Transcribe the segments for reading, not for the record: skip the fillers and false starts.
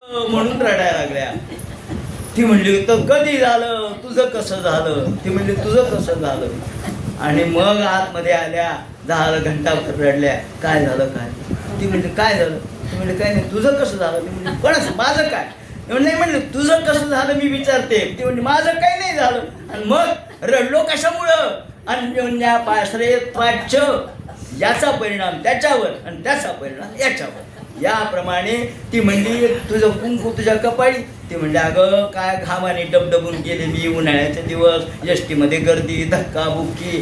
म्हणून रडायला लागल्या. ती म्हणली तर कधी झालं, तुझं कसं झालं? ती म्हणली तुझं कसं झालं? आणि मग आतमध्ये आल्या, झालं घंटाभर रडल्या. काय झालं काय? ती म्हणली काय झालं? ती म्हणली काय नाही, तुझं कसं झालं? ती म्हणली पण माझं काय? नाही म्हणले तुझं कसं झालं मी विचारते. ती म्हणजे माझं काही नाही झालं. आणि मग रडलो कशामुळं? अन्योन्या पाश्रयत्वाच, याचा परिणाम त्याच्यावर आणि त्याचा परिणाम याच्यावर. याप्रमाणे ती म्हणली तुझं कुंकू तुझ्या कपाळी. ती म्हणली अगं काय घामाने डबडबून गेले मी, उन्हाळ्याचे दिवस, एसटीमध्ये गर्दी, धक्का बुक्की,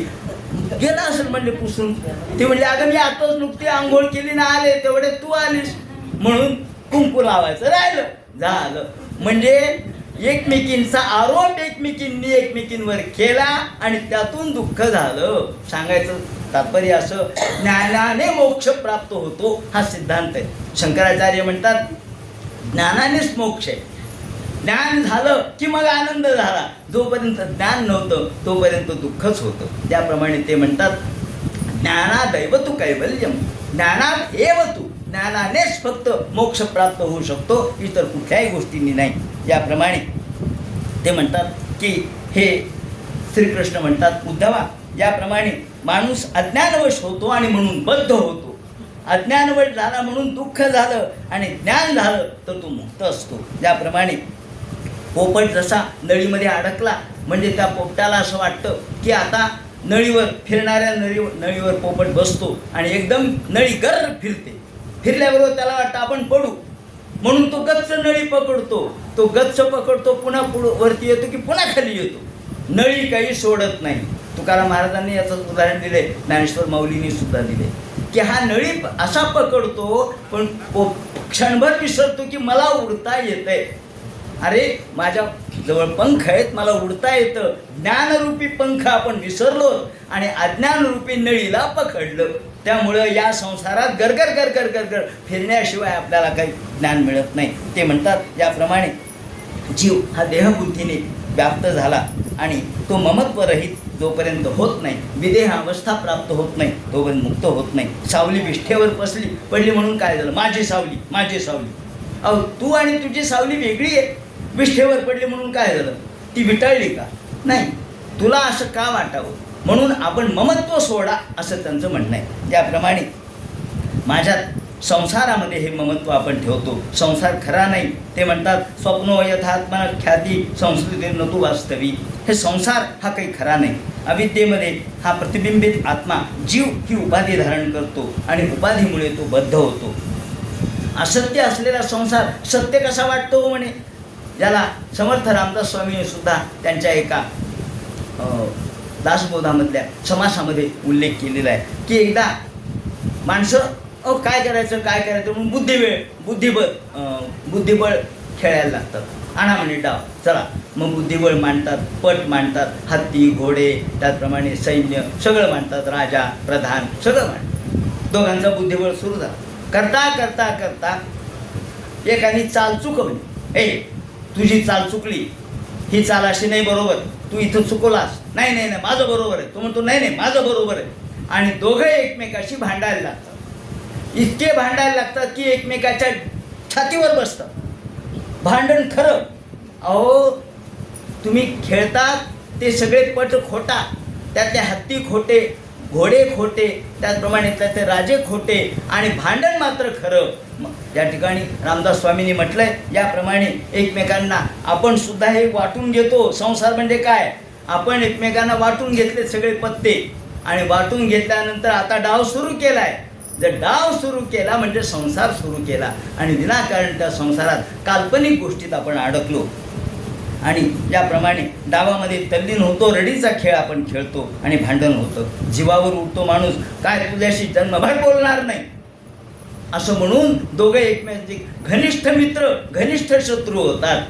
गेला असेल म्हणले पुसून. ती म्हणली अगं मी आताच नुकती आंघोळ केली ना आले, तेवढे तू आलीस म्हणून कुंकू लावायचं राहिलं. झालं म्हणजे एकमेकींचा आरोप एकमेकींनी एकमेकींवर केला आणि त्यातून दुःख झालं. सांगायचं तात्पर्य असं, ज्ञानाने मोक्ष प्राप्त होतो हा सिद्धांत आहे. शंकराचार्य म्हणतात ज्ञानानेच मोक्ष आहे. ज्ञान झालं की मग आनंद झाला. जोपर्यंत ज्ञान नव्हतं तोपर्यंत दुःखच होतं. त्याप्रमाणे ते म्हणतात ज्ञानादैव तू कैवल्यम, ज्ञानात एव तू, ज्ञानानेच फक्त मोक्ष प्राप्त होऊ शकतो, इतर कुठल्याही गोष्टींनी नाही. याप्रमाणे ते म्हणतात की हे श्रीकृष्ण म्हणतात उद्धवा, याप्रमाणे माणूस अज्ञानवश होतो आणि म्हणून बद्ध होतो. अज्ञानवश झाला म्हणून दुःख झालं आणि ज्ञान झालं तर तो मुक्त असतो. ज्याप्रमाणे पोपट जसा नळीमध्ये अडकला म्हणजे त्या पोपटाला असं वाटतं की आता नळीवर फिरणाऱ्या नळीवर पोपट बसतो आणि एकदम नळी गर्र फिरते. फिरल्याबरोबर त्याला वाटतं आपण पडू, म्हणून तो गच्च नळी पकडतो. तो गच्च पकडतो, पुन्हा वरती येतो की पुन्हा खाली येतो. नळी काही सोडत नाही. तुकाराम महाराजांनी याचं उदाहरण दिले, ज्ञानेश्वर माऊलींनी सुद्धा दिले की हा नळी असा पकडतो पण क्षणभर विसरतो की मला उडता येतंय. अरे माझ्या जवळ पंख आहेत, मला उडता येतं. ज्ञानरूपी पंख आपण विसरलो आणि अज्ञानरूपी नळीला पकडलं. त्यामुळं या संसारात गरगर गरगर गरगर फिरण्याशिवाय आपल्याला काही ज्ञान मिळत नाही. ते म्हणतात याप्रमाणे जीव हा देहबुद्धीने व्याप्त झाला आणि तो ममत्वरहित जोपर्यंत होत नाही, विदेह अवस्था प्राप्त होत नाही, तोपर्यंत मुक्त होत नाही. सावली विष्ठेवर पडली म्हणून काय झालं? माझी सावली, माझी सावली. अहो तू आणि तुझी सावली वेगळी आहे. विष्ठेवर पडली म्हणून काय झालं? ती विटाळली का? नाही. तुला असं का वाटावं म्हणून आपण ममत्व सोडा असं त्यांचं म्हणणं आहे. त्याप्रमाणे माझ्यात संसारामध्ये हे ममत्व आपण ठेवतो. संसार खरा नाही. ते म्हणतात स्वप्नो यथात्मा ख्याती संस्कृती न तू वास्तवी. हे संसार हा काही खरा नाही. अविद्येमध्ये हा प्रतिबिंबित आत्मा जीव ही उपाधी धारण करतो आणि उपाधीमुळे तो बद्ध होतो. असत्य असलेला संसार सत्य कसा वाटतो म्हणे. ज्याला समर्थ रामदास स्वामींनी सुद्धा त्यांच्या एका दासबोधामधल्या समासामध्ये उल्लेख केलेला आहे की एकदा माणसं काय करायचं म्हणून बुद्धिबळ खेळायला लागतात. आणा म्हणे डाव, चला मग बुद्धिबळ मांडतात, पट मांडतात, हत्ती घोडे, त्याचप्रमाणे सैन्य सगळं मांडतात, राजा प्रधान सगळं मांडतात. दोघांचा बुद्धिबळ सुरू झाला. करता करता करता एकाने चाल चुकवली. तुझी चाल चुकली, ही चाल अशी नाही बरोबर, तू इथं चुकवलास. नाही नाही नाही माझं बरोबर आहे. तो म्हणतो नाही नाही माझं बरोबर आहे. आणि दोघं एकमेकाशी भांडायला लागतात. इतके भांडायला लागतात की एकमेकाच्या छातीवर बसतात. भांडण खरं. अहो तुम्ही खेळतात ते सगळे पट खोटा, त्यातले हत्ती खोटे, घोडे खोटे, त्याचप्रमाणे त्याचे राजे खोटे आणि भांडण मात्र खरं. या ठिकाणी रामदास स्वामींनी म्हटलंय याप्रमाणे एकमेकांना आपण सुद्धा हे वाटून घेतो. संसार म्हणजे काय? आपण एकमेकांना वाटून घेतले सगळे पत्ते आणि वाटून घेतल्यानंतर आता डाव सुरू केलाय. जर डाव सुरू केला म्हणजे संसार सुरू केला आणि विनाकारण त्या संसारात काल्पनिक गोष्टीत आपण अडकलो आणि याप्रमाणे डावामध्ये तल्लीन होतो. रडीचा खेळ आपण खेळतो आणि भांडण होतं. जीवावर उठतो माणूस, काय तुझ्याशी जन्मभर बोलणार नाही असं म्हणून दोघे एकमेकांचे घनिष्ठ मित्र घनिष्ठ शत्रू होतात.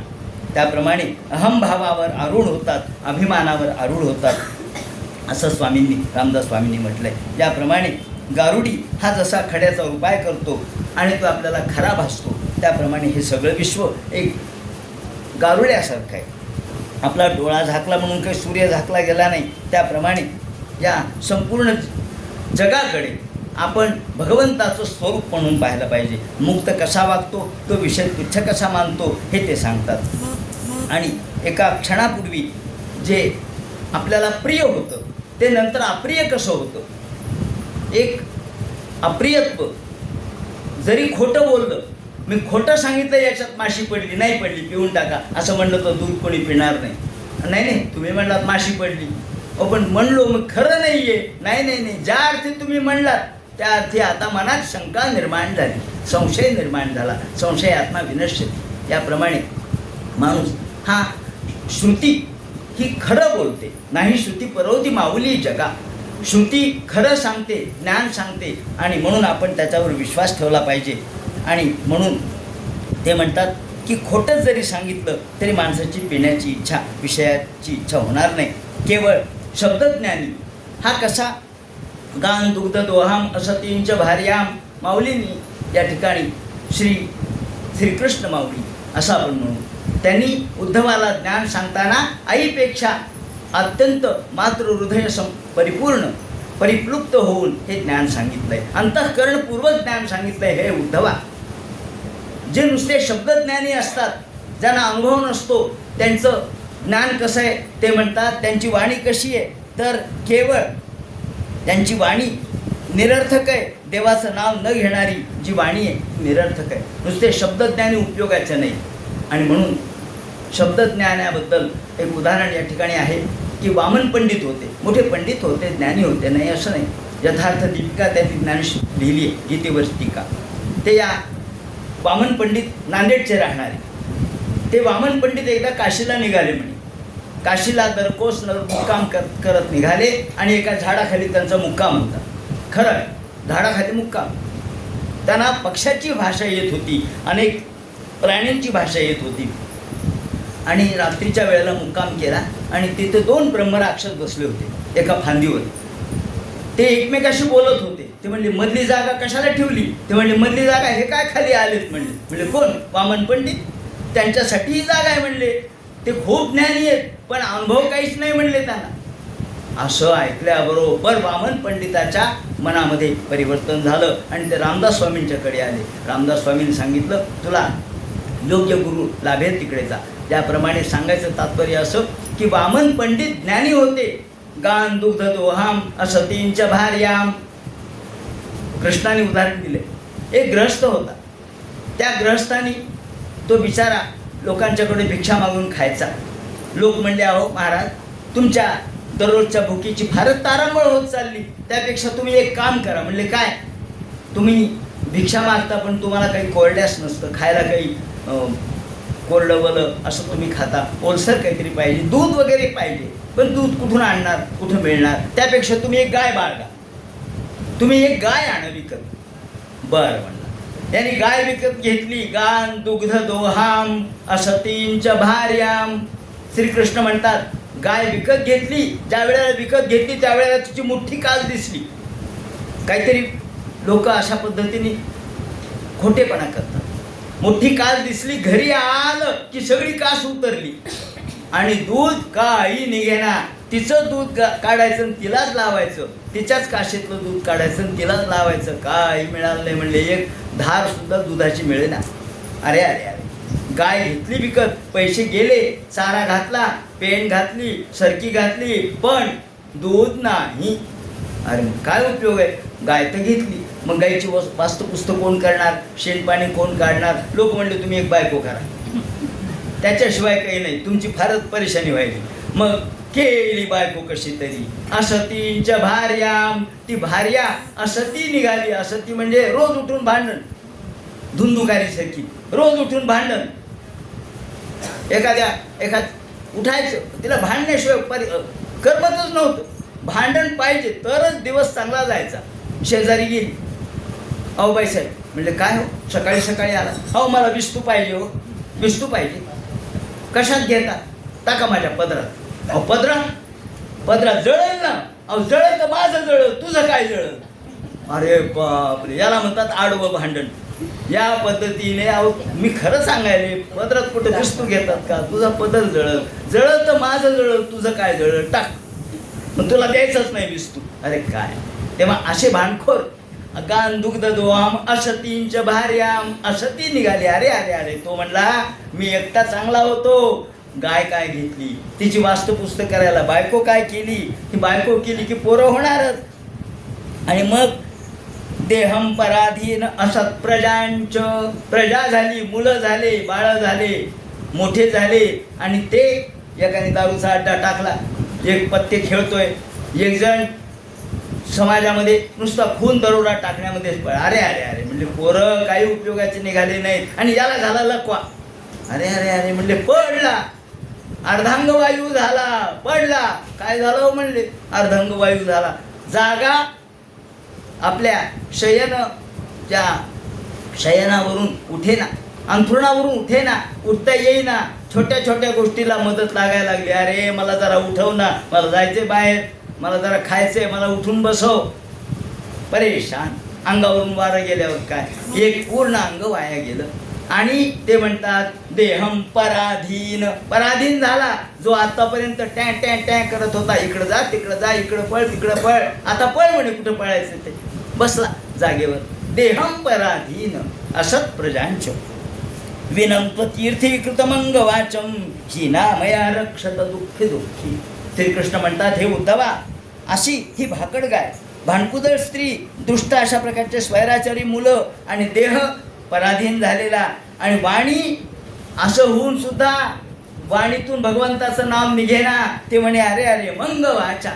त्याप्रमाणे अहमभावावर आरूढ होतात, अभिमानावर आरूढ होतात असं स्वामींनी रामदास स्वामींनी म्हटलंय. याप्रमाणे गारुडी हा जसा खड्याचा उपाय करतो आणि तो आपल्याला खरा भासतो, त्याप्रमाणे हे सगळं विश्व एक गारुड्यासारखं आहे. आपला डोळा झाकला म्हणून काही सूर्य झाकला गेला नाही. त्याप्रमाणे या संपूर्ण जगाकडे आपण भगवंताचं स्वरूप म्हणून पाहायला पाहिजे. मुक्त कसा वागतो, तो विषय तुच्छ कसा मानतो, हे ते सांगतात. आणि एका क्षणापूर्वी जे आपल्याला प्रिय होतं ते नंतर अप्रिय कसं होतं. एक अप्रियत्व, जरी खोटं बोललं, मी खोटं सांगितलं याच्यात माशी पडली, नाही पडली, पिऊन टाका असं म्हणलं तर दूध कोणी पिणार नाही. नाही तुम्ही म्हणलात माशी पडली, पण म्हणलो मग खरं नाही आहे. नाही, ज्या अर्थी तुम्ही म्हणलात त्या अर्थी आता मनात शंका निर्माण झाली, संशय निर्माण झाला, संशय आत्मा विनश्यते. याप्रमाणे माणूस हा श्रुती ही खरं बोलते, नाही श्रुती परवती माऊली जगा. श्रुती खरं सांगते, ज्ञान सांगते, आणि म्हणून आपण त्याच्यावर विश्वास ठेवला पाहिजे. आणि म्हणून ते म्हणतात की खोटं जरी सांगितलं तरी माणसाची पिण्याची इच्छा, विषयाची इच्छा होणार नाही. केवळ शब्दज्ञानी हा कसा, गान दुग्ध दोहाम असतींच भार्याम, माऊलींनी या ठिकाणी श्रीकृष्ण माऊली असं आपण म्हणू, त्यांनी उद्धवाला ज्ञान सांगताना आईपेक्षा अत्यंत मातृ हृदय परिप्लुप्त होऊन हे ज्ञान सांगितलंय, अंतःकरणपूर्वक ज्ञान सांगितलंय. हे उद्धवा, जे नुसते शब्दज्ञानी असतात, ज्यांना अनुभव नसतो, त्यांचं ज्ञान कसं आहे ते म्हणतात. त्यांची वाणी कशी आहे तर केवळ त्यांची वाणी निरर्थक आहे. देवाचं नाव न घेणारी जी वाणी आहे निरर्थक आहे, नुसते शब्दज्ञानी उपयोगाचं नाही. आणि म्हणून शब्दज्ञानाबद्दल एक उदाहरण या ठिकाणी आहे की वामन पंडित होते, मोठे पंडित होते, ज्ञानी होते, नाही असं नाही. यथार्थ दीपिका त्यांनी ज्ञान लिहिली आहे, गीतेवर टीका. ते या वामन पंडित नांदेडचे राहणारे, ते वामन पंडित एकदा काशीला निघाले म्हणे. काशीला दरकोस मुक्काम करत निघाले आणि एका झाडाखाली त्यांचा मुक्काम होता. खरं आहे, झाडाखाली मुक्काम. त्यांना पक्ष्याची भाषा येत होती, अनेक प्राण्यांची भाषा येत होती. आणि रात्रीच्या वेळेला मुक्काम केला आणि तिथे 2 ब्रह्मराक्षस बसले होते एका फांदीवर. ते एकमेकाशी बोलत होते. ते म्हणले मधली जागा कशाला ठेवली, ते म्हणले मधली जागा हे काय खाली आलेत म्हणले. कोण, वामन पंडित, त्यांच्यासाठी ही जागा आहे म्हणले. ते खूप ज्ञानी आहेत पण अनुभव काहीच नाही म्हणले त्यांना. असं ऐकल्याबरोबर वामन पंडिताच्या मनामध्ये परिवर्तन झालं आणि ते रामदास स्वामींच्याकडे आले. रामदास स्वामींनी सांगितलं, तुला योग्य गुरु लाभेल तिकडे जा. त्याप्रमाणे सांगायचं तात्पर्य असं की वामन पंडित ज्ञानी होते. गान दुग्ध दोहाम असतींच भार्याम. कृष्णाने उदाहरण दिले. एक गृहस्थ होता, त्या गृहस्थाने तो बिचारा लोकांच्याकडे भिक्षा मागून खायचा. लोक म्हणले, अहो महाराज, तुमच्या दररोजच्या भुकीची फारच तारांबळ होत चालली, त्यापेक्षा तुम्ही एक काम करा. म्हणले काय, तुम्ही भिक्षा मागता पण तुम्हाला काही कोरड्यास नसतं, खायला काही कोरडं वलं असं तुम्ही खाता, ओलसर काहीतरी पाहिजे, दूध वगैरे पाहिजे, पण दूध कुठून आणणार, कुठं मिळणार, त्यापेक्षा तुम्ही एक गाय बाळगा, तुम्ही एक गाय आणा विकत. बरं म्हणलं. त्यांनी गाय विकत घेतली. गान दुग्ध दोहाम असतींच भार्याम. श्रीकृष्ण म्हणतात, गाय विकत घेतली. ज्या वेळेला विकत घेतली त्यावेळेला तिची मुठ्ठी कास दिसली. काहीतरी लोक अशा पद्धतीने खोटेपणा करतात. मोठी कास दिसली, घरी आलं की सगळी कास उतरली आणि दूध काही निघेना. तिचं दूध काढायचं आणि तिलाच लावायचं, तिच्याच काशीतलं दूध काढायचं आणि तिलाच लावायचं, काही मिळालं नाही. म्हणले एक धार सुद्धा दुधाची मिळेना. अरे अरे अरे, गाय घेतली विकत, पैसे गेले, चारा घातला, पेंड घातली, सरकी घातली, पण दूध नाही. अरे काय उपयोग आहे, गाय तर घेतली, मग गायची वास्तुपुस्तक कोण करणार, शेणपाणी कोण काढणार. लोक म्हणले तुम्ही एक बायको करा, त्याच्याशिवाय काही नाही, तुमची फारच परेशानी व्हायची. मग केली बायको कशी तरी. असतींच्या भार्याम. ती भार्या असती निघाली. असती म्हणजे रोज उठून भांडण, धुंदुकारी सारखी रोज उठून भांडण. एखाद उठायचं, तिला भांडण्याशिवाय करमतच नव्हतं. भांडण पाहिजे तरच दिवस चांगला जायचा. शेजारी गेली, अहो बाईसाहेब, म्हणले काय हो, सकाळी सकाळी आला. अहो मला विस्तू पाहिजे, हो विस्तू पाहिजे. कशात घेता, टाका माझ्या पदरात. अहो पदरात जळेल ना. अहो जळेल तर माझं जळल, तुझं काय जळल. अरे बापरे, याला म्हणतात आडवं भांडण. या पद्धतीने अहो मी खरं सांगायले, पदरात कुठं विस्तू घेतात का, तुझा पदर जळल तर माझं जळल, तुझं काय जळल, टाक, पण तुला द्यायचंच नाही विस्तू. अरे काय. तेव्हा असे भांडखोर गान दुग्ध दोहाम असतींच भार्याम. असती निघाली. अरे अरे अरे, तो म्हणला मी एकटा चांगला होतो, गाय काय घेतली, तिची वास्तुपुस्तक करायला बायको काय केली, ती बायको केली की पोरं होणारच. आणि मग देहम पराधीन असत प्रजांच. प्रजा झाली, मुलं झाले, बाळ झाले, मोठे झाले. आणि ते एकाने दारूचा अड्डा टाकला, एक पत्ते खेळतोय, एक जण समाजामध्ये नुसता खून दरोडा टाकण्यामध्येच पळ. अरे अरे अरे म्हणले पोरं काही उपयोगाचे निघाले नाहीत. आणि याला झाला लकवा. अरे अरे अरे म्हणले पडला, अर्धांगवायू झाला, पडला. काय झालं म्हणले, अर्धांगवायू झाला. जागा आपल्या शयनावरून उठेना, अंथरुणावरून उठेना, उठता येईना. छोट्या छोट्या गोष्टीला मदत लागायला लागली. अरे मला जरा उठव ना, मला जायचे बाहेर, मला जरा खायचंय, मला उठून बसव. परेशान. अंगावरून वारं गेल्यावर काय, एक पूर्ण अंग वाया गेलं. आणि ते म्हणतात देहम पराधीन. पराधीन झाला जो आतापर्यंत टॅ टॅ टॅ करत होता, इकडं जा तिकडं जा, इकडं पळ तिकडं पळ, आता पळ म्हणे, कुठं पळायचं ते, बसला जागेवर. देहम पराधीन असत प्रजांच विनंत तीर्थीकृत मंग वाचम हिनामया रक्षत दुःखी दुःखी. श्रीकृष्ण म्हणतात हे उद्धवा, अशी ही भाकड गाय, भांडकुदळ स्त्री, दुष्ट अशा प्रकारचे स्वैराचारी मुलं आणि देह पराधीन झालेला आणि वाणी असं होऊन सुद्धा वाणीतून भगवंताचं नाम निघेना. ते म्हणे अरे अरे मंग वाचा.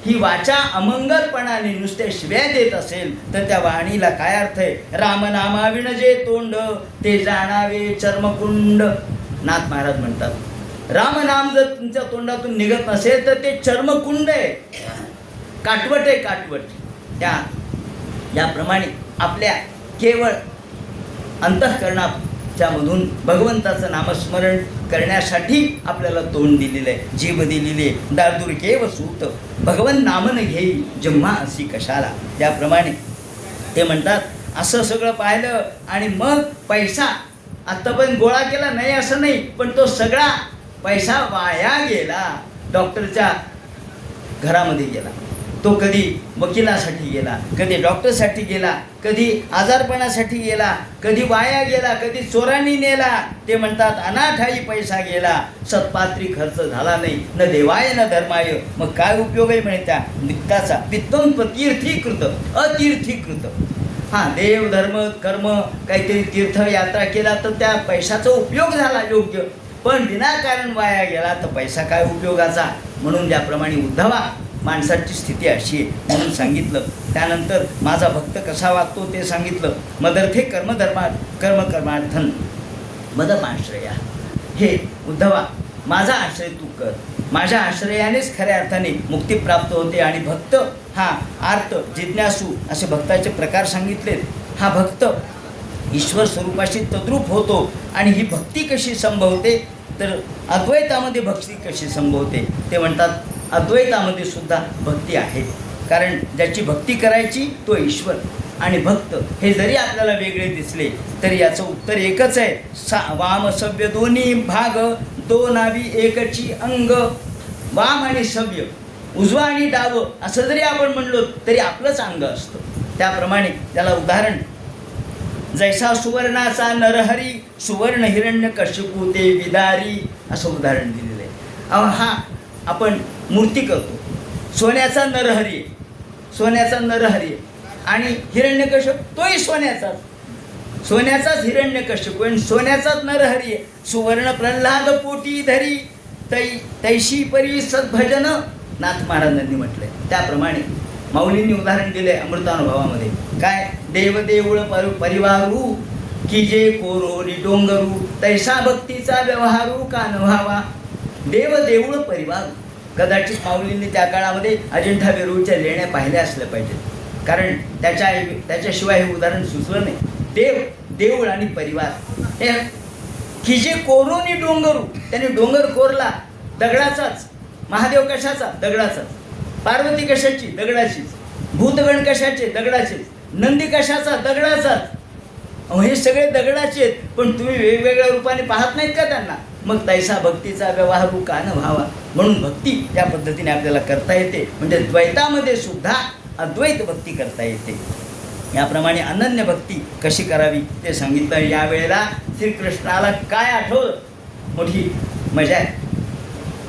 ही वाचा अमंगलपणाने नुसते शिव्या देत असेल तर त्या वाणीला काय अर्थ आहे. रामनामाविण जे तोंड ते जाणावे चर्मकुंड. नाथ महाराज म्हणतात रामनाम जर तुमच्या तोंडातून निघत नसेल तर ते चर्मकुंड आहे, काटवट आहे, काटवट. याप्रमाणे आपल्या केवळ अंतःकरणाच्या मधून भगवंताचं नामस्मरण करण्यासाठी आपल्याला तोंड दिलेलं आहे, जीभ दिलेली आहे. दादुरकेव सूत भगवन नामन घेई जम्हा अशी कशाला. त्याप्रमाणे ते म्हणतात असं सगळं पाहिलं आणि मग पैसा आत्तापर्यंत गोळा केला नाही असं नाही, पण तो सगळा पैसा वाया गेला. डॉक्टरच्या घरामध्ये गेला, तो कधी वकिलासाठी गेला, कधी डॉक्टरसाठी गेला, कधी आजारपणासाठी गेला, कधी वाया गेला, कधी चोरांनी नेला. ते म्हणतात अनाठाई पैसा गेला, सत्पात्री खर्च झाला नाही, न देवाय न धर्माय. मग काय उपयोग आहे म्हणे त्या वित्ताचा. वित्तम तीर्थीकृत अतीर्थीकृत. हां, देव धर्म कर्म काहीतरी तीर्थयात्रा केला तर त्या पैशाचा उपयोग झाला योग्य, पण विनाकारण वाया गेला तर पैसा काय उपयोगाचा. म्हणून ज्याप्रमाणे उद्धवा माणसाची स्थिती अशी आहे म्हणून सांगितलं. त्यानंतर माझा भक्त कसा वागतो ते सांगितलं. मदर्थे कर्मकर्मार्थन मदमाश्रया. हे उद्धवा माझा आश्रय तू कर, माझ्या आश्रयानेच खऱ्या अर्थाने मुक्ती प्राप्त होते. आणि भक्त हा आर्त जिज्ञासू असे भक्ताचे प्रकार सांगितलेत. हा भक्त ईश्वर स्वरूपाशी तद्रूप होतो. आणि ही भक्ती कशी संभवते तर अद्वैतामध्ये भक्ती कशी संभवते. ते म्हणतात अद्वैतामध्ये सुद्धा भक्ती आहे, कारण ज्याची भक्ती करायची तो ईश्वर आणि भक्त हे जरी आपल्याला वेगळे दिसले तरी याचं उत्तर एकच आहे. वाम सव्य दोन्ही भाग दो नावी एकची अंग. वाम आणि सव्य, उजवा आणि डावं असं जरी आपण म्हणलो तरी आपलंच अंग असतं. त्याप्रमाणे त्याला उदाहरण जैसा सुवर्णाचा नरहरी सुवर्ण हिरण्य कश्यपू ते विदारी असं उदाहरण दिलेलं आहे. हा आपण मूर्ती करतो, सोन्याचा नरहरी आहे, सोन्याचा नरहरी आहे. आणि हिरण्यकश्यप तोही सोन्याचाच हिरण्यकश्यप आणि सोन्याचाच नरहरी आहे. सुवर्ण प्रल्हाद पोटी धरी तैशी परी सद्भजन नाथ महाराजांनी म्हटलंय. त्याप्रमाणे माऊलींनी उदाहरण दिलंय अमृतानुभवामध्ये. काय देव देऊळ परिवारू की जे कोरोरी डोंगरू तैसा भक्तीचा व्यवहारू का न व्हावा. देव देऊळ परिवार. कदाचित माऊलींनी त्या काळामध्ये अजिंठा वेरूळच्या लेण्या पाहिल्या असल्या पाहिजेत, कारण त्याच्याशिवाय हे उदाहरण सुचलं नाही. देव देऊळ आणि परिवार हे की जे कोरोनी डोंगरू. त्याने डोंगर कोरला दगडाचाच. महादेव कशाचा? दगडाचाच. पार्वती कशाची? दगडाचीच. भूतगण कशाचे? दगडाचेच. नंदी कशाचा? दगडाचाच. हे सगळे दगडाचे आहेत, पण तुम्ही वेगवेगळ्या रूपाने पाहत नाहीत का त्यांना. मग तैसा भक्तीचा व्यवहार का न व्हावा. म्हणून भक्ती त्या पद्धतीने आपल्याला करता येते. म्हणजे द्वैतामध्ये सुद्धा अद्वैत भक्ती करता येते. याप्रमाणे अनन्य भक्ती कशी करावी ते सांगितलं. यावेळेला श्रीकृष्णाला काय आठवलं? मोठी मजा आहे.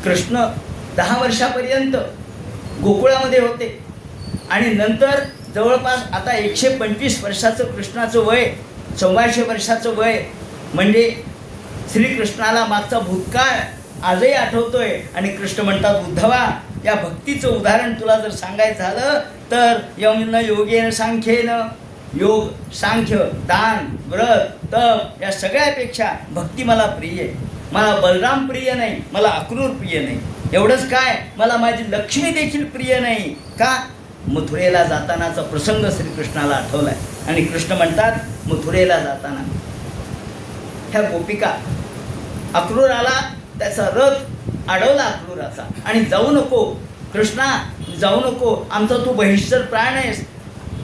कृष्ण 10 वर्षापर्यंत गोकुळामध्ये होते आणि नंतर जवळपास आता 125 वर्षाचं कृष्णाचं वय, 1400 वर्षाचं वय, म्हणजे श्रीकृष्णाला मागचा भूतकाळ आजही आठवतोय. आणि कृष्ण म्हणतात, उद्धवा, या भक्तीचं उदाहरण तुला जर सांगायचं झालं तर यमन योगेन सांख्येन, योग, सांख्य, दान, व्रत, तप या सगळ्यापेक्षा भक्ती मला प्रिय आहे. मला बलराम प्रिय नाही, मला अक्रूर प्रिय नाही. एवढंच काय, मला माझी लक्ष्मी देखील प्रिय नाही. का? मथुरेला जातानाचा प्रसंग श्रीकृष्णाला आठवलाय. आणि कृष्ण म्हणतात, मथुरेला जाताना ह्या गोपिका, अक्रूराला त्याचा रथ अडवला अक्रूराचा, आणि जाऊ नको कृष्णा, जाऊ नको, आमचा तू बहिष्ठर प्राण आहेस,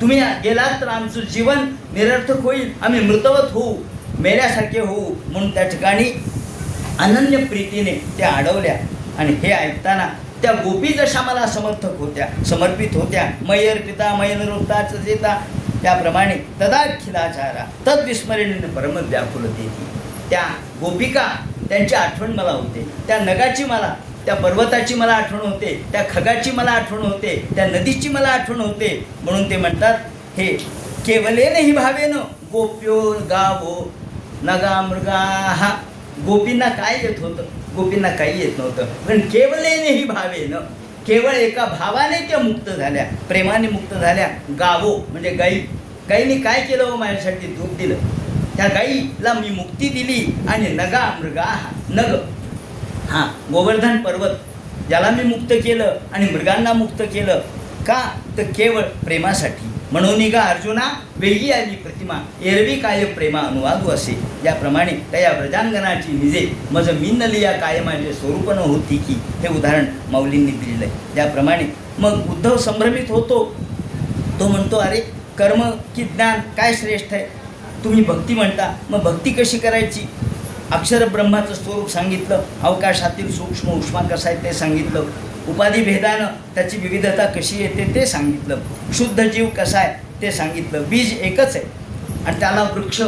तुम्ही गेलात तर आमचं जीवन निरर्थक होईल, आम्ही मृतवत होऊ, मेल्यासारखे होऊ. म्हणून त्या ठिकाणी अनन्य प्रीतीने त्या अडवल्या. आणि हे ऐकताना त्या गोपी जशा मला समर्थक होत्या, समर्पित होत्या, मय्यर पिता मयनरोक्ताच जेता, त्याप्रमाणे तदाखिलाचारा तद्विस्मरणेने परम व्याकुलतेती. त्या गोपिका, त्यांची आठवण मला होते. त्या नगाची मला, त्या पर्वताची मला आठवण होते, त्या खगाची मला आठवण होते, त्या नदीची मला आठवण होते. म्हणून ते म्हणतात, हे केवलेन हि भावेन गोप्यो गावो नगा मृगा. गोपींना काय येत होतं? गोपींना काही येत नव्हतं, पण केवलेन हि भावेन, केवळ एका भावाने त्या मुक्त झाल्या, प्रेमाने मुक्त झाल्या. गावो म्हणजे गाई. गाईने काय केलं हो? माझ्यासाठी दूध दिलं, त्या गाईला मी मुक्ती दिली. आणि नगा मृगा, नग, हां, गोवर्धन पर्वत, ज्याला मी मुक्त केलं आणि मृगांना मुक्त केलं. का? तर केवळ प्रेमासाठी. म्हणून गा अर्जुना वेगळी आली प्रतिमा, एरवी काय प्रेमा अनुवादू असे. ज्याप्रमाणे त्या व्रजांगणाची निजे मज मिनली या काय माझे स्वरूपन होती की, हे उदाहरण माऊलींनी दिलेलं आहे. त्याप्रमाणे मग उद्धव संभ्रमित होतो. तो म्हणतो, अरे कर्म की ज्ञान काय श्रेष्ठ आहे? तुम्ही भक्ती म्हणता, मग भक्ती कशी करायची? अक्षर ब्रह्माचं स्वरूप सांगितलं, अवकाशातील सूक्ष्म उष्मा कसा आहे ते सांगितलं, उपाधी भेदानं त्याची विविधता कशी येते ते सांगितलं, शुद्ध जीव कसा आहे ते सांगितलं. बीज एकच आहे आणि त्याला वृक्ष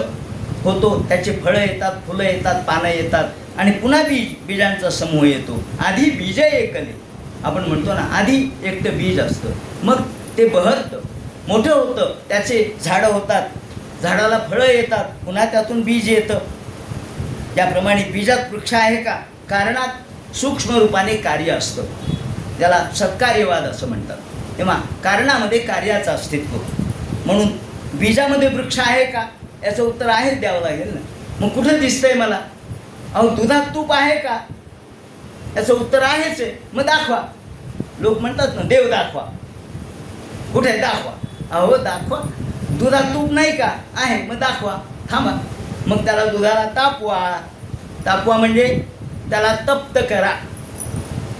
होतो, त्याचे फळं येतात, फुलं येतात, पानं येतात, आणि पुन्हा बीजांचा समूह येतो. आधी बीज एकले, आपण म्हणतो ना, आधी एकटं बीज असतं, मग ते बहरतं, मोठं होतं, त्याचे झाडं होतात, झाडाला फळं येतात, पुन्हा त्यातून बीज येतं. त्याप्रमाणे बीजात वृक्ष आहे का? कारणात सूक्ष्म रूपाने कार्य असतं, त्याला सत्कार्यवाद असं म्हणतात. तेव्हा कारणामध्ये कार्याचं अस्तित्व. म्हणून बीजामध्ये वृक्ष आहे का? याचं उत्तर आहेच द्यावं लागेल ना. मग कुठं दिसतंय मला? अहो, दुधात तूप आहे का? याचं उत्तर आहेच आहे. मग दाखवा. लोक म्हणतात ना, देव दाखवा. कुठे? दाखवा. अहो दाखवा. दुधात तूप नाही का? आहे. मग दाखवा. थांबा. मग त्याला दुधाला तापवा. तापवा म्हणजे त्याला तप्त करा.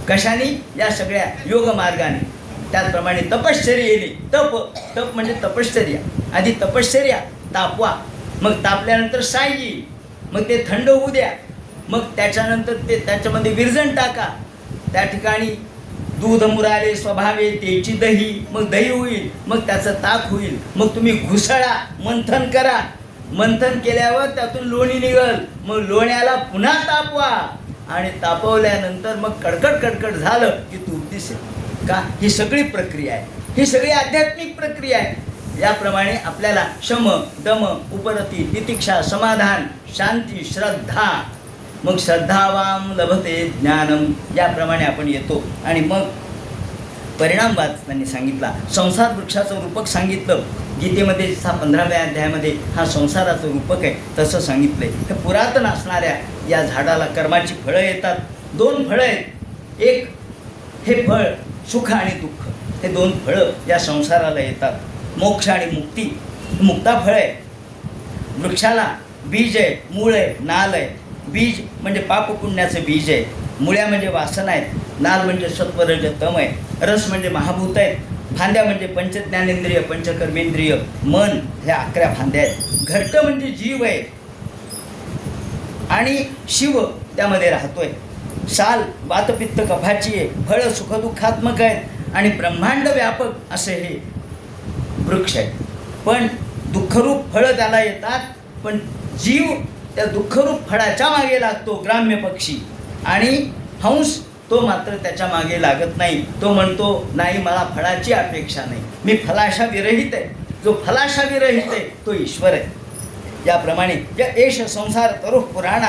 कशाने? या सगळ्या योग मार्गाने. त्याचप्रमाणे तपश्चर्येने, तप म्हणजे तपश्चर्या. आधी तपश्चर्या तापवा, मग तापल्यानंतर साई येईल, मग ते थंड होऊ द्या, मग त्याच्यानंतर ते त्याच्यामध्ये विरजण टाका. त्या ठिकाणी दूध मुराले स्वभावे त्याची दही, मग दही होईल, मग त्याचं ताक होईल, मग तुम्ही घुसळा, मंथन करा. मंथन केल्यावर त्यातून लोणी निघल, मग लोण्याला पुन्हा तापवा आणि तापवल्यानंतर मग कडकड झालं की तूप दिसेल. का? ही सगळी प्रक्रिया आहे, ही सगळी आध्यात्मिक प्रक्रिया आहे. याप्रमाणे आपल्याला शम, दम, उपरती, तितिक्षा, समाधान, शांती, श्रद्धा, मग श्रद्धावाम लभते ज्ञानम, याप्रमाणे आपण येतो. आणि मग परिणामवाद त्यांनी सांगितला. संसार वृक्षाचं रूपक सांगितलं. गीतेमध्ये 15व्या अध्यायामध्ये हा संसाराचं रूपक आहे तसं सांगितलं आहे. हे पुरातन असणाऱ्या या झाडाला कर्माची फळं येतात. 2 फळं आहेत. एक हे फळ सुख आणि दुःख, हे 2 फळं या संसाराला येतात. मोक्ष आणि मुक्ती, मुक्ता फळ आहे. वृक्षाला बीज आहे, मूळ आहे, नाल आहे. बीज म्हणजे पापपुण्याचं बीज आहे, मुळ्या म्हणजे वासना आहेत, नाल म्हणजे सत्वरज तम आहे, रस म्हणजे महाभूत आहेत, फांद्या म्हणजे पंचज्ञानेंद्रिय, पंचकर्मेंद्रिय, मन, ह्या 11 फांद्या आहेत. घरटं म्हणजे जीव आहे आणि शिव त्यामध्ये राहतोय. साल वातपित्त कफाची आहे, फळं सुखदुःखात्मक आहेत आणि ब्रह्मांड व्यापक असे हे वृक्ष आहे. पण दुःखरूप फळं त्याला येतात, पण जीव त्या दुःखरूप फळाच्या मागे लागतो, ग्राम्य पक्षी. आणि हंस तो मात्र त्याच्या मागे लागत नाही. तो म्हणतो नाही, मला फळाची अपेक्षा नाही, मी फलाशा विरहित आहे. जो फलाशा विरहित आहे तो ईश्वर आहे. याप्रमाणे एष संसार तरुः पुराण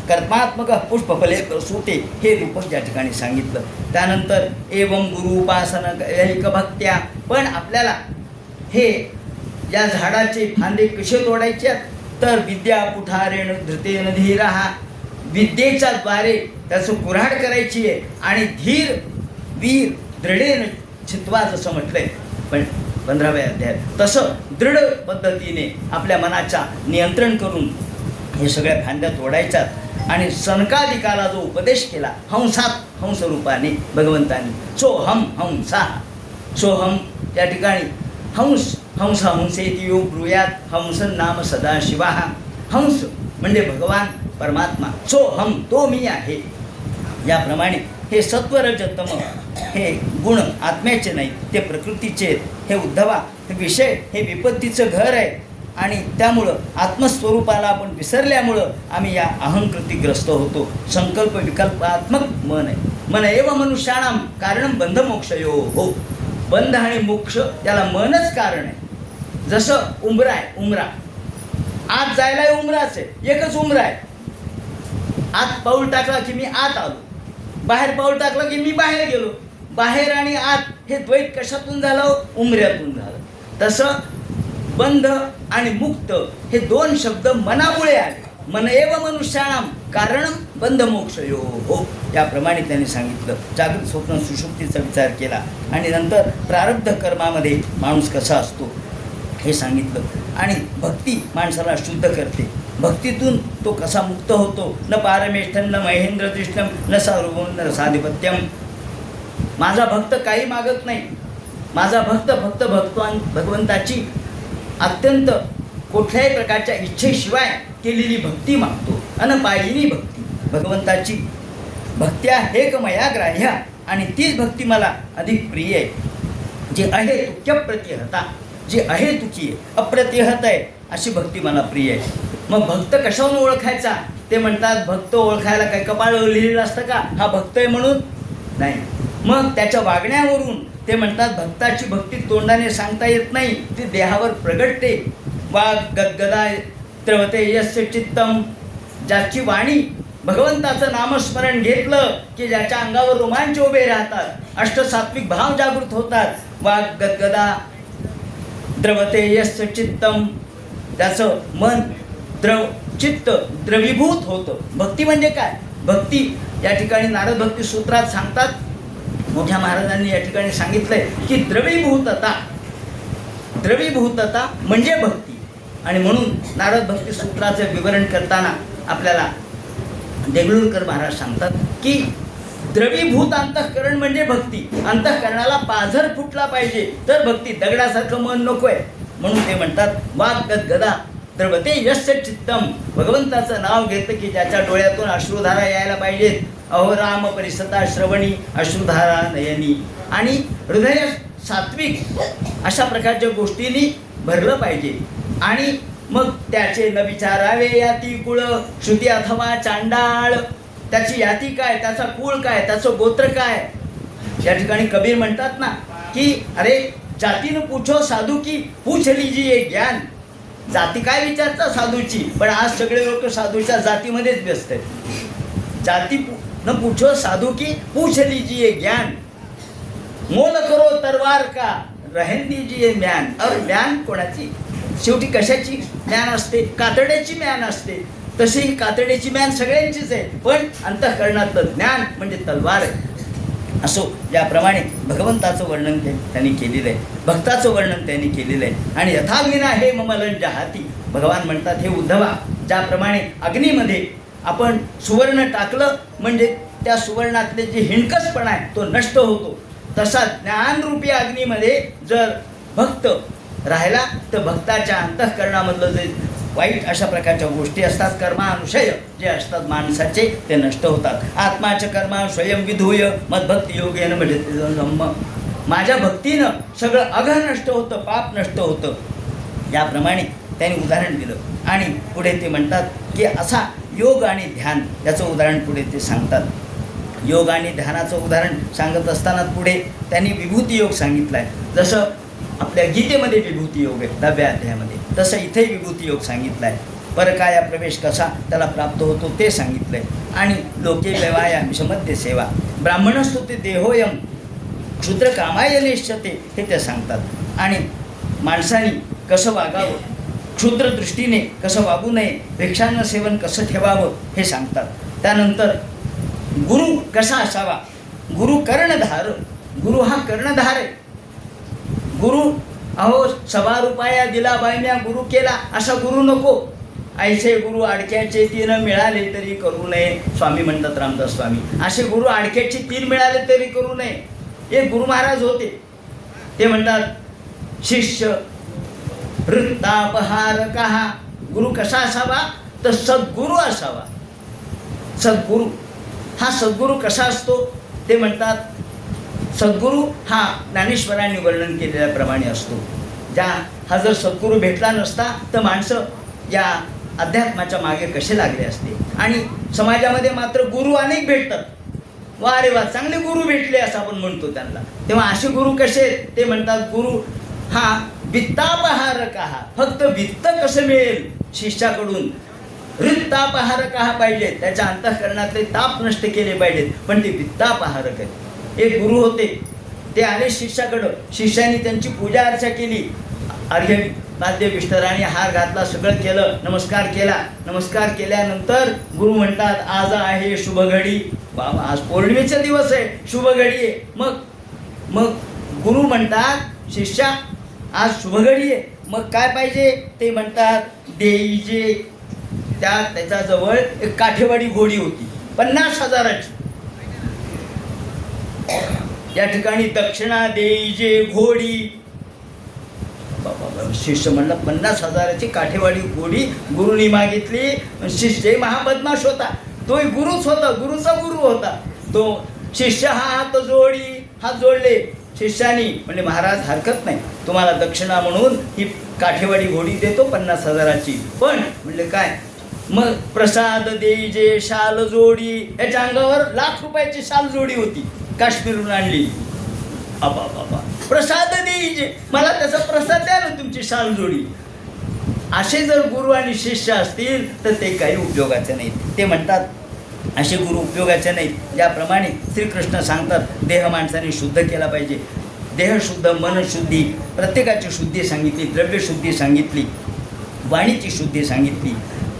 कर्मात्मक पुष्पफले प्रसूते हे रूपक या ठिकाणी सांगितलं. त्यानंतर एवं गुरु उपासना ऐक भक्त्या. पण आपल्याला हे या झाडाचे फांदे कसे तोडायचे, तर विद्या पुठारेण धृतेन धीरहा, विद्येच्या द्वारे त्याचं कुऱ्हाड करायची आहे. आणि धीर वीर दृढेन छित्वा जसं म्हटलंय पण 15व्या अध्यायात, तसं दृढ पद्धतीने आपल्या मनाचा नियंत्रण करून हे सगळ्या फांद्या तोडायच्यात. आणि सनकादिकाला जो उपदेश केला हंसात हंसरूपाने भगवंतांनी, सोहम हंसा, सोहम या ठिकाणी हंस हंस हंसेती यो ब्रूयात हंस नाम सदाशिवा. हंस म्हणजे भगवान परमात्मा, सोहम तो मी आहे. याप्रमाणे हे सत्वरजतम हे गुण आत्म्याचे नाही, ते प्रकृतीचे आहेत. हे उद्धवा, हे विषय हे विपत्तीचं घर आहे. आणि त्यामुळं आत्मस्वरूपाला आपण विसरल्यामुळं आम्ही या अहंकृतीग्रस्त होतो. संकल्प विकल्पात्मक मन आहे. मन एव मनुष्याणाम कारणं बंध मोक्षयो हो. बंध आणि मोक्ष त्याला मनच कारण आहे. जसं उंबरा आहे, उंबरा आत जायला उंबराच आहे, एकच उंबरा आहे. आत पाऊल टाकला की मी आत आलो, बाहेर पाऊल टाकलं की मी बाहेर गेलो. बाहेर आणि आत हे द्वैत कशातून झालं, उंबऱ्यातून झालं. तसं बंध आणि मुक्त हे दोन शब्द मनामुळे आले. मन एव मनुष्याणाम कारण बंध मोक्षयो हो. याप्रमाणे त्यांनी सांगितलं. जागृत स्वप्न सुषुप्तीचा विचार केला आणि नंतर प्रारब्ध कर्मामध्ये माणूस कसा असतो हे सांगितलं. आणि भक्ती माणसाला शुद्ध करते. भक्तीतून तो कसा मुक्त होतो. न पारमेष्ठन न महेंद्र दृष्टम न सार्वभौम न साधिपत्यम. माझा भक्त काही मागत नाही. माझा भक्त फक्त भगवंताची अत्यंत कुठल्याही प्रकारच्या इच्छेशिवाय केलेली भक्ती मागतो. अनपायिनी भक्ती भगवंताची भक्त्या हेक मया ग्राह्य. आणि तीच भक्ती मला अधिक प्रिय आहे. जे आहे तुक्य प्रतिहता, जी आहे तुकी अप्रतिहत आहे अशी भक्ती मला प्रिय आहे. मग भक्त कशावरून ओळखायचा, ते म्हणतात भक्त ओळखायला काय कपाळ लिहिलेलं असतं का, हा भक्त आहे म्हणून नाही. मग त्याच्या वागण्यावरून ते म्हणतात भक्ताची भक्ती तोंडाने सांगता येत नाही, ती देहावर प्रगटते. वाग गदगदा त्रवते यस्य चित्तम. ज्याची वाणी भगवंताचं नामस्मरण घेतलं की ज्याच्या अंगावर रोमांच उभे राहतात, अष्टसात्विक भाव जागृत होतात. वाग गदगदा द्रवते यस्य चित्तम. त्याचं मन चित्त द्रवीभूत होतं. भक्ती म्हणजे काय, भक्ती या ठिकाणी नारद भक्ती सूत्रात सांगतात. मोठ्या महाराजांनी या ठिकाणी सांगितलंय की द्रवीभूतता, द्रवीभूतता म्हणजे भक्ती. आणि म्हणून नारद भक्ती सूत्राचं विवरण करताना आपल्याला देगलूरकर महाराज सांगतात की द्रवीभूत अंतःकरण म्हणजे भक्ती. अंतःकरणाला पाझर फुटला पाहिजे तर भक्ती. दगडासारखं मन नको आहे. म्हणून ते म्हणतात वाग गदगदा द्रवते यस्य चित्तम. भगवंताचं नाव घेतलं की ज्याच्या डोळ्यातून अश्रुधारा यायला पाहिजेत. अहो राम परिसता श्रवणी अश्रुधारा नयनी. आणि हृदय सात्विक अशा प्रकारच्या गोष्टींनी भरलं पाहिजे. आणि मग त्याचे न विचारावे याती कुळ श्रुती अथवा चांडाळ. त्याची याती काय, त्याचा कुळ काय, त्याचं गोत्र काय. या ठिकाणी कबीर म्हणतात ना की अरे जातीनं पूछो साधू की पूछ लीजिए ज्ञान. जाती काय विचारता साधूची, पण आज सगळे लोक साधूच्या जातीमध्येच व्यस्त आहेत. जाती न पूछो साधू की पूछ लीजिए ज्ञान. मोल करो तरवार का रहन दीजिए म्यान. और म्यान कोणाची, शेवटी कशाची म्यान असते, कातड्याची म्यान असते. तशी ही कातड्याची म्यान सगळ्यांचीच आहे, पण अंतःकरणातलं ज्ञान म्हणजे तलवार आहे. असो, याप्रमाणे भगवंताचं वर्णन त्यांनी केलेलं आहे, भक्ताचं वर्णन त्यांनी केलेलं आहे. आणि यथाग्निना हे ममलंज हाती. भगवान म्हणतात हे उद्धवा, ज्याप्रमाणे अग्नीमध्ये आपण सुवर्ण टाकलं म्हणजे त्या सुवर्णातले जे हिणकसपणा आहे तो नष्ट होतो, तसा ज्ञानरूपी अग्नीमध्ये जर भक्त राहिला तर भक्ताच्या अंतःकरणामधलं जे वाईट अशा प्रकारच्या गोष्टी असतात, कर्मानुशय जे असतात माणसाचे, ते नष्ट होतात. आत्माच्या कर्मा स्वयं विधूय मद्भक्ती योगेन भजते. माझ्या भक्तीनं सगळं अघ नष्ट होतं, पाप नष्ट होतं. याप्रमाणे त्यांनी उदाहरण दिलं आणि पुढे ते म्हणतात की असा योग आणि ध्यान याचं उदाहरण पुढे ते सांगतात। योग आणि ध्यानाचं उदाहरण सांगत असताना पुढे त्यांनी विभूती योग सांगितला आहे। जसं आपल्या गीतेमध्ये विभूती योग आहे 10व्या अध्यायामध्ये, तसं इथे विभूती योग सांगितला आहे। परकाया प्रवेश कसा त्याला प्राप्त होतो ते सांगितलं आहे। आणि लोके व्यवायामशमध्ये सेवा ब्राह्मणस्तु ते देहोयम क्षुद्र कामाय नेष्यते हे ते सांगतात। आणि माणसाने कसं वागावं, क्षुद्र दृष्टीने कसं वागू नये, भिक्षान्न सेवन कसं ठेवावं हे सांगतात। त्यानंतर गुरु कसा असावा, गुरु कर्णधार, गुरु हा कर्णधार आहे। गुरु अहो 1.25 रुपया दिला बाईम्या गुरु केला असा गुरु नको। ऐसे गुरु अडक्याचे 3 मिळाले तरी करू नये, स्वामी म्हणतात रामदास स्वामी। असे गुरु अडक्याचे 3 मिळाले तरी करू नये। एक गुरु महाराज होते, ते म्हणतात शिष्य वृत्तापहारकः, गुरु कसा असावा तर सद्गुरु असावा। सद्गुरु हा सद्गुरु कसा असतो ते म्हणतात सद्गुरु हा ज्ञानेश्वरांनी वर्णन केलेल्याप्रमाणे असतो। हा जर सद्गुरु भेटला नसता तर माणसं या अध्यात्माच्या मागे कसे लागले असते। आणि समाजामध्ये मात्र गुरु अनेक भेटतात, वा रे वा चांगले गुरु भेटले असं आपण म्हणतो त्यांना। तेव्हा असे गुरु कसे ते म्हणतात गुरु हा वित्तापहारकः, फक्त वित्त कसं मिळेल शिष्याकडून, वृत्तापहारकः पाहिजे, त्याच्या अंतःकरणातले ताप नष्ट केले पाहिजेत, पण ते वित्तापहारक आहेत। एक गुरु होते, ते आले शिष्याकडं, शिष्याने त्यांची पूजा अर्चा केली, अर्घ्य पाद्य विष्ठराने हार घातला, सगळं केलं, नमस्कार केला। नमस्कार केल्यानंतर गुरु म्हणतात आज आहे शुभ घडी, बाबा आज पौर्णिमेचा दिवस आहे, शुभ घडी आहे। मग गुरु म्हणतात शिष्या आज शुभ घडी आहे, मग काय पाहिजे ते म्हणतात देईजे। त्याच्याजवळ एक काठेवाडी घोडी होती 50,000ची। या ठिकाणी दक्षिणा देईजे घोडी, शिष्य म्हणलं 50,000ची काठेवाडी घोडी गुरुनी मागितली। शिष्य महाबदमाश होता, तोही गुरुच होता, गुरुचा गुरु होता तो। शिष्य हात जोडले शिष्यानी, म्हणजे महाराज हरकत नाही, तुम्हाला दक्षिणा म्हणून ही काठेवाडी घोडी देतो 50,000ची, पण म्हणले काय मग प्रसाद देईजे शाल जोडी। याच्या अंगावर ₹1,00,000ची शाल जोडी होती, काश्मीरहून आणली। बाबा प्रसाद देईजे, मला त्याचा प्रसाद द्या ना तुमची शाल जोडी। असे जर गुरु आणि शिष्य असतील तर ते काही उपयोगाचे नाहीत। ते म्हणतात असे गुरु उपयोगाचे नाहीत। ज्याप्रमाणे श्रीकृष्ण सांगतात देह माणसाने शुद्ध केला पाहिजे, देह शुद्ध, मन शुद्धी, प्रत्येकाची शुद्धी सांगितली, द्रव्य शुद्धी सांगितली, वाणीची शुद्धी सांगितली।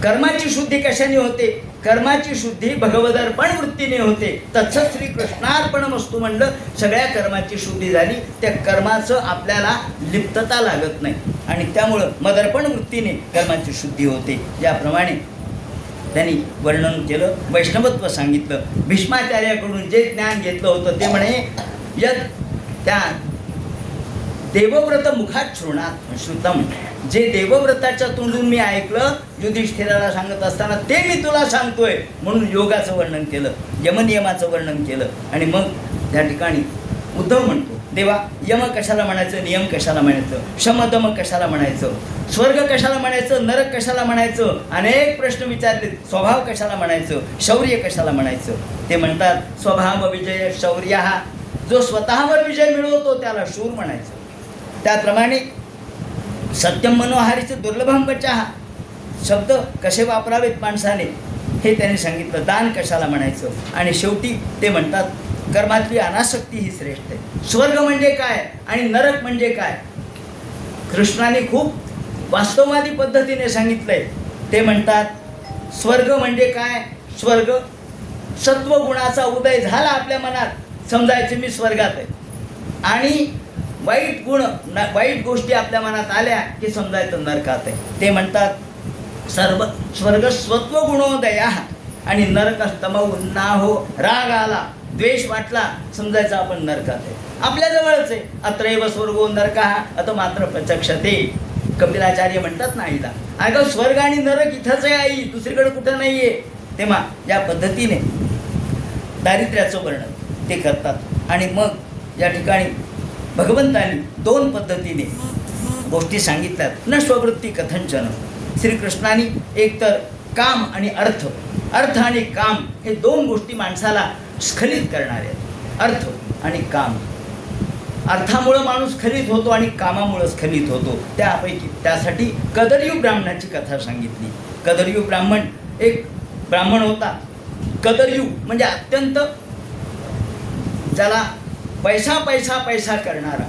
कर्माची शुद्धी कशाने होते, कर्माची शुद्धी भगवदर्पण वृत्तीने होते। तत्सत श्रीकृष्णार्पणमस्तु म्हणलं, सगळ्या कर्माची शुद्धी झाली, त्या कर्माचं आपल्याला लिप्तता लागत नाही आणि त्यामुळं मदर्पण वृत्तीने कर्माची शुद्धी होते। याप्रमाणे त्यांनी वर्णन केलं, वैष्णवत्व सांगितलं। भीष्माचार्याकडून जे ज्ञान घेतलं होतं ते म्हणे यद त्या देवव्रत मुखात श्रुतम, जे देवव्रताच्या तोंडून मी ऐकलं युधिष्ठिराला सांगत असताना ते मी तुला सांगतोय, म्हणून योगाचं वर्णन केलं, यमनियमाचं वर्णन केलं। आणि मग त्या ठिकाणी उद्धव म्हणतो देवा यम कशाला म्हणायचं, नियम कशाला म्हणायचं, शमदम कशाला म्हणायचं, स्वर्ग कशाला म्हणायचं, नरक कशाला म्हणायचं, अनेक प्रश्न विचारले। स्वभाव कशाला म्हणायचं, शौर्य कशाला म्हणायचं। ते म्हणतात स्वभाव विजय शौर्य, हा जो स्वतःवर विजय मिळवतो त्याला शूर म्हणायचं। त्याप्रमाणे सत्यम मनोहारीचे दुर्लभम बचाहा, शब्द कसे वापरावेत माणसाने हे त्यांनी सांगितलं। दान कशाला म्हणायचं, आणि शेवटी ते म्हणतात कर्मातली अनासक्ती ही श्रेष्ठ आहे। स्वर्ग म्हणजे काय आणि नरक म्हणजे काय, कृष्णाने खूप वास्तववादी पद्धतीने सांगितलंय। ते म्हणतात स्वर्ग म्हणजे काय, स्वर्ग सत्वगुणाचा उदय झाला आपल्या मनात, समजायचं मी स्वर्गात आहे, आणि वाईट गोष्टी आपल्या मनात आल्या की समजायचं नरकात आहे। ते म्हणतात स्वर्ग स्वत्व गुणोदया आणि नरक तमोन्नाहो, राग आला, द्वेष वाटला, समजायचं आपण नरकात आहे, आपल्या जवळच आहे। अत्रैव स्वर्गो नरकः अत मात्र प्रचक्षते, कपिलाचार्य म्हणतात ना आईला, अगं स्वर्ग आणि नरक इथंच आहे आई, दुसरीकडे कुठं नाही आहे। तेव्हा या पद्धतीने दारिद्र्याचं वर्णन ते करतात। आणि मग या ठिकाणी भगवंतांनी 2 पद्धतीने गोष्टी सांगितल्यात. न स्ववृत्ती कथंचन. श्रीकृष्णाने एकतर काम आणि अर्थ, अर्थ आणि काम हे दोन गोष्टी माणसाला स्खलित करणारे आहेत. अर्थ आणि काम. अर्थामुळं माणूस स्खलित होतो आणि कामामुळं स्खलित होतो. त्यासाठी कदर्यू ब्राह्मणाची कथा सांगितली. कदर्यू ब्राह्मण, एक ब्राह्मण होता. कदर्यू म्हणजे अत्यंत ज्याला पैसा पैसा पैसा करणारा,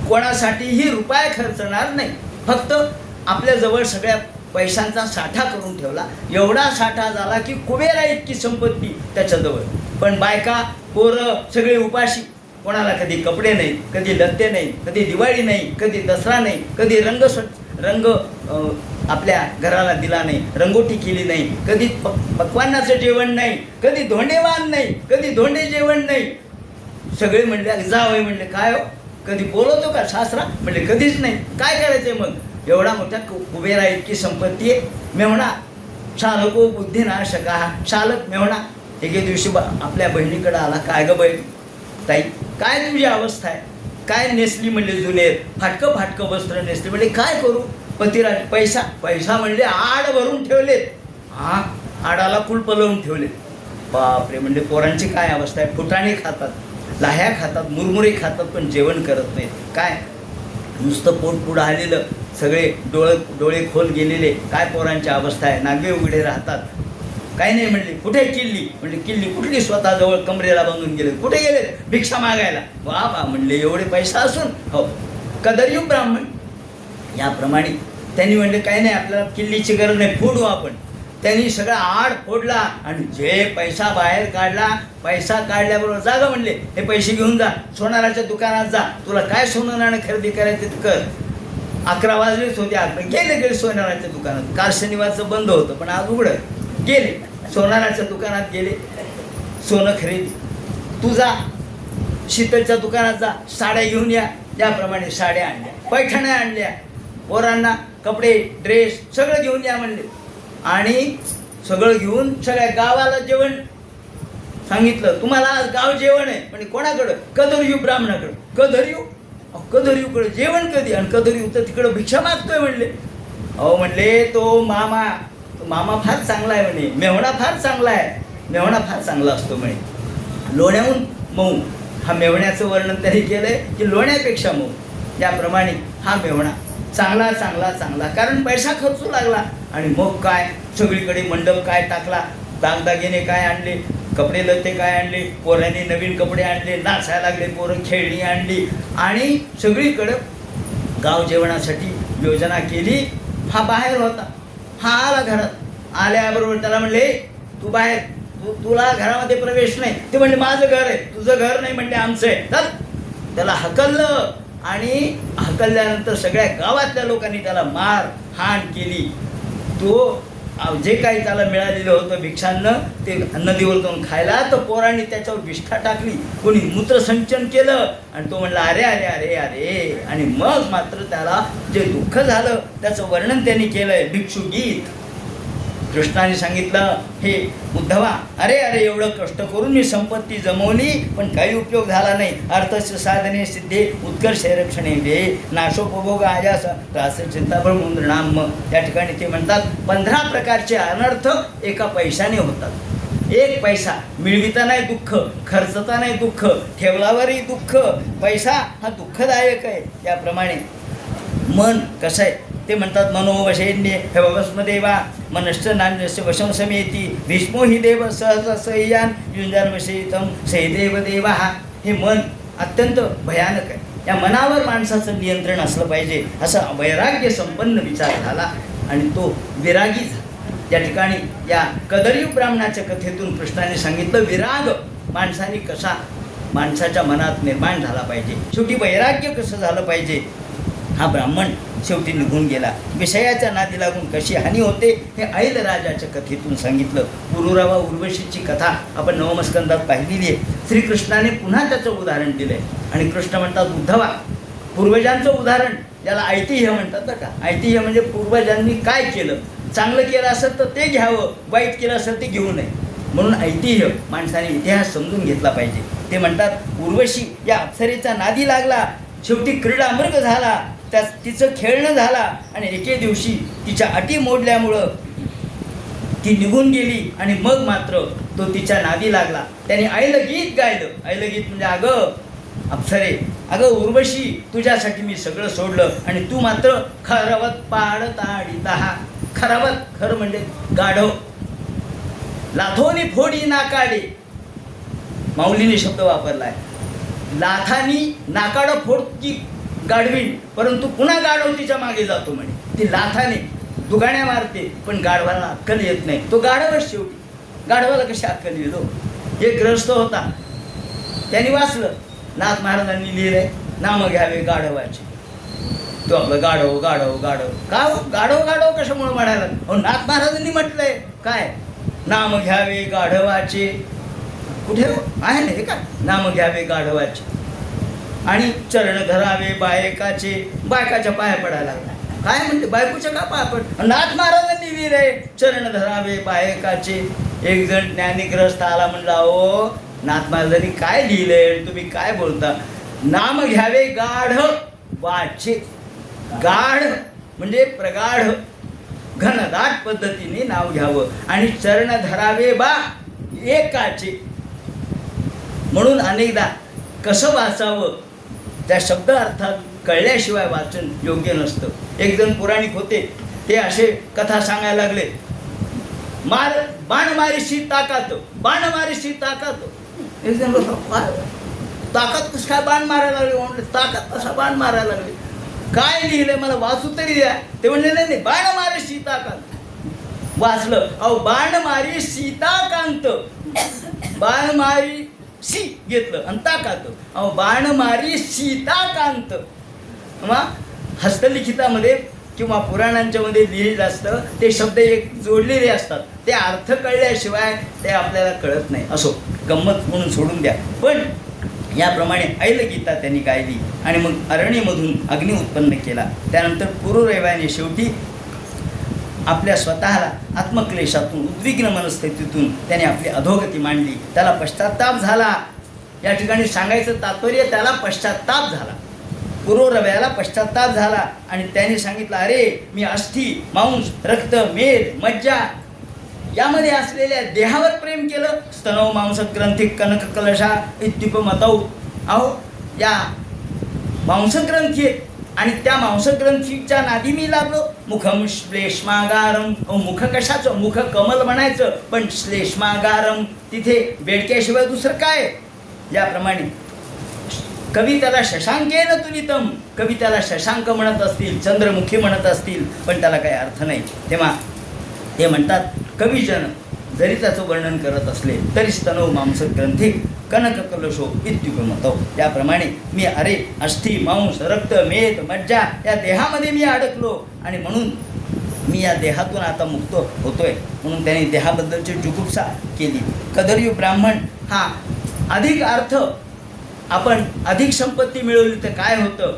कोणासाठीही रुपया खर्चणार नाही, फक्त आपल्याजवळ सगळ्या पैशांचा साठा करून ठेवला. एवढा साठा झाला की कुबेरा इतकी संपत्ती त्याच्याजवळ. पण बायका पोरं सगळे उपाशी. कोणाला कधी कपडे नाही, कधी लत्ते नाही, कधी दिवाळी नाही, कधी दसरा नाही, कधी रंग आपल्या घराला दिला नाही, रंगोटी केली नाही, कधी पक्वान्नाचं जेवण नाही, कधी धोंडेवान नाही, कधी धोंडे जेवण नाही. सगळे म्हणले जावय. म्हणले काय हो, कधी बोलवतो का सासरा? म्हणले कधीच नाही. काय करायचंय मग? एवढा मोठा कुबेरा इतकी संपत्ती आहे. मेवणा चालको बुद्धिनाशका. चालक मेवणा एके दिवशी आपल्या बहिणीकडे आला. काय ग बहीण ताई, काय तुझी अवस्था आहे? काय नेसली? म्हणले जुने फाटकं फाटकं वस्त्र नेसली. म्हणले काय करू? पतिराज पैसा पैसा म्हणले आड भरून ठेवलेत. हा, आडाला कुलप लावून ठेवले. बापरे. म्हणले पोरांची काय अवस्था आहे? फुटाणे खातात, लाह्या खातात, मुरमुरे खातात, पण जेवण करत नाहीत. काय नुसतं पोट पुढं आलेलं, सगळे डोळे खोल गेलेले. काय पोरांची अवस्था आहे? नागे उघडे राहतात. काही नाही. म्हणले कुठे किल्ली? म्हणले किल्ली कुठली? स्वतःजवळ कमरेला बांधून गेले. कुठे गेले? भिक्षा मागायला. वा वा. म्हणले एवढे पैसा असून. हो. कदर्यू ब्राह्मण याप्रमाणे त्यांनी म्हणले काही नाही, आपल्याला किल्लीची गरज नाही, फोडू आपण. त्यांनी सगळा आड फोडला आणि जे पैसा बाहेर काढला, पैसा काढल्याबरोबर जागा म्हणले हे पैसे घेऊन जा, सोनाराच्या दुकानात जा, तुला काय सोनं नाणं खरेदी करायचं ते कर. 11 वाजलेच होते. गेले सोनाराच्या दुकानात. काल शनिवारचं बंद होतं, पण आज उघडं. गेले सोनाराच्या दुकानात, गेले सोनं खरेदी. तू जा शीतलच्या दुकानात जा, साड्या घेऊन या. त्याप्रमाणे साड्या आणल्या, पैठण्या आणल्या, पोरांना कपडे ड्रेस सगळं घेऊन या म्हणले. आणि सगळं घेऊन सगळ्या गावाला जेवण सांगितलं. तुम्हाला आज गाव जेवण आहे. म्हणजे कोणाकडं? कदर्यू ब्राह्मणाकडं. कदर्यूकडे जेवण कधी? आणि कदर्यू तर तिकडं भिक्षा मागतोय म्हणले. अहो म्हणले तो मामा फार चांगला आहे म्हणे, मेवणा फार चांगला आहे. मेवणा फार चांगला असतो म्हणे, लोण्याहून मऊ. हा मेवण्याचं वर्णन त्यांनी केलंय की लोण्यापेक्षा मऊ. त्याप्रमाणे हा मेवणा चांगला चांगला चांगला, कारण पैसा खर्चू लागला. आणि मग काय सगळीकडे मंडप काय टाकला, दागदागिने काय आणले, कपडे लत्ते काय आणले, पोरांनी नवीन कपडे आणले, नाचायला लागले पोरं, खेळणी आणली आणि सगळीकडं गाव जेवणासाठी योजना केली. हा बाहेर होता. हा आला घरात. आल्याबरोबर त्याला म्हणले तू बाहेर, तुला घरामध्ये प्रवेश नाही. ते म्हणले माझं घर आहे. तुझं घर नाही म्हणले आमचं आहे. तर त्याला हकललं आणि हकलल्यानंतर सगळ्या गावातल्या लोकांनी त्याला मार हाण केली. तो जे काही त्याला मिळालेलं होतं भिक्षांना ते नदीवर जाऊन खायला, तर पोरांनी त्याच्यावर विष्ठा टाकली, कोणी मूत्रसंचन केलं आणि तो म्हणला अरे अरे अरे अरे. आणि मग मात्र त्याला जे दुःख झालं त्याचं वर्णन त्यांनी केलंय भिक्षुगीत. कृष्णाने सांगितलं हे उद्धवा, अरे अरे एवढं कष्ट करून मी संपत्ती जमवली पण काही उपयोग झाला नाही. अर्थस्य साधने सिद्धे उत्कर्ष रक्षणे दे नाशोपभोग आयास त्रास चिंताबळ मुंद्रणाम. त्या ठिकाणी ते म्हणतात 15 प्रकारचे अनर्थ एका पैशाने होतात. एक पैसा मिळविता नाही दुःख, खर्चता नाही दुःख, ठेवल्यावरही दुःख. पैसा हा दुःखदायक आहे. त्याप्रमाणे मन कसं आहे ते म्हणतात मनोवशेन्ये हे वस्मदेवा मनश्च नान्यस्य वशं समेती भीष्मो हि देव सहज सह्यान युंजान्वशेतम सैदेव देवा. हे मन अत्यंत भयानक आहे. या मनावर माणसाचं नियंत्रण असलं पाहिजे. असा वैराग्य संपन्न विचार झाला आणि तो विरागी झाला. त्या ठिकाणी या कदर्यू ब्राह्मणाच्या कथेतून कृष्णाने सांगितलं विराग माणसाने कसा माणसाच्या मनात निर्माण झाला पाहिजे. शेवटी वैराग्य कसं झालं पाहिजे. हा ब्राह्मण शेवटी निघून गेला. विषयाच्या नादी लागून कशी हानी होते हे ऐल राजाच्या कथेतून सांगितलं. पुरुरवा उर्वशीची कथा आपण नवमस्कंदात पाहिलेली आहे. श्रीकृष्णाने पुन्हा त्याचं उदाहरण दिलंय आणि कृष्ण म्हणतात उद्धवा पूर्वजांचं उदाहरण ज्याला ऐतिह्य म्हणतात बरं का. ऐतिह्य म्हणजे पूर्वजांनी काय केलं, चांगलं केलं असेल तर ते घ्यावं, वाईट केलं असेल ते घेऊ नये. म्हणून ऐतिह्य माणसाने इतिहास समजून घेतला पाहिजे. ते म्हणतात उर्वशी या अप्सरेचा नादी लागला, शेवटी क्रीडा मृग झाला, तिचं खेळणं झाला आणि एके दिवशी तिच्या अटी मोडल्यामुळं ती निघून गेली आणि मग मात्र तो तिच्या नादी लागला. त्याने आईलं गीत गायलं. आईलं गीत म्हणजे अगं अप्सरे, अगं उर्वशी, तुझ्यासाठी मी सगळं सोडलं आणि तू मात्र खरवत पाडत आडीता. खरावत, खर म्हणजे गाढव. लाथोनी फोडी नाकाडे, माऊलीने शब्द वापरलाय. लाथानी नाकाडं फोडती गाढवीन, परंतु पुन्हा गाढव तिच्या मागे जातो म्हणे. ती लाथाने दुगाण्या मारते पण गाढवाला अक्कल येत नाही. तो गाढवच शेवटी. गाढवाला कशी अक्कल येतो? एक ग्रस्त होता, त्यांनी वाचलं, नाथ महाराजांनी लिहिलंय नाम घ्यावे गाढवाचे. तो आपलं गाढव गाढव गाढव का गाढव गाढव कशामुळे म्हणायला? अहो नाथ महाराजांनी म्हटलंय काय? नाम घ्यावे गाढवाचे. कुठे आहे ना हे का? नाम घ्यावे गाढवाचे आणि चरण धरावे बायकाचे. बायकाच्या पाया पडायला लागला. काय म्हणते? बायकोच्या का पाया पड? नाथ महाराजांनी लिहिलंय चरण धरावे बायकाचे. एक जण ज्ञानीग्रस्त आला, म्हणला ओ नाथ महाराजांनी काय लिहिलंय, तुम्ही काय बोलता? नाम घ्यावे गाढ वाचे. गाढ म्हणजे प्रगाढ, घनदाट पद्धतीने नाव घ्यावं आणि चरण धरावे बा एकाचे. म्हणून अनेकदा कसं वाचावं त्या शब्द अर्थात कळल्याशिवाय वाचन योग्य नसतं. एक जण पुराणिक होते, ते असे कथा सांगायला लागले. बाण मारीशी ताकात, बाण मारीशी ताकात. एक जण ताकात कसं काय बाण मारायला लागले? म्हणले ताकात कसा बाण मारायला लागले? काय लिहिलंय मला वाचू तरी द्या. ते म्हणले नाही, बाण मारे सीताकांत. वाचलं. अहो बाण मारी सीताकांत, बाण मारी सी घेतलं आणि ताकात. अहो बाण मारी सीताकांत. हस्तलिखितामध्ये किंवा पुराणांच्या मध्ये लिहिलेलं असतं, ते शब्द एक जोडलेले असतात, ते अर्थ कळल्याशिवाय ते आपल्याला कळत नाही. असो, गंमत म्हणून सोडून द्या. पण याप्रमाणे ऐल गीता त्यांनी गायली आणि मग अरण्यमधून अग्नी उत्पन्न केला. त्यानंतर पुरुरैवाने शेवटी आपल्या स्वतःला आत्मक्लेशातून, उद्विग्न मनस्थितीतून त्याने आपली अधोगती मांडली. त्याला पश्चाताप झाला. या ठिकाणी सांगायचं तात्पर्य, त्याला पश्चाताप झाला. पुरुरैव्याला पश्चाताप झाला आणि त्याने सांगितलं, अरे मी अस्थि, मांस, रक्त, मेद, मज्जा यामध्ये असलेल्या देहावर प्रेम केलं. स्तनव मांस ग्रंथी कनक कलशा इत्युपमतौ. अहो या मांसग्रंथी आणि त्या मांसग्रंथीच्या नादी मी लागलो. मुखम श्लेष्मागारम. मुख कशाचं? मुख कमल म्हणायचं, पण श्लेष्मागारम तिथे बेडक्याशिवाय दुसरं काय? याप्रमाणे कवी त्याला शशांकेन तुलितम, कवी त्याला शशांक म्हणत असतील, चंद्रमुखी म्हणत असतील, पण त्याला काही अर्थ नाही. तेव्हा ते म्हणतात, कवीजन जरी त्याचं वर्णन करत असले तरी स्तनव मांस ग्रंथी कनक कलशो इत्युपमतौ. त्याप्रमाणे मी अरे अस्थि, मांस, रक्त, मेद, मज्जा या देहामध्ये मी अडकलो आणि म्हणून मी या देहातून आता मुक्त होतोय. म्हणून त्याने देहाबद्दलची जुगुप्सा केली. कदर्यू ब्राह्मण हा अधिक अर्थ, आपण अधिक संपत्ती मिळवली तर काय होतं,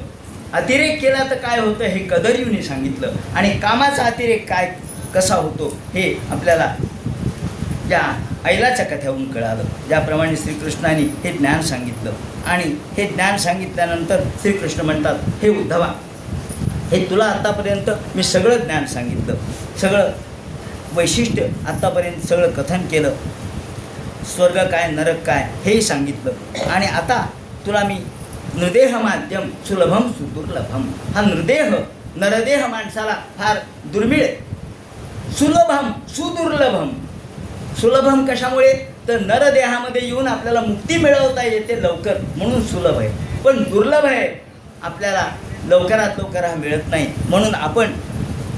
अतिरेक केला तर काय होतं, हे कदर्यूने सांगितलं. आणि कामाचा अतिरेक काय कसा होतो हे आपल्याला या ऐलाच्या कथेवरून कळालं. ज्याप्रमाणे श्रीकृष्णाने हे ज्ञान सांगितलं आणि हे ज्ञान सांगितल्यानंतर श्रीकृष्ण म्हणतात, हे उद्धवा, हे तुला आत्तापर्यंत मी सगळं ज्ञान सांगितलं, सगळं वैशिष्ट्य आत्तापर्यंत सगळं कथन केलं, स्वर्ग काय नरक काय हेही सांगितलं. आणि आता तुला मी नृदेह माध्यम सुलभम सुदुर्लभम, हा नृदेह नरदेह माणसाला फार दुर्मिळ आहे. सुलभम सुदुर्लभम. सुलभम कशामुळे? तर नरदेहामध्ये येऊन आपल्याला मुक्ती मिळवता येते लवकर, म्हणून सुलभ आहे. पण दुर्लभ आहे, आपल्याला लवकरात लवकर हा मिळत नाही. म्हणून आपण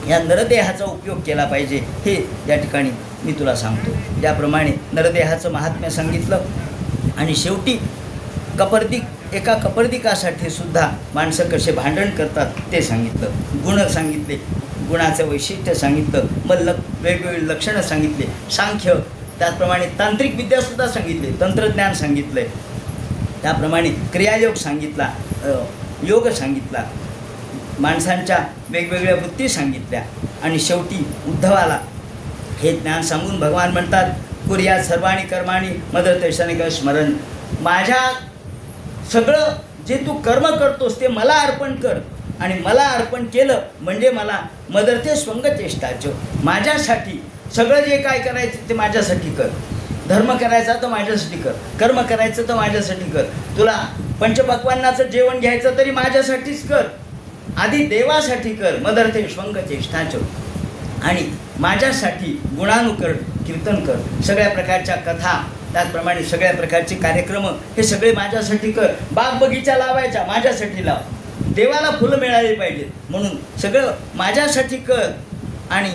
या नरदेहाचा उपयोग केला पाहिजे, हे या ठिकाणी मी तुला सांगतो. ज्याप्रमाणे नरदेहाचं महात्म्य सांगितलं आणि शेवटी एका कपर्दिकासाठी सुद्धा माणसं कसे भांडण करतात ते सांगितलं. गुण सांगितले, गुणाचं वैशिष्ट्य सांगितलं, मग वेगवेगळी लक्षणं सांगितले, सांख्य, त्याचप्रमाणे तांत्रिक विद्यासुद्धा सांगितले, तंत्रज्ञान सांगितलं, त्याप्रमाणे क्रियायोग सांगितला, योग सांगितला, माणसांच्या वेगवेगळ्या वृत्ती सांगितल्या. आणि शेवटी उद्धवाला हे ज्ञान सांगून भगवान म्हणतात, कुर्या सर्वाणी कर्माणी मदतैशानिक स्मरण. माझ्या सगळं जे तू कर्म करतोस ते मला अर्पण कर आणि मला अर्पण केलं म्हणजे मला मदर्थे स्वंगचेष्टाच, माझ्यासाठी सगळं जे काय करायचं ते माझ्यासाठी कर. धर्म करायचा तर माझ्यासाठी कर, कर्म करायचं तर माझ्यासाठी कर, तुला पंचपक्वान्नाचं जेवण घ्यायचं तरी माझ्यासाठीच कर, आधी देवासाठी कर. मदर्थे स्वंगचेष्टाच, आणि माझ्यासाठी गुणानुकरण कीर्तन कर. सगळ्या प्रकारच्या कथा, त्याचप्रमाणे सगळ्या प्रकारचे कार्यक्रम हे सगळे माझ्यासाठी कर. बाग बगीचा लावायचा माझ्यासाठी लाव, देवाला फुलं मिळाली पाहिजेत म्हणून सगळं माझ्यासाठी कर. आणि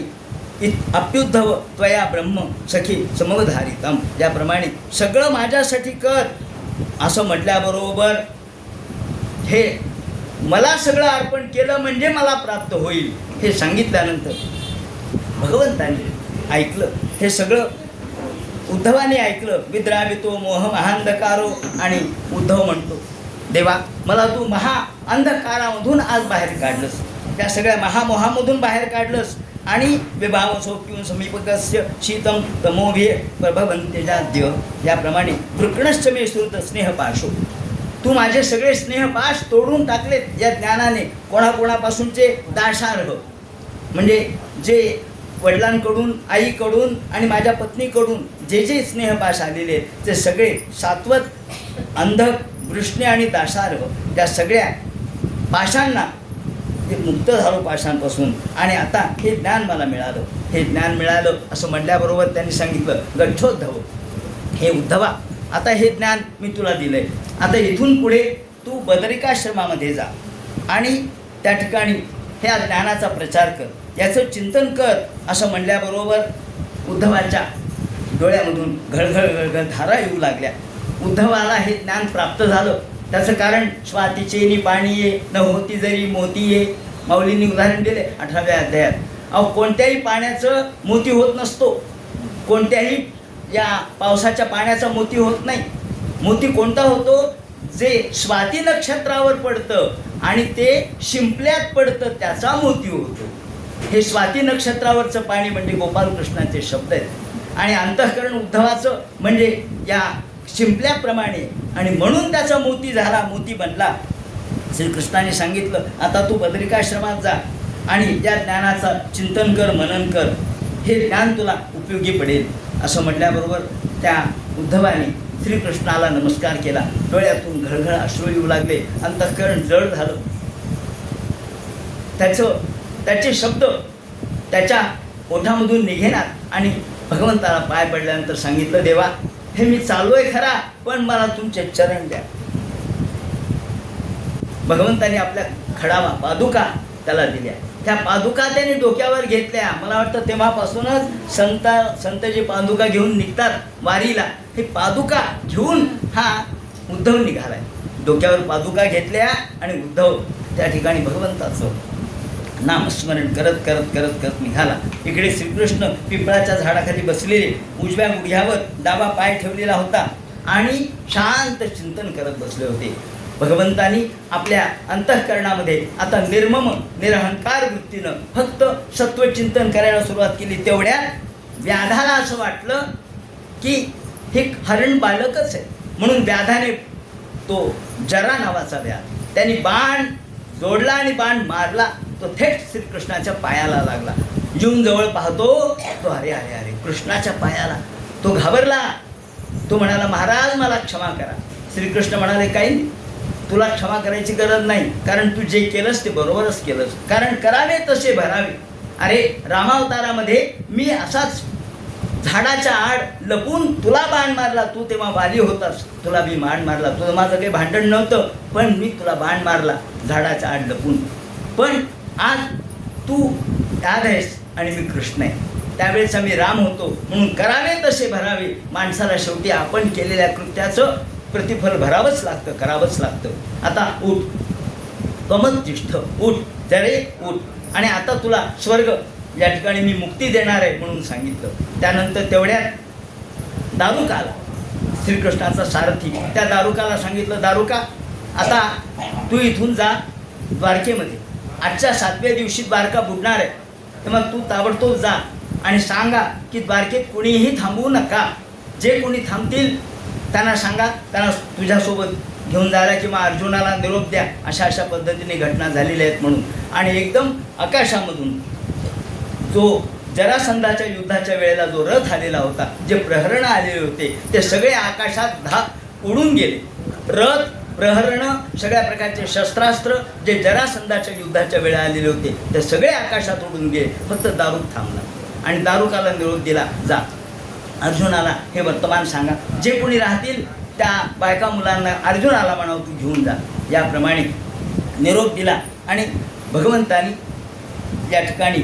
अप्युद्धव त्वया ब्रह्म सखी समवधारितम, ज्याप्रमाणे सगळं माझ्यासाठी कर असं म्हटल्याबरोबर हे मला सगळं अर्पण केलं म्हणजे मला प्राप्त होईल हे सांगितल्यानंतर भगवंताने ऐकलं. हे सगळं उद्धवाने ऐकलं. विद्रावितो मोह महांधकारो, आणि उद्धव म्हणतो देवा मला तू महा अंधकारामधून आज बाहेर काढलंस, त्या सगळ्या महामोहामधून बाहेर काढलंस. आणि विभाव सौक्यून समीपकस्य शीतम तमोभे प्रभवंत्यजाद्य, याप्रमाणे कृष्णश्च मे श्रुत स्नेहपाशो, तू माझे सगळे स्नेहपाश तोडून टाकलेत या ज्ञानाने. कोणाकोणापासूनचे दाशार्ह म्हणजे जे वडिलांकडून, आईकडून आणि माझ्या पत्नीकडून जे जे स्नेहपाश आलेले आहेत ते सगळे सात्वत, अंधक, वृष्णे आणि दाशार्ह, त्या सगळ्या पाशांना ते मुक्त झालो पाशांपासून. आणि आता हे ज्ञान मला मिळालं, हे ज्ञान मिळालं असं म्हटल्याबरोबर त्यांनी सांगितलं गच्छोद्धव, हे उद्धवा आता हे ज्ञान मी तुला दिलं आहे, आता इथून पुढे तू बदरिकाश्रमामध्ये जा आणि त्या ठिकाणी ह्या ज्ञानाचा प्रचार कर, याचं चिंतन कर असं म्हणल्याबरोबर उद्धवाच्या डोळ्यामधून घळघळ घळघळ धारा येऊ लागल्या. उद्धवाला हे ज्ञान प्राप्त झालं. त्याचं कारण स्वातीचेनी पाणी ये न होती जरी मोती ये, माऊलींनी उदाहरण दिले 18व्या अध्यायात. अहो कोणत्याही पाण्याचं मोती होत नसतो, कोणत्याही या पावसाच्या पाण्याचा मोती होत नाही. मोती कोणता होतो? जे स्वाती नक्षत्रावर पडतं आणि ते शिंपल्यात पडतं त्याचा मोती होतो. हे स्वाती नक्षत्रावरचं पाणी म्हणजे गोपालकृष्णाचे शब्द आहेत. आणि अंतःकरण उद्धवाचं म्हणजे या शिंपल्याप्रमाणे, आणि म्हणून त्याचा मोती झाला, मोती बनला. श्रीकृष्णाने सांगितलं आता तू बदरिकाश्रमात जा आणि या ज्ञानाचं चिंतन कर, मनन कर, हे ज्ञान तुला उपयोगी पडेल असं म्हटल्याबरोबर त्या उद्धवाने श्रीकृष्णाला नमस्कार केला. डोळ्यातून घळघळ अश्रू येऊ लागले, अंतःकरण जड झालं. त्याचे शब्द त्याच्या ओठामधून निघेनार आणि भगवंताला पाय पडल्यानंतर सांगितलं देवा हे मी चाललोय खरा, पण मला तुमचे चरण द्या. भगवंताने आपल्या खडावा पादुका त्याला दिल्या. त्या पादुका त्याने डोक्यावर घेतल्या. मला वाटतं तेव्हापासूनच संत जे पादुका घेऊन निघतात वारीला, हे पादुका घेऊन हा उद्धव निघालाय. डोक्यावर पादुका घेतल्या आणि उद्धव त्या ठिकाणी भगवंताचं नामस्मरण करत करत करत करत निघाला. इकडे श्रीकृष्ण पिंपळाच्या झाडाखाली बसलेले, उजव्या गुढघ्यावर डावा पाय ठेवलेला होता आणि शांत चिंतन करत बसले होते. भगवंतानी आपल्या अंतःकरणामध्ये आता निर्मम निरहंकार वृत्तीनं फक्त सत्वचिंतन करायला सुरुवात केली. तेवढ्यात व्याधाला असं वाटलं की हे हरण बालकच आहे, म्हणून व्याधाने तो जरा नावाचा व्याध त्यांनी बाण जोडला आणि बाण मारला. तो थेट श्रीकृष्णाच्या पायाला लागला. येऊन जवळ पाहतो तो अरे अरे अरे कृष्णाच्या पायाला. तो घाबरला. तो म्हणाला महाराज मला क्षमा करा. श्रीकृष्ण म्हणाले काही नाही, तुला क्षमा करायची गरज नाही, कारण तू जे केलंस ते बरोबरच केलंस, कारण करावे तसे भरावे. अरे रामावतारामध्ये मी असाच झाडाच्या आड लपून तुला बाण मारला. तू तेव्हा वाली होतास, तुला मी बाण मारला. तुझं माझं काही भांडण नव्हतं, पण मी तुला बाण मारला झाडाच्या आड लपून. पण आज तू याद आहेस आणि मी कृष्ण आहे. त्यावेळेस आम्ही राम होतो, म्हणून करावे तसे भरावे. माणसाला शेवटी आपण केलेल्या कृत्याचं प्रतिफल भरावंच लागतं, करावंच लागतं. आता उठ त्वमुत्तिष्ठ, उठ जरे उठ, आणि आता तुला स्वर्ग या ठिकाणी मी मुक्ती देणार आहे म्हणून सांगितलं. त्यानंतर तेवढ्यात दारुका आला, श्रीकृष्णाचा सारथी. त्या दारुकाला सांगितलं दारुका आता तू इथून जा द्वारकेमध्ये. आजच्या 7व्या दिवशी द्वारका बुडणार आहे, तेव्हा तू ताबडतोब जा आणि सांगा की द्वारकेत कोणीही थांबवू नका. जे कोणी थांबतील त्यांना सांगा, त्यांना तुझ्यासोबत घेऊन जायला किंवा अर्जुनाला निरोप द्या, अशा अशा पद्धतीने घटना झालेल्या आहेत म्हणून. आणि एकदम आकाशामधून जो जरासंधाच्या युद्धाच्या वेळेला जो रथ आलेला होता, जे प्रहरण आलेले होते, ते सगळे आकाशात उडून गेले. रथ, प्रहरणं, सगळ्या प्रकारचे शस्त्रास्त्र जे जरासंधाच्या युद्धाच्या वेळेला आलेले होते, ते सगळे आकाशात उडून गेले. फक्त दारुक थांबला आणि दारुकाला निरोप दिला, जा अर्जुनाला हे वर्तमान सांगा, जे कोणी राहतील त्या बायका मुलांना अर्जुनाला म्हणावं तू घेऊन जा. याप्रमाणे निरोप दिला. आणि भगवंतानी या ठिकाणी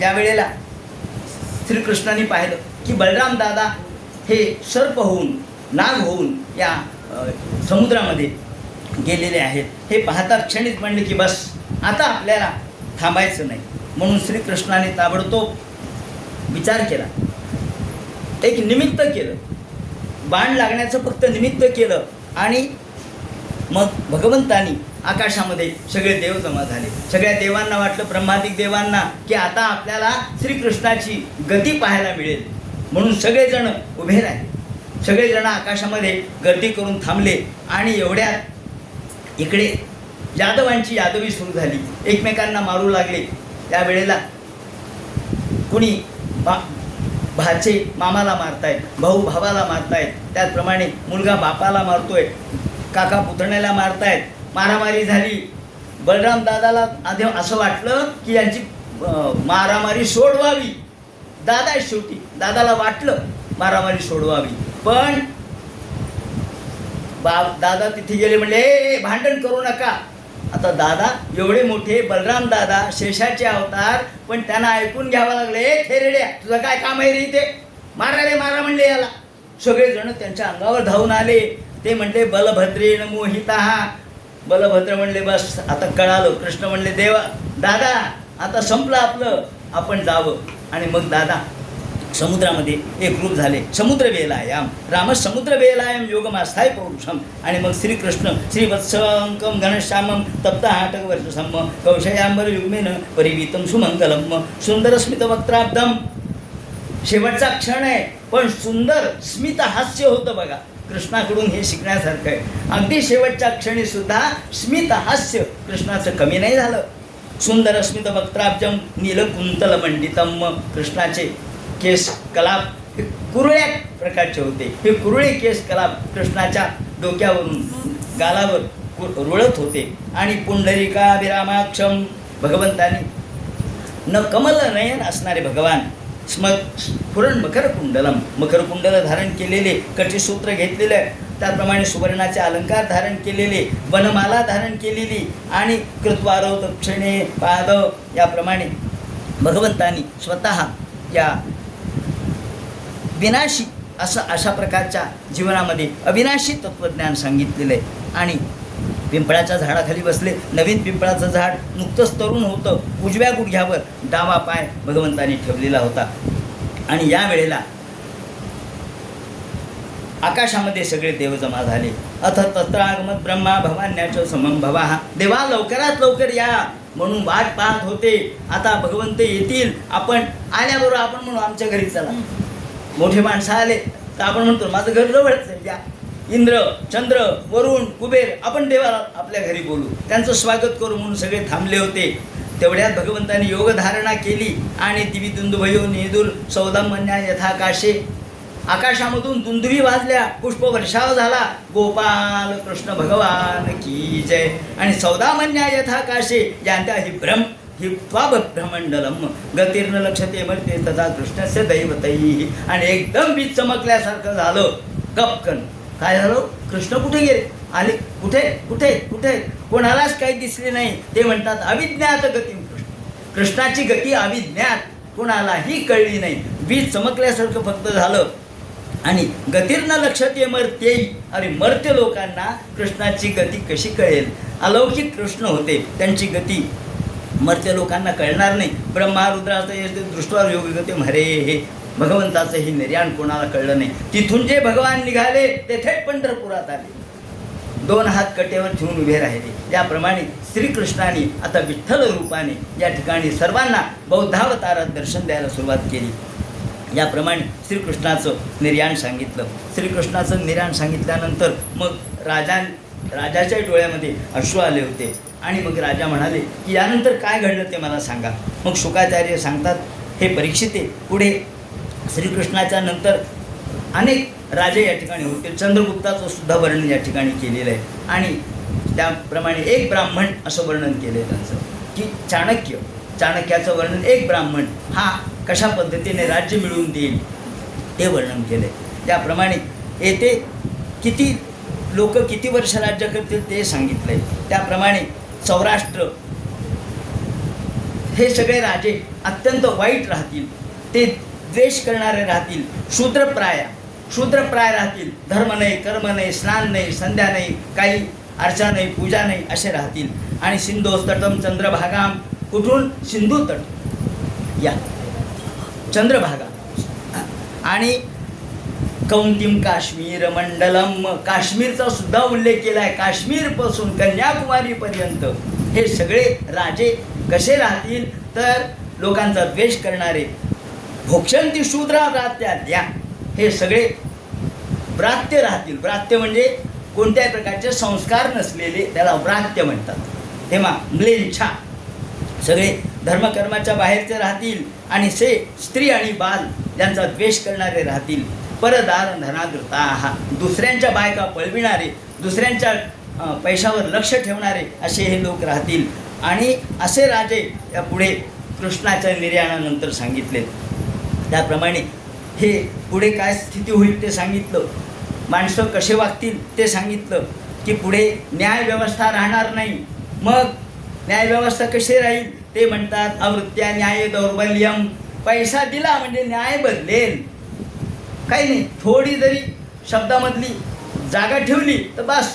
या वेळेला श्रीकृष्णाने पाहिलं की बलराम दादा हे सर्प होऊन, नाग होऊन या समुद्रामध्ये गेलेले आहेत. हे पाहता क्षणीच म्हणले की बस आता आपल्याला थांबायचं नाही. म्हणून श्रीकृष्णाने ताबडतोब विचार केला, एक निमित्त केलं, बाण लागण्याचं फक्त निमित्त केलं. आणि मग भगवंतानी आकाशामध्ये सगळे देव जमा झाले. सगळ्या देवांना वाटलं, ब्रह्मादिक देवांना, की आता आपल्याला श्रीकृष्णाची गती पाहायला मिळेल. म्हणून सगळेजण उभे राहिले. सगळेजण आकाशामध्ये गर्दी करून थांबले. आणि एवढ्यात इकडे यादवांची यादवी सुरू झाली, एकमेकांना मारू लागले. त्यावेळेला कुणी भाचे मामाला मारतायत, भाऊ भावाला मारतायत, त्याचप्रमाणे मुलगा बापाला मारतोय, काका पुतण्याला मारतायत. मारामारी झाली. बलराम दादाला आधी असं वाटलं की यांची मारामारी सोडवावी. दादा शेवटी दादाला वाटलं मारामारी सोडवावी, पण दादा तिथे गेले, म्हणले भांडण करू नका. आता दादा एवढे मोठे, बलराम दादा शेषाचे अवतार, पण त्यांना ऐकून घ्यावं लागले, खेरेड्या तुझं काय काम आहे रे इथे, मारा रे मारा म्हणले याला. सगळेजण त्यांच्या अंगावर धावून आले. ते म्हणले बलभद्रेण मोहिता. बलभद्र म्हणले बस आता कळालं. कृष्ण म्हणले देवा दादा आता संपलं आपलं, आपण जावं. आणि मग दादा समुद्रामध्ये एकरूप झाले. समुद्र वेलायाम राम समुद्र वेलायाम योगमास्थाय पौरुषम. आणि मग श्रीकृष्ण श्रीवत्संकम घनश्यामम तप्त हाटक वर्षसम कौशयांबर युग्मेन परिवीतम सुमंगलम सुंदर स्मित वक्त्राब्दम. शेवटचा क्षण आहे, पण सुंदर स्मित हास्य होतं बघा. कृष्णाकडून हे शिकण्यासारखं आहे. अगदी शेवटच्या क्षणी सुद्धा स्मित हास्य कृष्णाचं कमी नाही झालं. सुंदर स्मित वक्त्राब्जम नीलकुंतल मंडितम. कृष्णाचे केस कलाप हे कुरळ्या प्रकारचे होते. हे कुरळे केस कलाप कृष्णाच्या डोक्यावरून गालावर रुळत होते. आणि पुंडलिका विरामाक्षम भगवंतानी न कमल नयन असणारे भगवान स्फुरण मकरकुंडलम, मकरकुंडल धारण केलेले, कटीसूत्र घेतलेले, त्याप्रमाणे सुवर्णाचे अलंकार धारण केलेले, वनमाला धारण केलेली आणि कृत्वारो दक्षिणे पाद, याप्रमाणे भगवंतानी स्वतः या विनाशी अशा प्रकारच्या जीवनामध्ये अविनाशी तत्त्वज्ञान सांगितलेलं आहे. आणि पिंपळाच्या झाडाखाली बसले. नवीन पिंपळाचं झाड नुकतंच तरुण होतं. उजव्या गुडघ्यावर डावा पाय भगवंतानी ठेवलेला होता. आणि या वेळेला आकाशामध्ये सगळे देव जमा झाले. अथ तत्र आगमत ब्रह्मा भवान्याचं समम भवा. देवा लवकरात लवकर या म्हणून वाट पाहत होते. आता भगवंत येतील. आपण आल्याबरोबर आपण म्हणू आमच्या घरी चला. मोठे माणसं आले तर आपण म्हणतो माझं घर जवळच आहे, या. इंद्र चंद्र वरुण कुबेर आपण देवाला आपल्या घरी बोलू, त्यांचं स्वागत करू म्हणून सगळे थांबले होते. तेवढ्यात भगवंतांनी योगधारणा केली. आणि दिवी दुंदुभयो नेदुर सौदामन्या यथाकाशे. आकाशामधून दुंदुभी वाजल्या, पुष्पवर्षाव झाला. गोपाल कृष्ण भगवान की जय. आणि सौदामन्या यथाकाशे यांत्या हि भ्रम हि त्वाभ्रमंडलम गतीर्न लक्षते मरते तथा कृष्णस्य दैवतैः. आणि एकदम बीज चमकल्यासारखं झालं. गपकन काय झालं, कृष्ण कुठे गेले, आले कुठे कुठे कुठे, कोणालाच काही दिसले नाही. ते म्हणतात अविज्ञात गती. कृष्णाची गती अविज्ञात, कोणालाही कळली नाही. बीज चमकल्यासारखं फक्त झालं. आणि गतीर्न लक्षते मर्त्यै. अरे मर्त्य लोकांना कृष्णाची गती कशी कळेल. अलौकिक कृष्ण होते, त्यांची गती मर्त्य लोकांना कळणार नाही. ब्रह्मा रुद्राचं दृष्टवा योगगती म्हरे हे भगवंताचं ही निर्याण कोणाला कळलं नाही. तिथून जे भगवान निघाले ते थेट पंढरपुरात आले. 2 हात कटेवर ठेवून उभे राहिले. त्याप्रमाणे श्रीकृष्णाने आता विठ्ठल रूपाने या ठिकाणी सर्वांना बौद्धावतारात दर्शन द्यायला सुरुवात केली. याप्रमाणे श्रीकृष्णाचं निर्याण सांगितलं. श्रीकृष्णाचं निर्याण सांगितल्यानंतर मग राजाच्या डोळ्यामध्ये अश्रू आले होते. आणि मग राजा म्हणाले की यानंतर काय घडलं ते मला सांगा. मग शुकाचार्य सांगतात, हे परीक्षिते, पुढे श्रीकृष्णाच्या नंतर अनेक राजे या ठिकाणी होते. चंद्रगुप्ताचं सुद्धा वर्णन या ठिकाणी केलेलं आहे. आणि त्याप्रमाणे एक ब्राह्मण असं वर्णन केलं आहे त्यांचं, की चाणक्याचं वर्णन, एक ब्राह्मण हा कशा पद्धतीने राज्य मिळवून देईल ते वर्णन केले. त्याप्रमाणे येथे किती लोक किती वर्ष राज्य करतील ते सांगितलंय. त्याप्रमाणे सौराष्ट्र हे सगळे राजे अत्यंत वाईट राहतील, ते द्वेष करणारे राहतील, शूद्रप्राय राहतील, धर्म नाही, कर्म नाही, स्नान नाही, संध्या नाही, काही अर्चा नाही, पूजा नाही, असे राहतील. आणि सिंधोस्तटम चंद्रभागाम, कुठून? सिंधू तट, या चंद्रभागा. आणि कौंतिम काश्मीर मंडलम, काश्मीरचा सुद्धा उल्लेख केला आहे. काश्मीरपासून कन्याकुमारीपर्यंत हे सगळे राजे कसे राहतील? तर लोकांचा द्वेष करणारे, भोक्षंती शूद्रा व्रात्या द्या, हे सगळे व्रात्य राहतील. व्रात्य म्हणजे कोणत्याही प्रकारचे संस्कार नसलेले, त्याला व्रात्य म्हणतात. तेव्हा म्लेच्छा सगळे धर्मकर्माच्या बाहेरचे राहतील. आणि स्त्री आणि बाल यांचा द्वेष करणारे राहतील. परदार धनादृता, दुसऱ्यांच्या बायका पळविणारे, दुसऱ्यांच्या पैशावर लक्ष ठेवणारे असे हे लोक राहतील. आणि असे राजे या पुढे कृष्णाच्या निर्याणानंतर सांगितले. त्याप्रमाणे हे पुढे काय स्थिती होईल ते सांगितलं, माणसं कसे वागतील ते सांगितलं, की पुढे न्यायव्यवस्था राहणार नाही. मग न्यायव्यवस्था कशी राहील ते म्हणतात, आवृत्त्या न्याय दौर्बल्यम, पैसा दिला म्हणजे न्याय बदलेल. काही नाही, थोडी जरी शब्दामधली जागा ठेवली तर बस,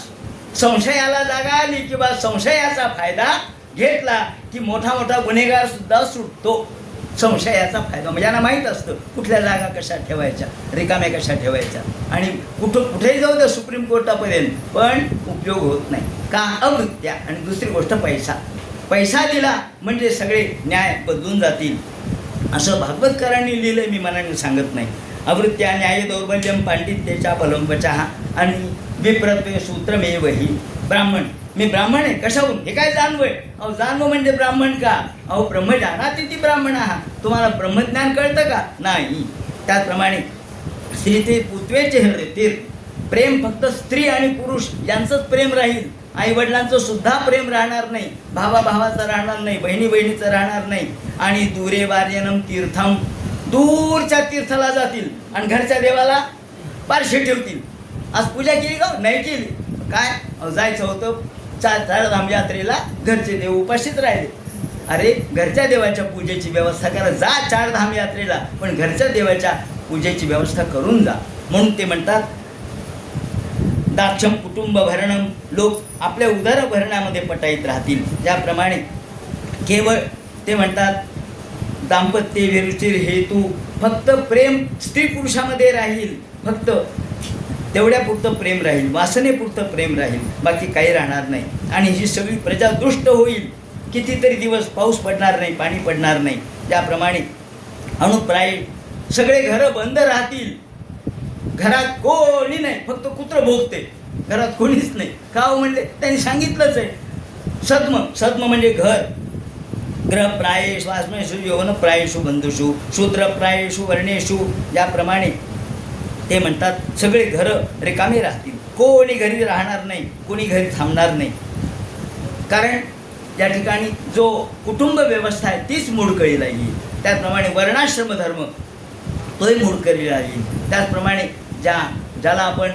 संशयाला जागा आली की बस संशयाचा फायदा घेतला की मोठा गुन्हेगार सुद्धा सुटतो. संशयाचा फायदा म्हणजे यांना माहीत असतं कुठल्या जागा कशा ठेवायच्या, रिकाम्या कशा ठेवायच्या. आणि कुठेही जाऊ द्या सुप्रीम कोर्टापर्यंत, पण उपयोग होत नाही का? अवृत्त्या. आणि दुसरी गोष्ट पैसा दिला म्हणजे सगळे न्याय बदलून जातील, असं भागवतकरांनी लिहिलं, मी मनाने सांगत नाही. अवृत्त्या न्याय दौर्बल्यम पांडित्येच्या बलंबचहा आणि विप्रत्वे सूत्रमेवही. ब्राह्मण, मी ब्राह्मण आहे, कशाहून? हे काय जाणवंय? अहो जाणवं म्हणजे ब्राह्मण का? अहो ब्रह्मजानाती ती ब्राह्मण आहात, तुम्हाला ब्रह्मज्ञान कळतं का? नाही. त्याचप्रमाणे स्त्री ते पुत्वेचे हृदय, प्रेम फक्त स्त्री आणि पुरुष यांचंच प्रेम राहील. आई वडिलांचं सुद्धा प्रेम राहणार नाही, भावाचं राहणार नाही, बहिणीचं राहणार नाही. आणि दूरे वार्यनम तीर्थम, दूरच्या तीर्थाला जातील आणि घरच्या देवाला पारशी ठेवतील. आज पूजा केली का? नाही केली. काय जायचं होतं चारधाम यात्रेला, घरचे देव उपाशीच राहिले. अरे घरच्या देवाच्या पूजेची व्यवस्था करा, जा चारधाम यात्रेला, पण घरच्या देवाच्या पूजेची व्यवस्था करून जा. म्हणून ते म्हणतात दाक्षम कुटुंब भरणम, लोक आपल्या उदर भरण्यामध्ये पटाईत राहतील. ज्याप्रमाणे केवळ ते म्हणतात दाम्पत्य विरुचिर हेतू, फक्त प्रेम स्त्री पुरुषामध्ये राहील, फक्त तेवढ्यापुरतं प्रेम राहील, वासनेपुरतं प्रेम राहील, बाकी काही राहणार नाही. आणि ही सगळी प्रजा दुष्ट होईल. कितीतरी दिवस पाऊस पडणार नाही, पाणी पडणार नाही. त्याप्रमाणे अणुप्राय सगळे घरं बंद राहतील, घरात कोणी नाही, फक्त कुत्रं भोगते, घरात कोणीच नाही. का म्हणले? त्यांनी सांगितलंच आहे. सद्म म्हणजे घर. ग्रहप्रायेषु वास्मेषु यौवनप्रायेषु बंधुषु शूद्रप्रायेषु वर्णेषु, ज्याप्रमाणे ते म्हणतात सगळे घरं रिकामी राहतील, कोणी घरी राहणार नाही, कोणी घरी थांबणार नाही. कारण या ठिकाणी जो कुटुंब व्यवस्था आहे तीच मोडकळीला येईल. त्याचप्रमाणे वर्णाश्रम धर्म तोही मोडकळीला येईल. त्याचप्रमाणे ज्याला आपण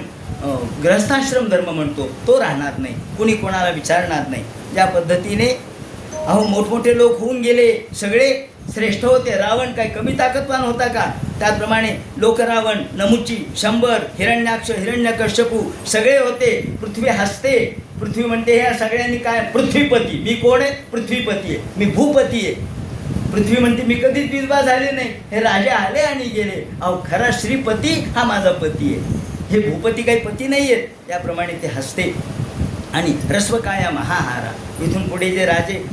गृहस्थाश्रम धर्म म्हणतो तो राहणार नाही, कुणी कोणाला विचारणार नाही. ज्या पद्धतीने मोठमोठे लोक होऊन गेले, सगळे श्रेष्ठ होते. रावण काय कमी ताकदवान होता का? त्याचप्रमाणे लोकरावण, नमुची, शंभर, हिरण्याक्ष, हिरण्यकश्यपू सगळे होते. पृथ्वी हसते, पृथ्वी म्हणते ह्या सगळ्यांनी काय? पृथ्वीपती. मी कोण आहे? पृथ्वीपती आहे, मी भूपती आहे. पृथ्वी म्हणते मी कधीच विधवा झाले नाही, हे राजे आले आणि गेले. खरा श्रीपती हा माझा पती आहे, हे भूपती काही पती नाही आहेत. त्याप्रमाणे ते हसते. आणि रस्वकाया महाहारा, इथून पुढे जे राजे,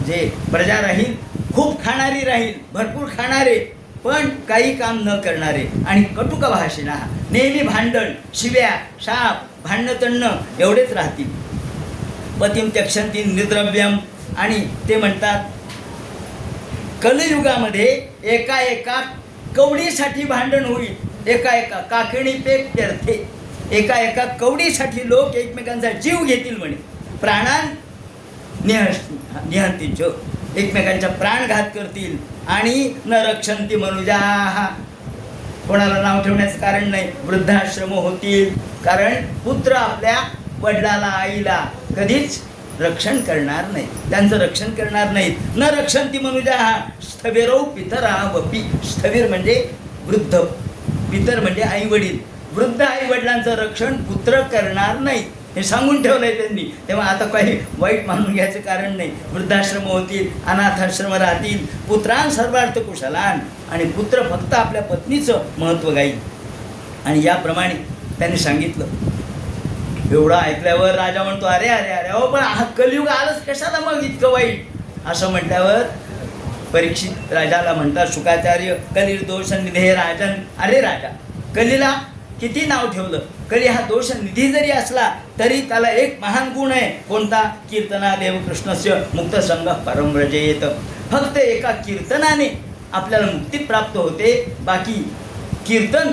जे प्रजा राहील, खूप खाणारी राहील, भरपूर खाणारे, पण काही काम न करणारे. आणि कटुक भाषिणा, नेहमी भांडण, शिव्या, शाप, भांडणं तणणं एवढेच राहतील. पतिम त्यक्षंती निद्रव्यम. आणि ते म्हणतात कलियुगामध्ये एका कवडीसाठी भांडण होईल. एका काकणी पे व्यर्थे. एका कवडीसाठी लोक एकमेकांचा जीव घेतील म्हणे. प्राणान निहंतीच. एकमेकांचा प्राणघात करतील. आणि न रक्षंती मनुजाः. कोणाला नाव ठेवण्याचं कारण नाही. वृद्धाश्रम होतील. कारण पुत्र आपल्या वडिलाला आईला कधीच रक्षण करणार नाही. त्यांचं रक्षण करणार नाहीत. न रक्षंती मनुजाः स्थविरौ पितरा वपी. स्थविर म्हणजे वृद्ध, पितर म्हणजे आई वडील. वृद्ध आई वडिलांचं रक्षण पुत्र करणार नाही हे सांगून ठेवलंय त्यांनी. तेव्हा आता काही वाईट मानून घ्यायचं कारण नाही. वृद्धाश्रम होतील, अनाथाश्रम राहतील. पुत्रान सर्वार्थ कुशलान. आणि पुत्र फक्त आपल्या पत्नीचं महत्त्व गाईल. आणि याप्रमाणे त्यांनी सांगितलं. एवढं ऐकल्यावर राजा म्हणतो अरे अरे अरे अहो पण हा कलियुग आलंच कशाला मग इतकं वाईट. असं म्हटल्यावर परीक्षित राजाला म्हणतात शुकाचार्य कलिर दोष निधे राजन. अरे राजा, कलीला किती नाव ठेवलं. कली हा दोष निधी जरी असला तरी त्याला एक महान गुण आहे. कोणता? कीर्तना देव कृष्णस्य मुक्त संग परम व्रजेत. फक्त एका कीर्तनाने आपल्याला मुक्ती प्राप्त होते. बाकी कीर्तन,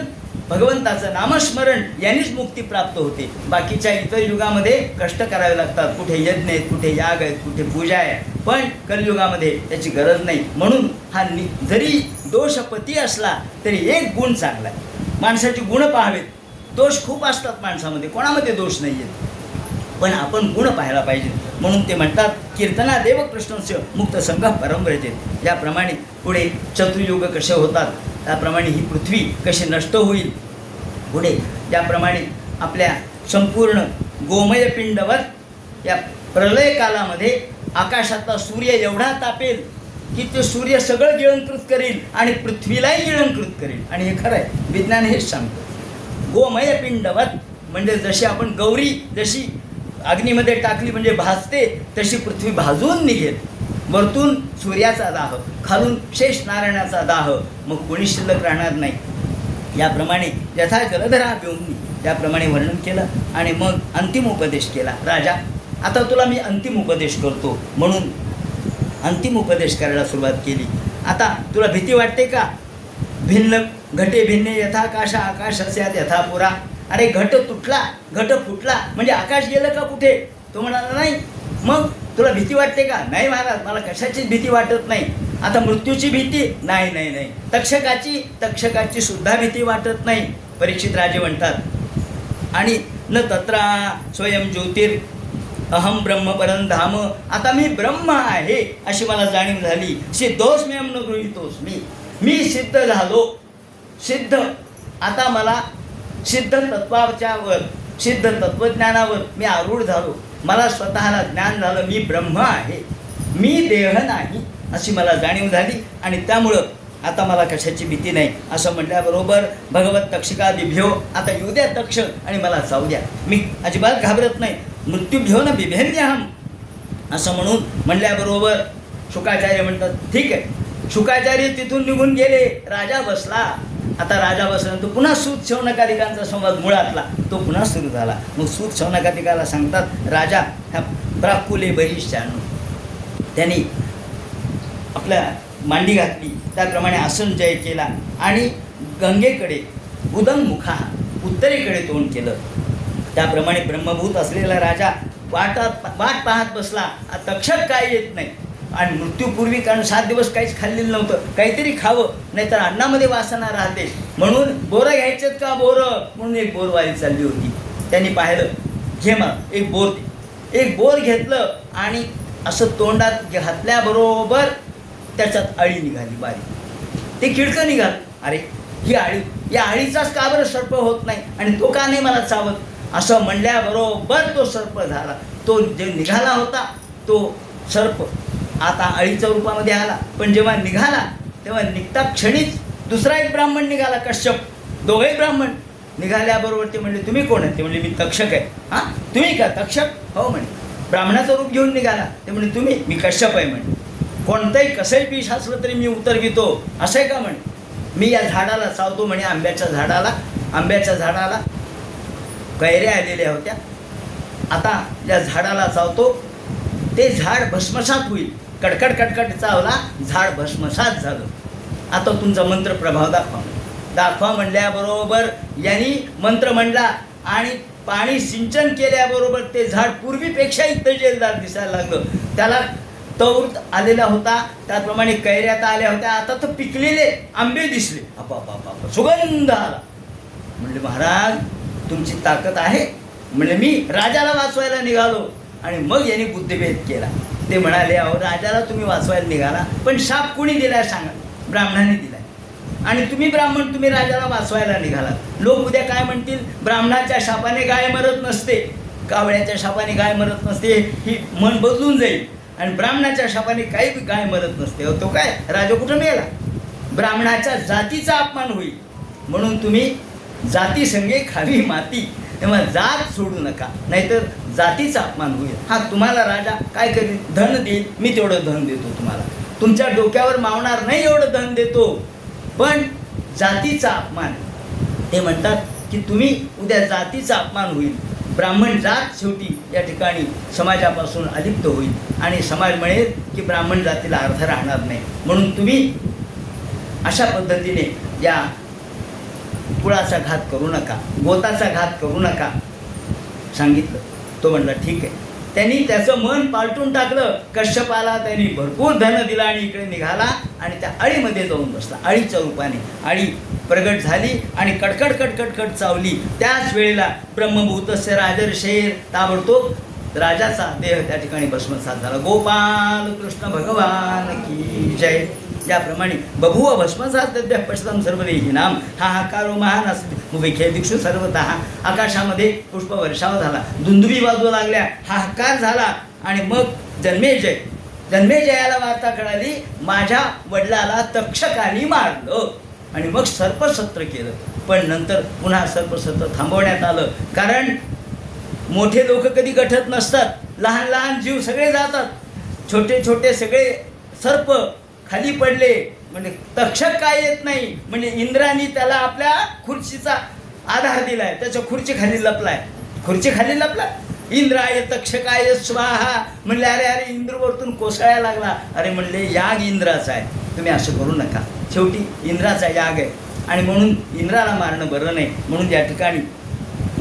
भगवंताचं नामस्मरण यांनीच मुक्ती प्राप्त होते. बाकीच्या इतर युगामध्ये कष्ट करावे लागतात. कुठे यज्ञ आहेत, कुठे याग आहेत, कुठे पूजा आहे. पण कलियुगामध्ये त्याची गरज नाही. म्हणून हा जरी दोषपती असला तरी एक गुण चांगला आहे. माणसाची गुण पाहावेत. दोष खूप असतात माणसामध्ये, कोणामध्ये दोष नाही आहेत, पण आपण गुण पाहायला पाहिजे. म्हणून ते म्हणतात कीर्तना देव कृष्णस्य मुक्त संघ परमव्रजेत. याप्रमाणे पुढे चतुर्युग कसे होतात, त्याप्रमाणे ही पृथ्वी कशी नष्ट होईल. पुढे ज्याप्रमाणे आपल्या संपूर्ण गोमय पिंडवत या प्रलय कालामध्ये आकाशातला सूर्य एवढा तापेल की ते सूर्य सगळं गिळंकृत करेल आणि पृथ्वीलाही गिळंकृत करेल. आणि हे खरं आहे, विज्ञान हेच सांगतं. गोमय पिंडवत म्हणजे जशी आपण गौरी जशी अग्नीमध्ये टाकली म्हणजे भाजते, तशी पृथ्वी भाजून निघेल. वरतून सूर्याचा दाह, खालून शेष नारायणाचा दाह, मग कोणी शिल्लक राहणार नाही. याप्रमाणे यथा जलधरा व्योमनी त्याप्रमाणे वर्णन केलं. आणि मग अंतिम उपदेश केला. राजा, आता तुला मी अंतिम उपदेश करतो. म्हणून अंतिम उपदेश करायला सुरुवात केली. आता तुला भीती वाटते का? भिन्न घटे भिन्ने यथाकाशा आकाशस्यात यथा पुरा. अरे घट तुटला, घट फुटला म्हणजे आकाश गेलं का कुठे? तो म्हणाला नाही. मग तुला भीती वाटते का? नाही महाराज, मला कशाचीच भीती वाटत नाही. आता मृत्यूची भीती? नाही नाही नाही. तक्षकाची सुद्धा भीती वाटत नाही. परीक्षित राजे म्हणतात आणि न तत्रा स्वयं ज्योतिर अहम ब्रह्म परम धाम. आता मी ब्रह्म आहे अशी मला जाणीव झाली. सिद्धोस्म्यहं न गृहीतोस्मी. मी सिद्ध झालो. सिद्ध, आता मला सिद्ध तत्वाच्यावर, सिद्ध तत्वज्ञानावर मी आरूढ झालो. मला स्वतःला ज्ञान झालं, मी ब्रह्म आहे, मी देह नाही अशी मला जाणीव झाली. आणि त्यामुळं आता मला कशाची भीती नाही. असं म्हटल्याबरोबर भगवत तक्षिकादिभ्यो, आता येऊ द्या तक्ष आणि मला जाऊ द्या, मी अजिबात घाबरत नाही. मृत्यूभ्यो न बिभेम्यहम असं म्हणून म्हणल्याबरोबर शुकाचार्य म्हणतात ठीक आहे. शुकाचार्य तिथून निघून गेले. राजा बसला. आता राजा बसल्यानंतर पुन्हा सूत शौनकादिकांचा संवाद मुळातला तो पुन्हा सुरू झाला. मग सूत शौनकादिकाला सांगतात राजा ह्या प्राकुले बहिष्यानो. त्यांनी आपल्या मांडी घातली, त्याप्रमाणे आसन जय केला आणि गंगेकडे उदंगमुखा उत्तरेकडे तोंड केलं. त्याप्रमाणे ब्रह्मभूत असलेला राजा वाट पाहत बसला. तक्षक काय येत नाही. आणि मृत्यूपूर्वी कारण 7 दिवस काहीच खाल्लेलं नव्हतं, काहीतरी खावं नाहीतर अन्नामध्ये वासना राहते. म्हणून बोरं घ्यायचेत का? बोरं. म्हणून एक बोरवाली चालली होती. त्यांनी पाहिलं, घे मग एक बोर. एक बोर घेतलं आणि असं तोंडात घातल्याबरोबर त्याच्यात अळी निघाली बारीक. ते किडकं निघालं. अरे ही अळी, या अळीचाच का बरं सर्प होत नाही आणि तो का नाही मला चावत? असं म्हणल्याबरोबर तो सर्प झाला. तो जे निघाला होता तो सर्प आता अळीच्या रूपामध्ये आला. पण जेव्हा निघाला तेव्हा निघता क्षणीच दुसरा एक ब्राह्मण निघाला, कश्यप. दोघेही ब्राह्मण निघाल्याबरोबर ते म्हणले तुम्ही कोण आहे? ते म्हणले मी तक्षक आहे. हां, तुम्ही का तक्षक? हो म्हणे. ब्राह्मणाचं रूप घेऊन निघाला. ते म्हणे तुम्ही? मी कश्यप आहे म्हणे. कोणतंही कसंही विष असलं तरी मी उत्तर घेतो, असं आहे का म्हणे. मी या झाडाला चावतो म्हणे, आंब्याच्या झाडाला आंब्याच्या झाडाला कैऱ्या आलेल्या होत्या. आता ज्या झाडाला चावतो ते झाड भस्मसात होईल. कडकड कडकड चावला, झाड भस्मसात झालं. आता तुमचा मंत्र प्रभाव दाखवा म्हणल्याबरोबर यांनी मंत्र म्हणला आणि पाणी सिंचन केल्याबरोबर ते झाड पूर्वीपेक्षाही तजेलदार दिसायला लागलं. त्याला तौर आलेला होता, त्याप्रमाणे कैऱ्यात आल्या होत्या. आता तर पिकलेले आंबे दिसले. आपापापा सुगंध आला. म्हणले महाराज तुमची ताकद आहे. म्हणजे मी राजाला वाचवायला निघालो. आणि मग यांनी बुद्धिभेद केला. ते म्हणाले अहो राजाला तुम्ही वाचवायला निघाला, पण शाप कुणी दिलाय सांगा? ब्राह्मणाने दिलाय. आणि तुम्ही ब्राह्मण, तुम्ही राजाला वाचवायला निघाला. लोक उद्या काय म्हणतील? ब्राह्मणाच्या शापाने गाय मरत नसते, कावळ्याच्या शापाने गाय मरत नसते, ही मन बदलून जाईल. आणि ब्राह्मणाच्या शापाने काही गाय मरत नसते. तो काय राजा कुठं मेला? ब्राह्मणाच्या जातीचा अपमान होईल. म्हणून तुम्ही जाती संगे खावी माती, तेव्हा जात सोडू नका, नाहीतर जातीचा अपमान होईल. हा तुम्हाला राजा काय करेल? धन देईल. मी तेवढं धन देतो तुम्हाला, तुमच्या डोक्यावर मावणार नाही एवढं धन देतो. पण जातीचा अपमान, ते म्हणतात की तुम्ही उद्या जातीचा अपमान होईल. ब्राह्मण जात शेवटी या ठिकाणी समाजापासून अलिप्त होईल आणि समाज म्हणेल की ब्राह्मण जातीला अर्थ राहणार नाही. म्हणून तुम्ही अशा पद्धतीने या कुळाचा घात करू नका, गोताचा घात करू नका सांगितलं. तो म्हणला ठीक आहे. त्यांनी त्याचं मन पालटून टाकलं. कश्यपाला त्यांनी भरपूर धन दिलं आणि इकडे निघाला आणि त्या अळीमध्ये जाऊन बसला. अळीच्या रूपाने अळी प्रगट झाली आणि कडकड कडकड कड चावली. त्याच वेळेला ब्रह्मभूतस्य राजर्षेर, ताबडतोब राजाचा देह त्या ठिकाणी भस्मसात झाला. गोपाल कृष्ण भगवान की जय. ज्याप्रमाणे बभुव भस्मसात पश्चिम सर्वदेही नाम, हा हाकारो महान असते मुखे दिक्षु सर्वतः. आकाशामध्ये पुष्पवर्षाव झाला, दुंदुबी बाजू लागल्या, हाहाकार झाला. आणि मग जन्मेजयाला वार्ता कळाली, माझ्या वडिलाला तक्षकाने मारलं. आणि मग सर्पसत्र केलं. पण नंतर पुन्हा सर्पसत्र थांबवण्यात आलं. कारण मोठे लोक कधी गठत नसतात, लहान लहान जीव सगळे जातात. छोटे छोटे सगळे सर्प खाली पडले. म्हणजे तक्षक काय येत नाही. म्हणजे इंद्राने त्याला आपल्या खुर्चीचा आधार दिलाय, त्याच्या खुर्ची खाली लपलाय. खुर्ची खाली लपला. इंद्राय तक्षकाय स्वाहा म्हणले. अरे अरे इंद्र वरतून कोसळायला लागला. अरे म्हणले याग इंद्राचा आहे, तुम्ही असं करू नका. शेवटी इंद्राचा याग आहे आणि म्हणून इंद्राला मारणं बरं नाही. म्हणून या ठिकाणी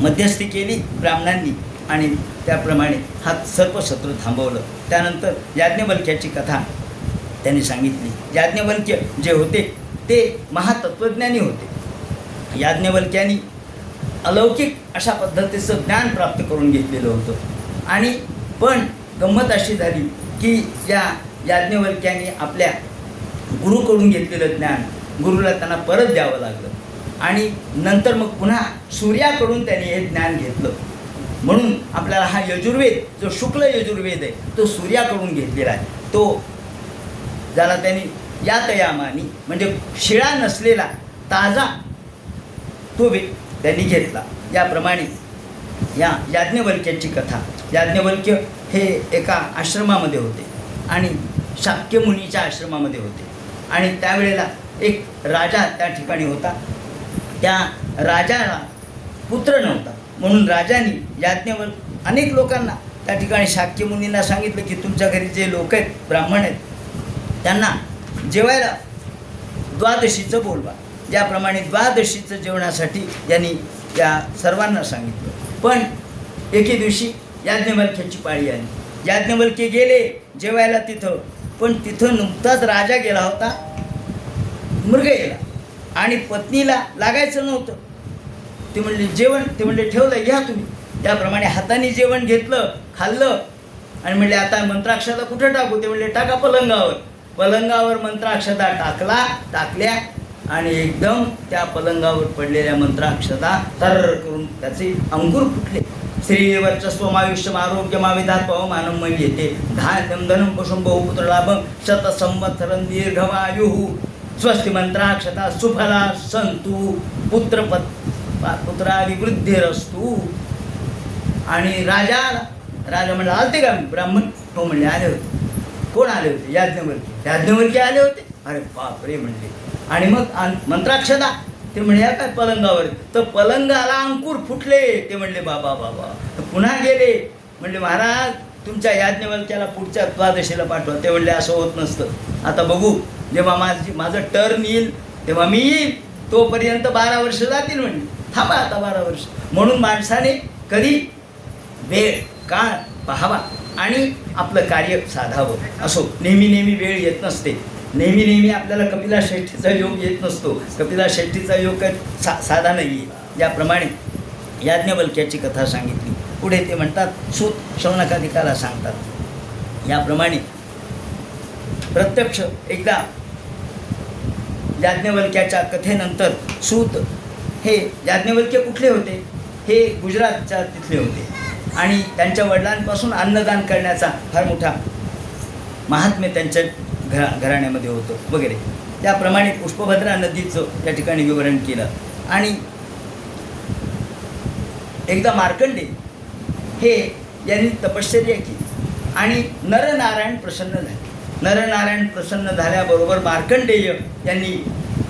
मध्यस्थी केली ब्राह्मणांनी आणि त्याप्रमाणे हा सर्पसत्र थांबवलं. त्यानंतर याज्ञवल्क्याची कथा त्यांनी सांगितली. याज्ञवल्क्य जे होते ते महातत्त्वज्ञानी होते. याज्ञवल्क्यांनी अलौकिक अशा पद्धतीचं ज्ञान प्राप्त करून घेतलेलं होतं. आणि पण गंमत अशी झाली की या याज्ञवल्क्यांनी आपल्या गुरुकडून घेतलेलं ज्ञान गुरुला त्यांना परत द्यावं लागलं. आणि नंतर मग पुन्हा सूर्याकडून त्यांनी हे ज्ञान घेतलं. म्हणून आपल्याला हा यजुर्वेद जो शुक्ल यजुर्वेद आहे तो सूर्याकडून घेतलेला आहे. तो ज्याला त्यांनी यातयामानी म्हणजे शिळा नसलेला ताजा तो त्यांनी घेतला. याप्रमाणे या याज्ञवल्क्याची कथा. याज्ञवल्क्य हे एका आश्रमामध्ये होते आणि शाक्य मुनीच्या आश्रमामध्ये होते. आणि त्यावेळेला एक राजा त्या ठिकाणी होता. त्या राजाला पुत्र नव्हता. म्हणून राजाने अनेक लोकांना त्या ठिकाणी शाक्य मुनींना सांगितलं की तुमच्या घरी जे लोक आहेत, ब्राह्मण आहेत, त्यांना जेवायला द्वादशीचं बोलवा. ज्याप्रमाणे द्वादशीचं जेवणासाठी त्यांनी त्या सर्वांना सांगितलं. पण एके दिवशी याज्ञवल्क्याची पाळी आली. याज्ञवल्क्य गेले जेवायला तिथं. पण तिथं नुकताच राजा गेला होता, मृग गेला आणि पत्नीला लागायचं नव्हतं. ते म्हणले जेवण, ते म्हणले ठेवलं घ्या तुम्ही. त्याप्रमाणे हाताने जेवण घेतलं, खाल्लं आणि म्हणले आता मंत्राक्षता कुठं टाकू? ते म्हणले टाका पलंगावर. पलंगावर मंत्राक्षता टाकल्या आणि एकदम त्या पलंगावर पडलेल्या मंत्राक्षता तर करून त्याचे अंकुर फुटले. श्रीवर्चस्वमायुष्यम आरोग्यमाविधात पवमानं मग येते धान्यम धनम पशुम बहुपुत्र लाभम शतसंवत्सरं दीर्घमायुः स्वस्ति मंत्राक्षता सुफला संतु पुत्राभिवृद्धिरस्तु. आणि राजा म्हणला आलते का ब्राह्मण? हो म्हणले आले होते. कोण आले होते? याज्ञवल्क्य आले होते. अरे बापरे म्हणले. आणि मग मंत्राक्षता ते म्हणे या काय पलंगावर, तर पलंगाला अंकुर फुटले. ते म्हणले बाबा बाबा. तर पुन्हा गेले, म्हणले महाराज तुमच्या याज्ञवल्क्याला पुढच्या द्वादशीला पाठवा. ते म्हणले असं होत नसतं, आता बघू, जेव्हा माझं टर्न येईल तेव्हा मी येईल, तोपर्यंत 12 वर्ष जातील. म्हणले थांबा आता 12 वर्ष. म्हणून माणसाने कधी वेळ काळ पाहावा आणि आपलं कार्य साधावं. असो, नेहमी नेहमी वेळ येत नसते, नेहमी नेहमी आपल्याला कपिला श्रेष्ठीचा योग येत नसतो. कपिला श्रेष्ठीचा योग काही साधा नाही आहे. ज्याप्रमाणे याज्ञवल्क्याची कथा सांगितली, पुढे ते म्हणतात सूत शौनकादिकाला सांगतात. याप्रमाणे प्रत्यक्ष एकदा याज्ञवल्क्याच्या कथेनंतर सूत हे, याज्ञवल्क्य कुठले होते, हे गुजरातच्या तिथले होते आणि त्यांच्या वडिलांपासून अन्नदान करण्याचा फार मोठा महात्म्य त्यांच्या घराण्यामध्ये होतं वगैरे. त्याप्रमाणे पुष्पभद्रा नदीचं त्या ठिकाणी विवरण केलं. आणि एकदा मार्कंडे हे यांनी तपश्चर्या केली आणि नरनारायण प्रसन्न झाले. नरनारायण प्रसन्न झाल्याबरोबर मार्कंडेय यांनी,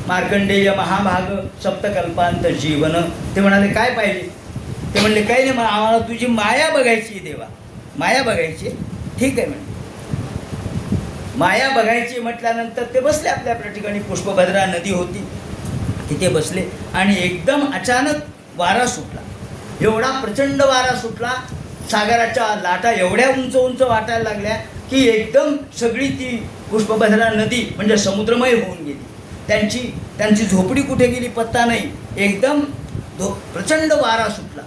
मार्कंडेय महाभाग सप्तकल्पांत जीवन, ते म्हणाले काय पाहिजे. ते म्हणले काही नाही, आम्हाला तुझी माया बघायची देवा, माया बघायची. ठीक आहे म्हणले, माया बघायची म्हटल्यानंतर ते बसले आपल्या ठिकाणी. पुष्पभद्रा नदी होती तिथे बसले आणि एकदम अचानक वारा सुटला. एवढा प्रचंड वारा सुटला, सागराच्या लाटा एवढ्या उंच उंच वाटायला लागल्या की एकदम सगळी ती पुष्पभद्रा नदी म्हणजे समुद्रमय होऊन गेली. त्यांची झोपडी कुठे गेली पत्ता नाही. एकदम प्रचंड वारा सुटला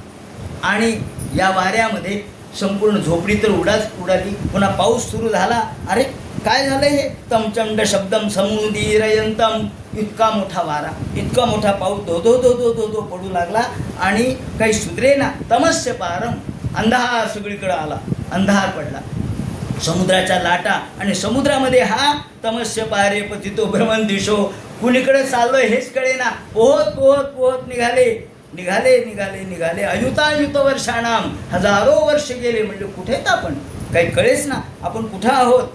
आणि या वाऱ्यामध्ये संपूर्ण झोपडी तर उडाली. पुन्हा पाऊस सुरू झाला. अरे काय झालं हे, तमचंड शब्दम समुदीरयंतम, इतका मोठा वारा, इतका मोठा पाऊस धो धो धो धो धो धो पडू लागला आणि काही सुधरेना. तमस्य पारम, अंधार सगळीकडे आला, अंधार पडला, समुद्राच्या लाटा आणि समुद्रामध्ये हा तमस्य पारे पतितो भ्रमण दिशो, कुणीकडे चाललोय हेच कळेना. पोहत पोहत पोहत निघाले निघाले निघाले निघाले अयुतायुत वर्षाणाम, हजारो वर्ष गेले. म्हणजे कुठे आहेत आपण, काही कळेच ना आपण कुठं आहोत.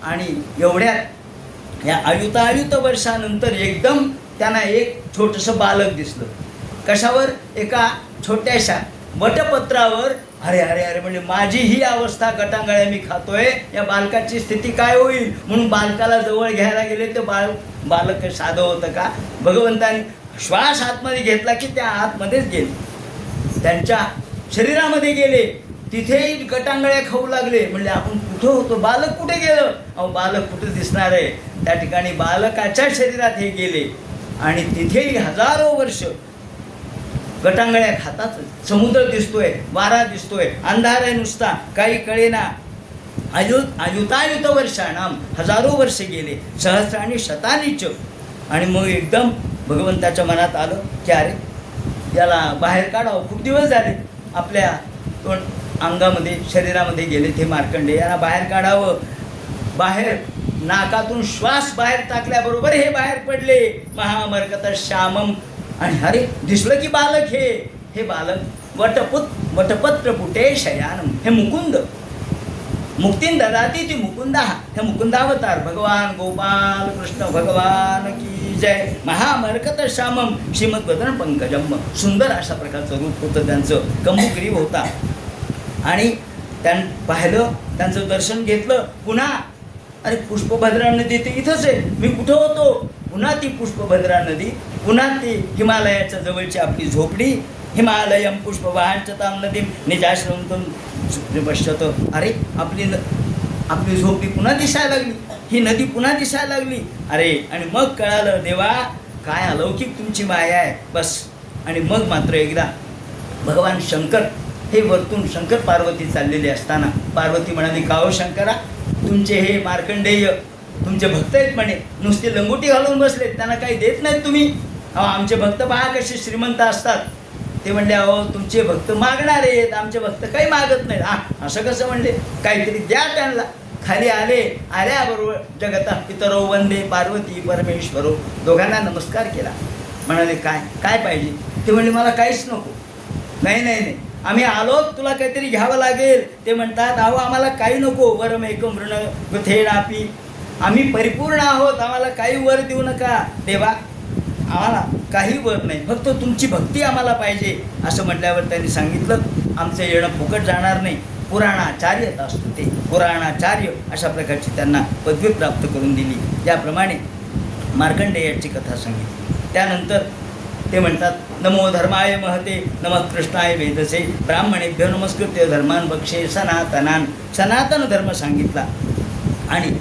आणि एवढ्यात या अयुतायुत वर्षानंतर एकदम त्यांना एक छोटंसं बालक दिसलं. कशावर, एका छोट्याशा वटपत्रावर. अरे अरे अरे म्हणजे माझी ही अवस्था, गटांगळ्या मी खातोय, या बालकाची स्थिती काय होईल. म्हणून बालकाला जवळ घ्यायला गेले. ते बालक साधं होतं का, भगवंताने श्वास आतमध्ये घेतला की त्या आतमध्येच गेले, त्यांच्या शरीरामध्ये गेले. तिथेही गटांगळ्या खाऊ लागले. म्हणजे आपण कुठं होतो, बालक कुठे गेलं. अहो बालक कुठे दिसणार आहे. त्या ठिकाणी बालकाच्या शरीरात हे गेले आणि तिथेही हजारो वर्ष गटांगळ्या खातात. समुद्र दिसतोय, वारा दिसतोय, अंधार आहे नुसता, काही कळेना. अयुतायुत वर्षाणाम, हजारो वर्ष गेले, सहस्राणी शतानीच. आणि मग एकदम भगवंताच्या मनात आलं की अरे याला बाहेर काढावं. खूप दिवस झाले आपल्या अंगामध्ये शरीरामध्ये गेले ते मार्कंडे, यांना बाहेर काढावं. बाहेर नाकातून श्वास बाहेर टाकल्याबरोबर हे बाहेर पडले. महामर्कत श्यामम. आणि अरे दिसलं की बालक, हे बालक वटपत्र पुटे शयानम, हे मुकुंद, मुक्तीन ददाती ती मुकुंदा, हे मुकुंदावतार भगवान गोपाल कृष्ण भगवान की जय. महामर्कत श्यामम श्रीमद्वदन पंकजम. सुंदर अशा प्रकारचं रूप होतं त्यांचं, कंबुग्रीव होता. आणि पाहिलं, त्यांचं दर्शन घेतलं. पुन्हा अरे पुष्पभद्रा नदी ते इथंच आहे, मी कुठं होतो. पुन्हा ती पुष्पभद्रा नदी, पुन्हा ती हिमालयाच्या जवळची आपली झोपडी. हिमालयम पुष्पवाहंचतां नदीम निजाश्रवंतम पश्यत. अरे आपली झोपडी पुन्हा दिसायला लागली, ही नदी पुन्हा दिसायला लागली. अरे आणि मग कळालं देवा काय अलौकिक तुमची माया आहे. बस. आणि मग मात्र एकदा भगवान शंकर हे वरतून शंकर पार्वती चाललेले असताना पार्वती म्हणाली, का हो शंकरा, तुमचे हे मार्कंडेय तुमचे भक्त आहेत म्हणे, नुसते लंगोटी घालून बसलेत, त्यांना काही देत नाहीत तुम्ही. अहो आमचे भक्त पहा कसे श्रीमंत असतात. ते म्हणले अहो तुमचे भक्त मागणारे आहेत, आमचे भक्त काही मागत नाहीत. असं कसं म्हणले, काहीतरी द्या त्यांना. खाली आल्याबरोबर जगता पितरो वंदे पार्वती परमेश्वरो, दोघांना नमस्कार केला. म्हणाले काय काय पाहिजे. ते म्हणले मला काहीच नको. नाही नाही नाही आम्ही आलो, तुला काहीतरी घ्यावं लागेल. ते म्हणतात अहो आम्हाला काही नको, वरम एकम ऋण गुथेडापी, आम्ही परिपूर्ण आहोत, आम्हाला काही वर देऊ नका देवा, आम्हाला काही वर नाही, फक्त तुमची भक्ती आम्हाला पाहिजे असं म्हटल्यावर त्यांनी सांगितलं आमचं येणं फुकट जाणार नाही, पुराणाचार्य असतो ते पुराणाचार्य अशा प्रकारची त्यांना पदवी प्राप्त करून दिली. त्याप्रमाणे मार्कंडेयाची कथा सांगितली. त्यानंतर ते म्हणतात नमो धर्माय महते नमः कृष्णाय वेदसे ब्राह्मणेभ्यो नमस्कृत्य धर्मान बक्षे सनातनान. सनातन धर्म सांगितला. आणि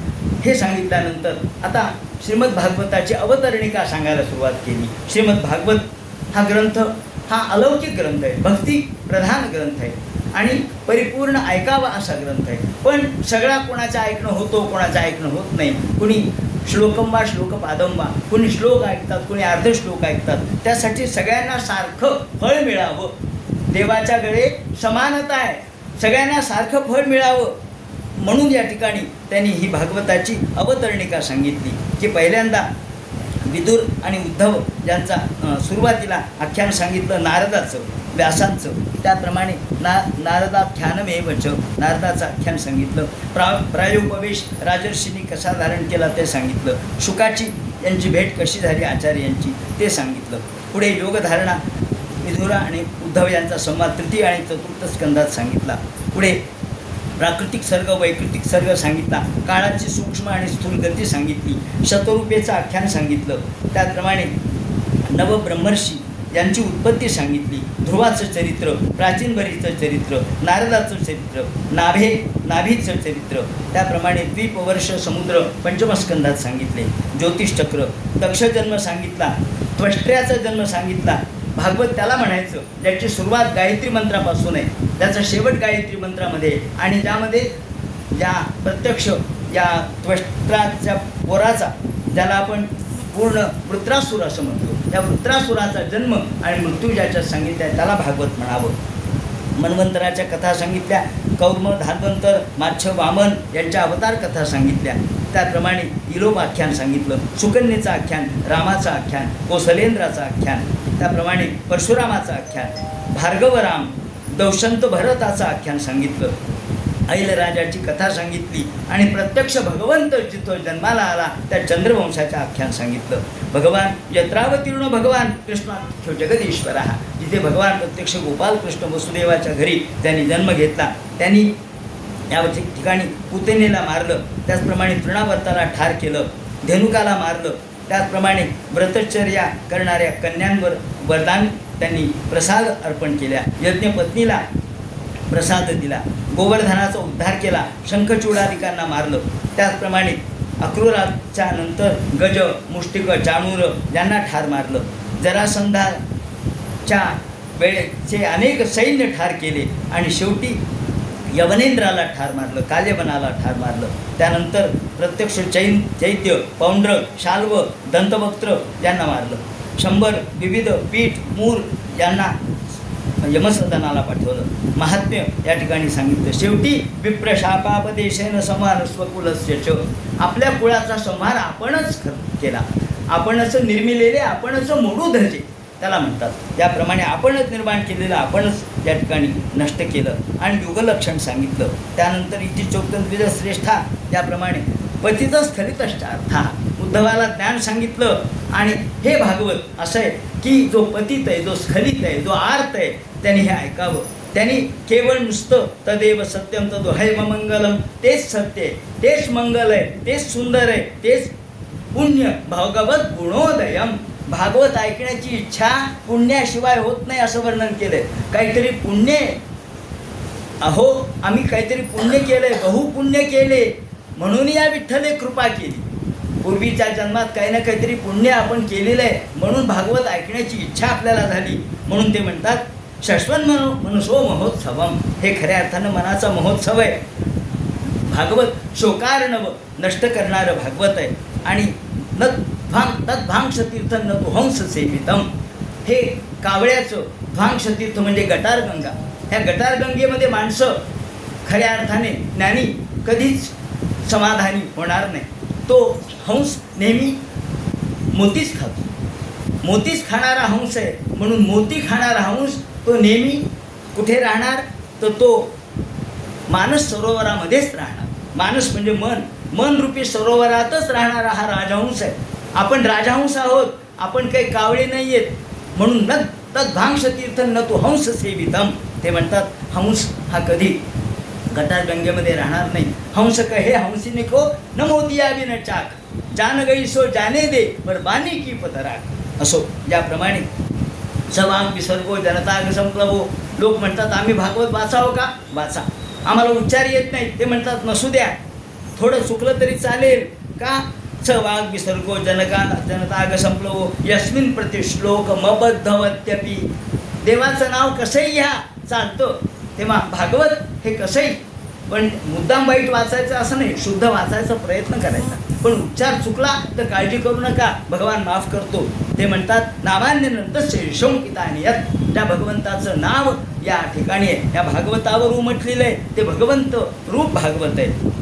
हे सांगितल्यानंतर आता श्रीमद भागवताची अवतरणिका सांगायला सुरुवात केली. श्रीमद भागवत हा ग्रंथ हा अलौकिक ग्रंथ आहे, भक्ती प्रधान ग्रंथ आहे आणि परिपूर्ण ऐकावा असा ग्रंथ आहे. पण सगळा कोणाचं ऐकणं होतो, कोणाचं ऐकणं होत नाही. कुणी श्लोकम वा श्लोकपादम वा, कुणी श्लोक ऐकतात, कुणी अर्ध श्लोक ऐकतात. त्यासाठी सगळ्यांना सारखं फळ मिळावं, देवाच्याकडे समानता आहे, सगळ्यांना सारखं फळ मिळावं म्हणून या ठिकाणी त्यांनी ही भागवताची अवतरणिका सांगितली की पहिल्यांदा विदुर आणि उद्धव यांचा सुरुवातीला आख्यान सांगितलं नारदाचं, व्यासांचं. त्याप्रमाणे नारदाख्यानमेवच, नारदाचं आख्यान सांगितलं. प्रायोपवेश राजर्षींनी कसा धारण केला ते सांगितलं. शुकाची यांची भेट कशी झाली आचार्य यांची ते सांगितलं. पुढे योगधारणा विदुरा आणि उद्धव यांचा संवाद तृतीय आणि चतुर्थ स्कंदात सांगितला. पुढे प्राकृतिक सर्ग वैकृतिक सर्ग सांगितला. काळाची सूक्ष्म आणि स्थूल गती सांगितली. शतरूपेचं आख्यान सांगितलं. त्याप्रमाणे नवब्रह्मर्षी यांची उत्पत्ती सांगितली. ध्रुवाचं चरित्र, प्राचीनभरीचं चरित्र, नारदाचं चरित्र, नाभीचं चरित्र. त्याप्रमाणे द्वीपवर्ष समुद्र पंचमस्कंदात सांगितले. ज्योतिषचक्र, दक्षजन्म सांगितला. त्वष्ट्र्याचा जन्म सांगितला. भागवत त्याला म्हणायचं ज्याची सुरुवात गायत्री मंत्रापासून आहे, त्याचा शेवट गायत्री मंत्रामध्ये, आणि ज्यामध्ये या प्रत्यक्ष या त्वष्ट्राच्या पोराचा, ज्याला आपण पूर्ण वृत्रासूर असं म्हणतो, त्या वृत्रासुराचा जन्म आणि मृत्यू ज्याच्यात सांगितल्या त्याला भागवत म्हणावं. मन्वंतराच्या कथा सांगितल्या. कौर्म, धान्वंतर, माच्छ, वामन यांच्या अवतार कथा सांगितल्या. त्याप्रमाणे इलोपाख्यान सांगितलं. सुकन्येचं आख्यान, रामाचं आख्यान, कौसलेंद्राचं आख्यान. त्याप्रमाणे परशुरामाचं आख्यान, भार्गवराम, दौशंत भरताचं आख्यान सांगितलं. ऐलराजाची कथा सांगितली. आणि प्रत्यक्ष भगवंत जिथं जन्माला आला त्या चंद्रवंशाचं आख्यान सांगितलं. भगवान यत्रावतीर्ण भगवान कृष्ण जगदीश्वर, जिथे भगवान प्रत्यक्ष गोपाल कृष्ण वसुदेवाच्या घरी त्यांनी जन्म घेतला. त्यांनी या ठिकाणी पुतनेला मारलं. त्याचप्रमाणे तृणावर्ताला ठार केलं. धेनुकाला मारलं. त्याचप्रमाणे व्रतचर्या करणाऱ्या कन्यांवर वरदान त्यांनी प्रसाद अर्पण केल्या. यज्ञपत्नीला प्रसाद दिला. गोवर्धनाचा उद्धार केला. शंखचूडादिकांना मारलं. त्याचप्रमाणे अक्रूराच्या नंतर गज, मुष्टिक, चाणूर यांना ठार मारलं. जरासंधाच्या वेळेचे अनेक सैन्य ठार केले. आणि शेवटी यवनेंद्राला ठार मारलं, काल्यवनाला ठार मारलं. त्यानंतर प्रत्यक्ष चैत्य, पौंड्र, शाल्व, दंतवक्त्र यांना मारलं. 100 विविध पीठ, मूर यांना यमसदनाला पाठवलं. महात्म्य या ठिकाणी सांगितलं. शेवटी विप्रशापापदेशेन समान स्वकुलस्य च, आपल्या कुळाचा संहार आपणच केला, आपणच निर्मिलेले, आपणच मोडू धरले त्याला म्हणतात. त्याप्रमाणे आपणच निर्माण केलेलं आपणच या ठिकाणी नष्ट केलं. आणि युगलक्षण सांगितलं. त्यानंतर इति चौकंद्विज श्रेष्ठा, त्याप्रमाणे पतित स्खलितश्चार्था, उद्धवाला ज्ञान सांगितलं. आणि हे भागवत असं आहे की जो पतित आहे, जो स्खलित आहे, जो आर्त आहे, त्यांनी हे ऐकावं. त्यांनी केवळ नुसतं तदेव सत्यम तदो हैममंगलम, तेच सत्य आहे, तेच मंगल आहे, तेच सुंदर आहे, तेच पुण्य, भागवत गुणोदयम. भागवत ऐकण्याची इच्छा पुण्याशिवाय होत नाही असं वर्णन केलंय. काहीतरी पुण्य, अहो आम्ही काहीतरी पुण्य केलंय, बहुपुण्य केले म्हणून या विठ्ठले कृपा केली. पूर्वीच्या जन्मात काही ना काहीतरी पुण्य आपण केलेलं आहे म्हणून भागवत ऐकण्याची इच्छा आपल्याला झाली. म्हणून ते म्हणतात शश्वन मनसो महोत्सवम, हे खऱ्या अर्थानं मनाचा महोत्सव आहे. भागवत शोकार्णव, नष्ट करणारं भागवत आहे. आणि न तद्भांगतीर्थ न तो हंस सेवितम, हे कावळ्याचं ध्वांगतीर्थ म्हणजे गटारगंगा. ह्या गटारगंगेमध्ये माणसं खऱ्या अर्थाने ज्ञानी कधीच समाधानी होणार नाही. तो हंस नेहमी मोतीच खातो, मोतीच खाणारा हंस आहे. म्हणून मोती खाणारा हंस तो नेहमी कुठे राहणार, तर तो मानस सरोवरामध्येच राहणार. मानस म्हणजे मन, मन रूपी सरोवरातच राहणारा हा राजहंस आहे. आपण राजहंस आहोत आपण काही कावळे नाही आहेत. म्हणून न तद्भांश तीर्थ न तू हंस सेवितम. ते म्हणतात हंस हा कधी गटार गंगेमध्ये राहणार नाही. हंस कहे हंसिनी को न मोतिया बिन चाक, जान गई सो जाने दे पर बानी की पतराक. असो ज्याप्रमाणे सवांग विसर्गो जनताग संप्लवो. लोक म्हणतात आम्ही भागवत वाचावं का? वाचा. आम्हाला उच्चार येत नाही. ते म्हणतात नसू द्या, थोडं चुकलं तरी चालेल. का? सवांग विसर्गो जनताग संप्लवो यस्मिन प्रतिश्लोक मबद्धवत्यपि. देवाचं नाव कसंही घ्या चालतं. तेव्हा भागवत हे कसंही, पण मुद्दाम वाईट वाचायचं असं नाही, शुद्ध वाचायचा प्रयत्न करायचा. पण उच्चार चुकला तर काळजी करू नका, भगवान माफ करतो. ते म्हणतात नावान्यनंतर शंकितानियत. त्या भगवंताचं नाव या ठिकाणी आहे, या भागवतावर उमटलेलं आहे. ते भगवंत रूप भागवत आहे.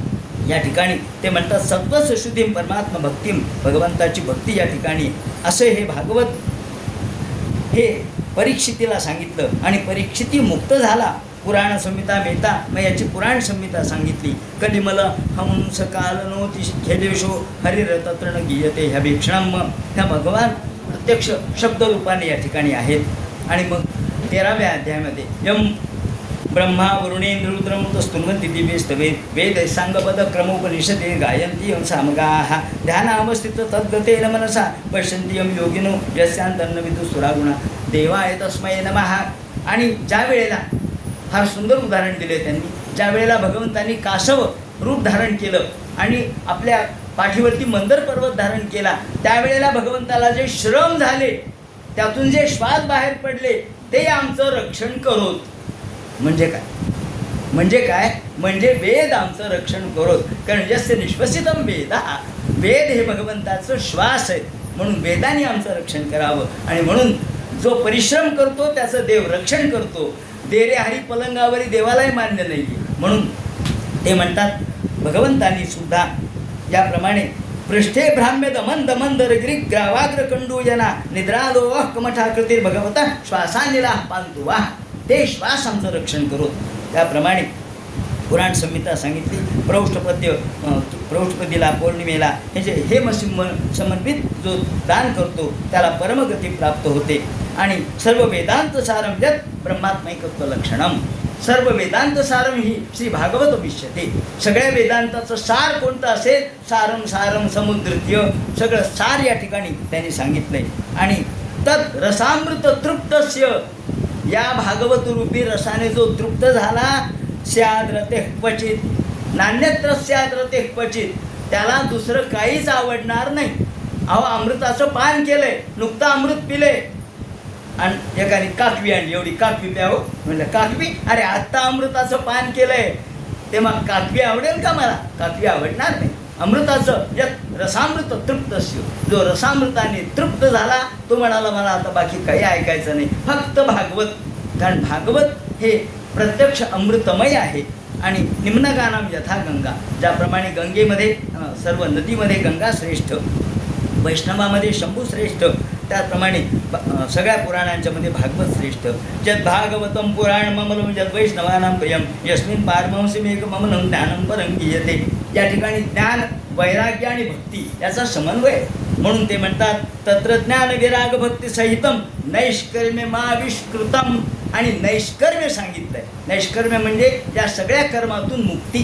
या ठिकाणी ते म्हणतात सत्वस शुद्धीम परमात्मा भक्तीम. भगवंताची भक्ती या ठिकाणी. असे हे भागवत हे परीक्षितीला सांगितलं आणि परीक्षिती मुक्त झाला. पुराण संहिता मिळता, मग याची पुराण संहिता सांगितली. कलिमल हंस कालनोति खेदेशो हरिरतत्र न गीयते ह्या भीक्षणम. ह्या भगवान प्रत्यक्ष शब्दरूपाने या ठिकाणी आहेत. आणि मग 13व्या अध्यायामध्ये यम ब्रह्मा वरुणेंद्र रुद्रमृत स्तुन्वन्ति दिव्यस्तवे वेद सांगपद क्रमोपनिषदे गायन्ति यं सामगाः ध्यानावस्थित तद्गतेन मनसा पश्यन्ति यं योगिनो यस्यांतन्न विदुसुरागुणा देवाय तस्मै नमः. आणि ज्या वेळेला फार सुंदर उदाहरण दिले त्यांनी. ज्या वेळेला भगवंतांनी कासव रूप धारण केलं आणि आपल्या पाठीवरती मंदर पर्वत धारण केला, त्यावेळेला भगवंताला जे श्रम झाले, त्यातून जे श्वास बाहेर पडले, ते आमचं रक्षण करोत. म्हणजे काय? म्हणजे काय? म्हणजे वेद आमचं रक्षण करोत. कारण यस्य निश्वसितम वेद, वेद हे भगवंताचं श्वास आहे. म्हणून वेदाने आमचं रक्षण करावं. आणि म्हणून जो परिश्रम करतो त्याचं देव रक्षण करतो. देरे हरी पलंगावरी देवालाही मान्य नाही. म्हणून ते म्हणतात भगवंतांनी सुद्धा याप्रमाणे पृष्ठे भ्राम्य दमन दमन दरग्रिक ग्रावाग्र कंडूयना निद्रालोह कमठाकृती भगवता श्वासानिला पांतुवा. ते श्वास आमचं रक्षण करो. त्याप्रमाणे पुराण संहिता सांगितली. प्रौष्ठपदीला पौर्णिमेला हे समन्वित जो दान करतो त्याला परमगती प्राप्त होते. आणि सर्व वेदांत सारम यत् ब्रह्मात्मैकत्व लक्षणम. सर्व वेदांत सारम ही श्री भागवत विष्यते. सगळ्या वेदांताचं सार कोणतं असेल? सारम सारम समुद्रत्य. सगळं सार या ठिकाणी त्यांनी सांगितलंय. आणि तत् रसामृत तृप्तस्य, या भागवत रूपी रसाने जो तृप्त झाला, स्याद्रते क्वचित नान्यत्र स्याद्रते क्वचित, त्याला दुसरं काहीच आवडणार नाही. अहो अमृताचं पान केलंय, नुकतं अमृत पिलंय आणि एकाने काकवी आणली, एवढी काकवी प्यावं म्हणलं. काकवी? अरे आत्ता अमृताचं पान केलंय, तेव्हा काकवी आवडेल का मला? काकवी आवडणार नाही. अमृताचं यत् रसामृत तृप्तस्य, जो रसामृताने तृप्त झाला तो म्हणाला मला आता बाकी काही ऐकायचं नाही, फक्त भागवत. कारण भागवत हे प्रत्यक्ष अमृतमय आहे. आणि निम्नगानाम यथा गंगा, ज्याप्रमाणे गंगेमध्ये सर्व नदीमध्ये गंगा श्रेष्ठ, वैष्णवामध्ये शंभू श्रेष्ठ, त्याप्रमाणे सगळ्या पुराणांच्यामध्ये भागवत श्रेष्ठ. यद् भागवतम पुराण ममलम यद् वैष्णवानां प्रियम यस्मिन् पारमहंसमेक ममलं ज्ञानं परं गीयते. या ठिकाणी ज्ञान, वैराग्य आणि भक्ती याचा समन्वय. म्हणून ते म्हणतात तत्र ज्ञान विराग भक्ती सहितम नैष्कर्म्यमाविष्कृतम. आणि नैष्कर्म्य सांगितलंय. नैष्कर्म्य म्हणजे या सगळ्या कर्मातून मुक्ती.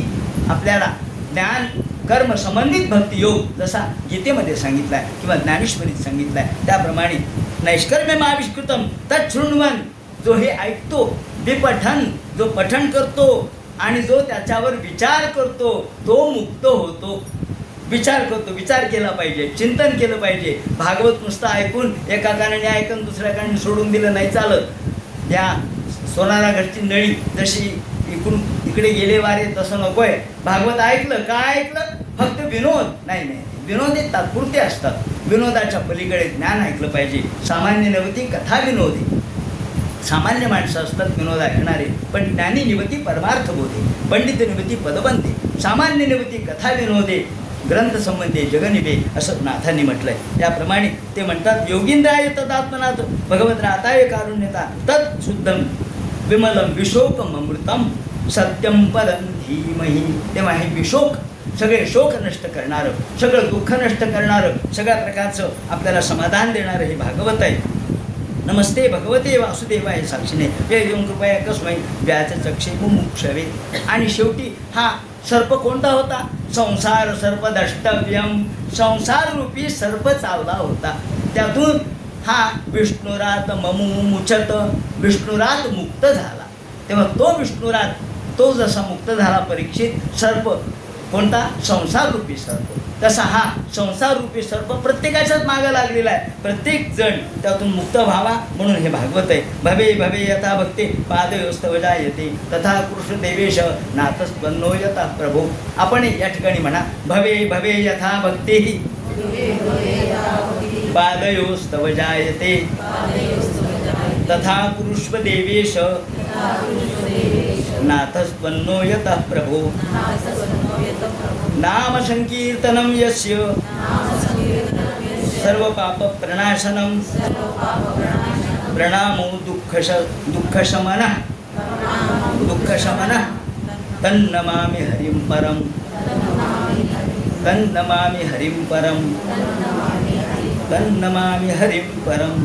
आपल्याला ज्ञान कर्म संबंधित भक्तियोग जसा गीतेमध्ये सांगितला आहे किंवा ज्ञानेश्वरीत सांगितला आहे, त्याप्रमाणे नैष्कर्म्यमाविष्कृतम तच्छृण्वन, जो हे ऐकतो, विपठन, जो पठण करतो आणि जो त्याच्यावर विचार करतो तो मुक्त होतो. विचार करतो, विचार केला पाहिजे, चिंतन केलं पाहिजे. भागवत नुसतं ऐकून एका कानाने ऐकून दुसऱ्या कानाने सोडून दिलं नाही चालत. या सोनारा घरची नळी जशी इकडून इकडे गेले वारे तसं नको आहे. भागवत ऐकलं, काय ऐकलं? फक्त विनोद नाही, विनोद हे तात्पुरते असतात. विनोदाच्या पलीकडे ज्ञान ऐकलं पाहिजे. सामान्य नवती कथा विनोदी, सामान्य माणसं असतात विनोद ऐकणारे, पण ज्ञानी निवती परमार्थ बोधे, पंडित निवती पदबंधे, सामान्य निवती कथा विनोदे, ग्रंथ संबंधी जगनिबे, असं नाथांनी म्हटलंय. त्याप्रमाणे ते म्हणतात योगींद्राय तदात्मनाथ भगवद्राताय कारुण्यता तत् शुद्धम विमलम विशोकम अमृतम सत्यम पदं धीमहि. तेव्हा हे विशोक सगळे शोक नष्ट करणारं, सगळं दुःख नष्ट करणारं, सगळ्या प्रकारचं आपल्याला समाधान देणारं हे भागवत आहे. नमस्ते भगवते वासुदेवाय साक्षिणे वेदों कृपया कस्मै व्याच चक्षे मुमुक्षवे. आणि शेवटी हा सर्प कोणता होता? संसार सर्प द्रष्टव्यम. संसार रूपी सर्प चावला होता. त्यातून हा विष्णुरात ममुमुचत, विष्णुरात मुक्त झाला. तेव्हा तो विष्णुरात, तो जसा मुक्त झाला परीक्षित, सर्प कोणता? संसार रूपी सर्प. तसा हा संसार रूपी सर्प प्रत्येकाच्याच मागं लागलेला आहे. प्रत्येक जण त्यातून मुक्त व्हावा म्हणून हे भागवत आहे. भवे भवे यथा भक्ती पादयोस्तव जायते तथा कृष्ण देवेश नाथस्पन्नो यथा प्रभो. आपण या ठिकाणी म्हणा, भवे भवे यथा भक्ती पादयोस्तव जायते तथा कृष्ण देवेश नाथस्पन्नो यतः प्रभो. नाम संकीर्तनम यस्य सर्व पाप प्रणाशनम प्रणामो दुःखशमनः तन्नमामि हरिं परम तन्नमामि हरिं परम तन्नमामि हरिं परम.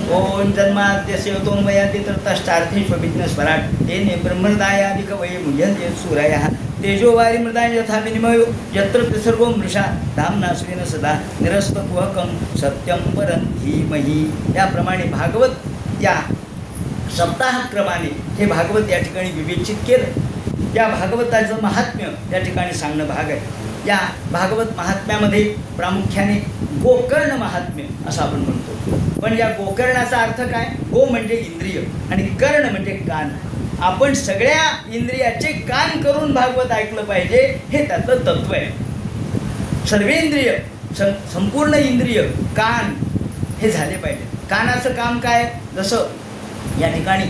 ओम जन्माद्यस्य तोन्मयादितरतश्चार्थेष्वभिघ्नस्वराट् तेने ब्रह्महृदायादिकवये मुह्यन्ते सूरयः तेजोवारि मृदाय यथा विनिमयो यत्र त्रिसर्गो मृषा धाम्ना स्वेन सदा निरस्तकुहकं सत्यं परं धीमहि. याप्रमाणे भागवत या सप्ताहक्रमाने हे भागवत या ठिकाणी विवेचित केलं. या भागवताचं महात्म्य या ठिकाणी सांगणं भाग आहे. या भागवत महात्म्यामध्ये प्रामुख्याने गोकर्ण महात्म्य असं आपण म्हणतो. पण या गोकर्णाचा अर्थ काय? गो म्हणजे इंद्रिय आणि कर्ण म्हणजे कान. आपण सगळ्या इंद्रियाचे कान करून भागवत ऐकलं पाहिजे, हे त्यातलं तत्व आहे. सर्वेंद्रिय संपूर्ण इंद्रिय कान हे झाले पाहिजे. कानाचं काम काय? जसं या ठिकाणी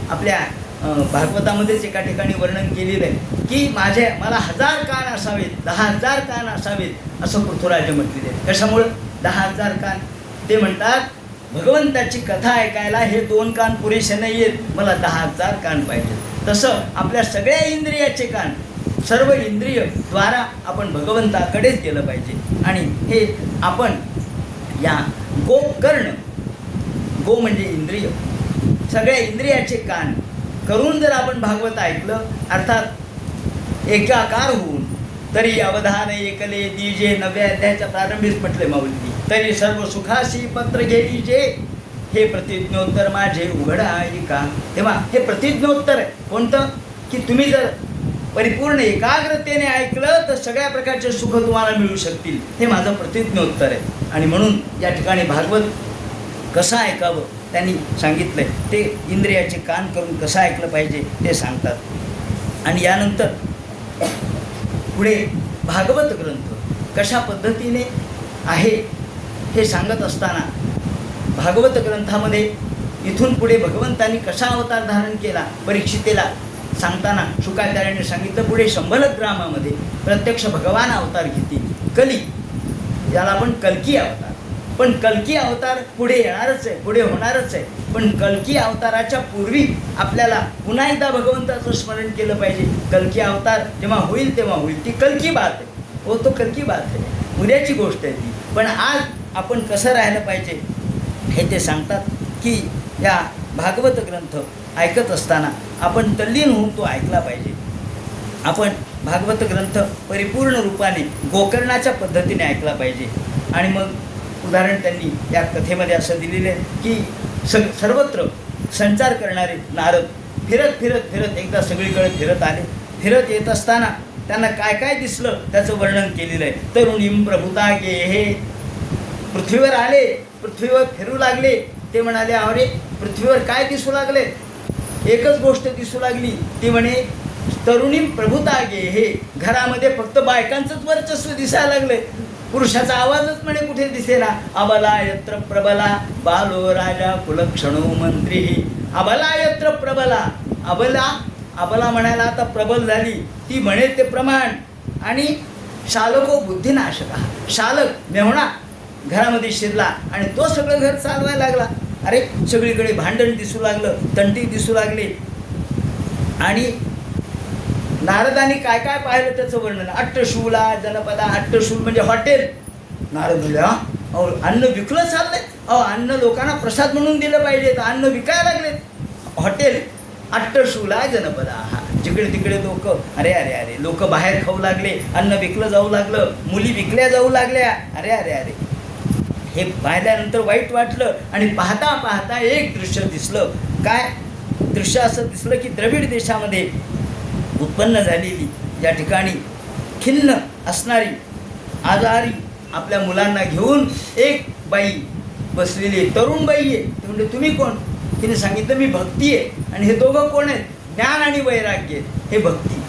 आपल्या भागवतामध्येच एका ठिकाणी वर्णन केलेलं आहे की मला 1000 कान असावेत, 10,000 कान असावेत असं पृथ्वीराज म्हटलेले आहे. कशामुळं 10,000 कान? ते म्हणतात भगवंताची कथा ऐकायला हे 2 कान पुरेसे नाही आहेत, मला 10,000 कान पाहिजे. तसं आपल्या सगळ्या इंद्रियाचे कान, सर्व इंद्रिय द्वारा आपण भगवंताकडेच गेलं पाहिजे. आणि हे आपण या गोकर्ण, गो म्हणजे इंद्रिय, सगळ्या इंद्रियाचे कान करून जर आपण भागवत ऐकलं, अर्थात एकाकार होऊन, तरी अवधान एकले दीजे 9व्या अध्यायाच्या प्रारंभीच म्हटले माऊली, तरी सर्व सुखाशी पत्र घेईजे हे प्रतिज्ञोत्तर माझे उघड ऐका. तेव्हा हे प्रतिज्ञोत्तर आहे. कोणतं? की तुम्ही जर परिपूर्ण एकाग्रतेने ऐकलं तर सगळ्या प्रकारचे सुख तुम्हाला मिळू शकतील, हे माझं प्रतिज्ञोत्तर आहे. आणि म्हणून या ठिकाणी भागवत कसं ऐकावं त्यांनी सांगितलंय. ते इंद्रियाचे कान करून कसं ऐकलं पाहिजे ते सांगतात. आणि यानंतर पुढे भागवत ग्रंथ कशा पद्धतीने आहे हे सांगत असताना, भागवत ग्रंथामध्ये इथून पुढे भगवंतांनी कसा अवतार धारण केला परीक्षितेला सांगताना शुकाचार्याने सांगितलं, पुढे शंभलग्रामामध्ये प्रत्यक्ष भगवान अवतार घेतील. कली, याला आपण कल्की अवतार. पण कल्की अवतार पुढे येणारच आहे, पुढे होणारच आहे. पण कल्की अवताराच्या पूर्वी आपल्याला पुन्हा एकदा भगवंताचं स्मरण केलं पाहिजे. कल्की अवतार जेव्हा होईल तेव्हा होईल, ती कल्की बात आहे. हो, तो कल्की बात आहे, उद्याची गोष्ट आहे ती. पण आज आपण कसं राहिलं पाहिजे हे ते सांगतात की या भागवत ग्रंथ ऐकत असताना आपण तल्लीन होऊन तो ऐकला पाहिजे. आपण भागवत ग्रंथ परिपूर्ण रूपाने गोकर्णाच्या पद्धतीने ऐकला पाहिजे. आणि मग उदाहरण त्यांनी या कथेमध्ये असं दिलेलं आहे की सर्वत्र संचार करणारे नारद फिरत फिरत फिरत एकदा सगळीकडे फिरत आले. फिरत येत असताना त्यांना काय काय दिसलं त्याचं वर्णन केलेलं आहे. तरुणीम प्रभुता गे हे पृथ्वीवर आले, पृथ्वीवर फिरू लागले. ते म्हणाले, अरे पृथ्वीवर काय दिसू लागले? एकच गोष्ट दिसू लागली, ती म्हणे तरुणीम प्रभुता गे हे. घरामध्ये फक्त बायकांचंच वर्चस्व दिसायला लागले, पुरुषाचा आवाजच म्हणे कुठे दिसेना. अबला यत्र प्रबला बालो राजा कुलक्षणो मंत्री. अबला यत्र प्रबला, अबला म्हणायला आता प्रबल झाली, ती म्हणे ते प्रमाण. आणि शालको बुद्धिनाशका, शालक मेहुणा घरामध्ये शिरला आणि तो सगळं घर चालवायला लागला. अरे सगळीकडे भांडण दिसू लागलं, तंटी दिसू लागली. आणि नारदांनी काय काय पाहिलं त्याचं वर्णन. अट्टशूला जनपदा, अट्टशूल म्हणजे हॉटेल. नारद म्हणले अहो अन्न विकलं चाललंय, अहो अन्न लोकांना प्रसाद म्हणून दिलं पाहिजे, तर अन्न विकायला लागले. हॉटेल अट्टशूला जनपदा, हा जिकडे तिकडे लोक अरे अरे अरे लोक बाहेर खाऊ लागले, अन्न विकलं जाऊ लागलं, मुली विकल्या जाऊ लागल्या. अरे अरे अरे हे पाहिल्यानंतर वाईट वाटलं. आणि पाहता पाहता एक दृश्य दिसलं. काय दृश्य असं दिसलं की द्रविड देशामध्ये उत्पन्न झालेली, या ठिकाणी खिन्न असणारी, आजारी आपल्या मुलांना घेऊन एक बाई बसलेली आहे, तरुण बाई आहे. ते म्हणजे तुम्ही कोण? तिने सांगितलं मी भक्ती आहे. आणि हे दोघं कोण आहेत? ज्ञान आणि वैराग्य. हे भक्ती.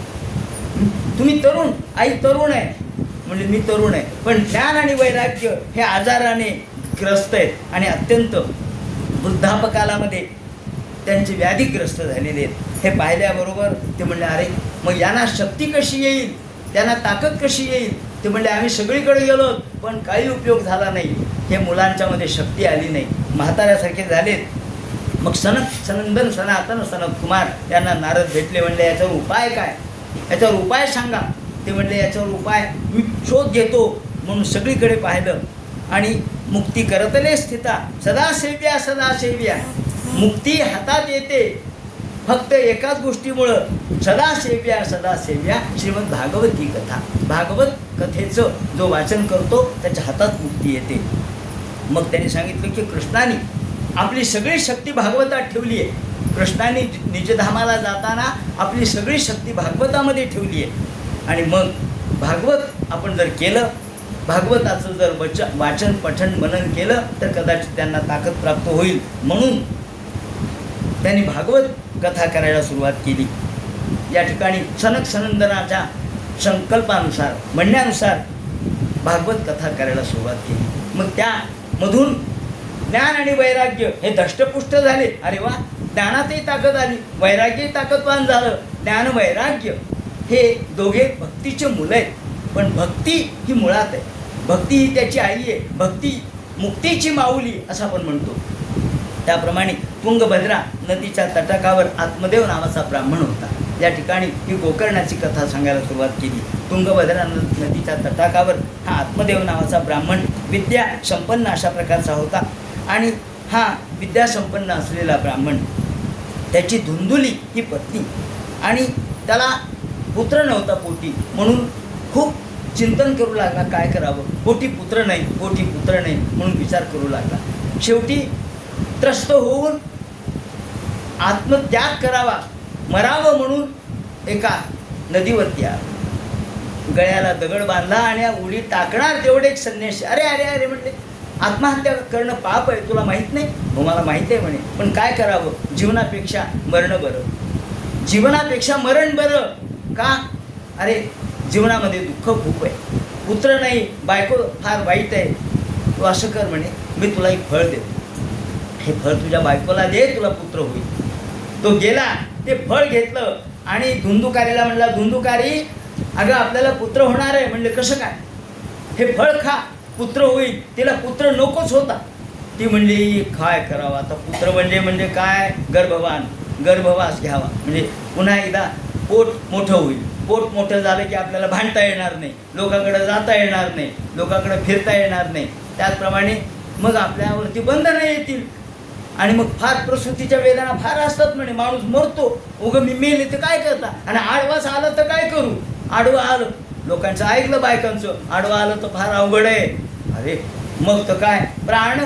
तुम्ही तरुण, आई तरुण आहे. म्हणजे मी तरुण आहे, पण ज्ञान आणि वैराग्य हे आजाराने ग्रस्त आहेत आणि अत्यंत वृद्धापकालामध्ये त्यांचे व्याधीग्रस्त झालेले आहेत. हे पाहिल्याबरोबर ते म्हणले अरे मग यांना शक्ती कशी येईल, त्यांना ताकद कशी येईल? ते म्हणले आम्ही सगळीकडे गेलो पण काही उपयोग झाला नाही. हे मुलांच्यामध्ये शक्ती आली नाही, म्हाताऱ्यासारखे झालेत. मग सनंदन सनातन सनत कुमार यांना नारद भेटले. म्हणले याच्यावर उपाय काय, याच्यावर उपाय सांगा. ते म्हणले याच्यावर उपाय मी शोध घेतो. म्हणून सगळीकडे पाहिलं आणि मुक्ती करतले स्थिता सदा सेव्या सदा सेव्या. मुक्ती हातात येते फक्त एकाच गोष्टीमुळं, सदा सेव्या श्रीमद भागवती कथा. भागवत कथेचं जो वाचन करतो त्याच्या हातात मुक्ती येते. मग त्यांनी सांगितलं की कृष्णाने आपली सगळी शक्ती भागवतात ठेवली आहे. कृष्णाने निजधामाला जाताना आपली सगळी शक्ती भागवतामध्ये ठेवली आहे. आणि मग भागवत आपण जर केलं, भागवताचं जर वाचन पठण मनन केलं तर कदाचित त्यांना ताकद प्राप्त होईल. म्हणून त्यांनी भागवत कथा करायला सुरुवात केली. या ठिकाणी सनक सनंदनाच्या संकल्पानुसार, म्हणण्यानुसार भागवत कथा करायला सुरुवात केली. मग त्यामधून ज्ञान आणि वैराग्य हे दष्टपुष्ट झाले. अरे वा, ज्ञानातही ताकद आली, वैराग्यही ताकदवान झालं. ज्ञान वैराग्य हे दोघे भक्तीचे मुलं आहेत. पण भक्ती ही मुळात आहे, भक्ती ही त्याची आई आहे, भक्ती मुक्तीची माऊली असं आपण म्हणतो. त्याप्रमाणे तुंगभद्रा नदीच्या तटाकावर आत्मदेव नावाचा ब्राह्मण होता. या ठिकाणी ही गोकर्णाची कथा सांगायला सुरुवात केली. तुंगभद्रा नदीच्या तटाकावर हा आत्मदेव नावाचा ब्राह्मण विद्या संपन्न अशा प्रकारचा होता. आणि हा विद्यासंपन्न असलेला ब्राह्मण, त्याची धुंदुली ही पत्नी, आणि त्याला पुत्र नव्हता पोटी. म्हणून खूप चिंतन करू लागला, काय करावं, पोटी पुत्र नाही, पोटी पुत्र नाही, म्हणून विचार करू लागला. शेवटी त्रस्त होऊन आत्मत्याग करावा, मरावं म्हणून एका नदीवरती आला. गळ्याला दगड बांधला आणि उडी टाकणार तेवढे एक संन्यासी अरे अरे अरे म्हणले आत्महत्या करणं पाप आहे, तुला माहीत नाही? हो मला माहीत आहे म्हणे, पण काय करावं, जीवनापेक्षा मरण बरं, जीवनापेक्षा मरण बरं. का? अरे जीवनामध्ये दुःख खूप आहे, पुत्र नाही, बायको फार वाईट आहे. तू असं कर म्हणे, मी तुला एक फळ देतो, हे फळ तुझ्या बायकोला दे, तुला पुत्र होईल. तो गेला, ते फळ घेतलं आणि धुंदुकारीला म्हणला, धुंदुकारी अगं आपल्याला पुत्र होणार आहे. म्हणले कसं काय? हे फळ खा, पुत्र होईल. तिला पुत्र नकोच होता. ती म्हणली काय करावं आता, पुत्र म्हणजे काय, गर्भवास घ्यावा, म्हणजे पुन्हा एकदा पोट मोठं होईल. पोट मोठं झालं की आपल्याला भांडता येणार नाही, लोकांकडे जाता येणार नाही, लोकांकडे फिरता येणार नाही. त्याचप्रमाणे मग आपल्यावरती बंधनं येतील आणि मग फार प्रसूतीच्या वेदना फार असतात म्हणे, माणूस मरतो. उगं मी मेले तर काय करता, आणि आडवास आलं तर काय करू? आडवं आलं, लोकांचं ऐकलं, बायकांचं आडवं आलं तर फार अवघड आहे. अरे मग तर काय, प्राण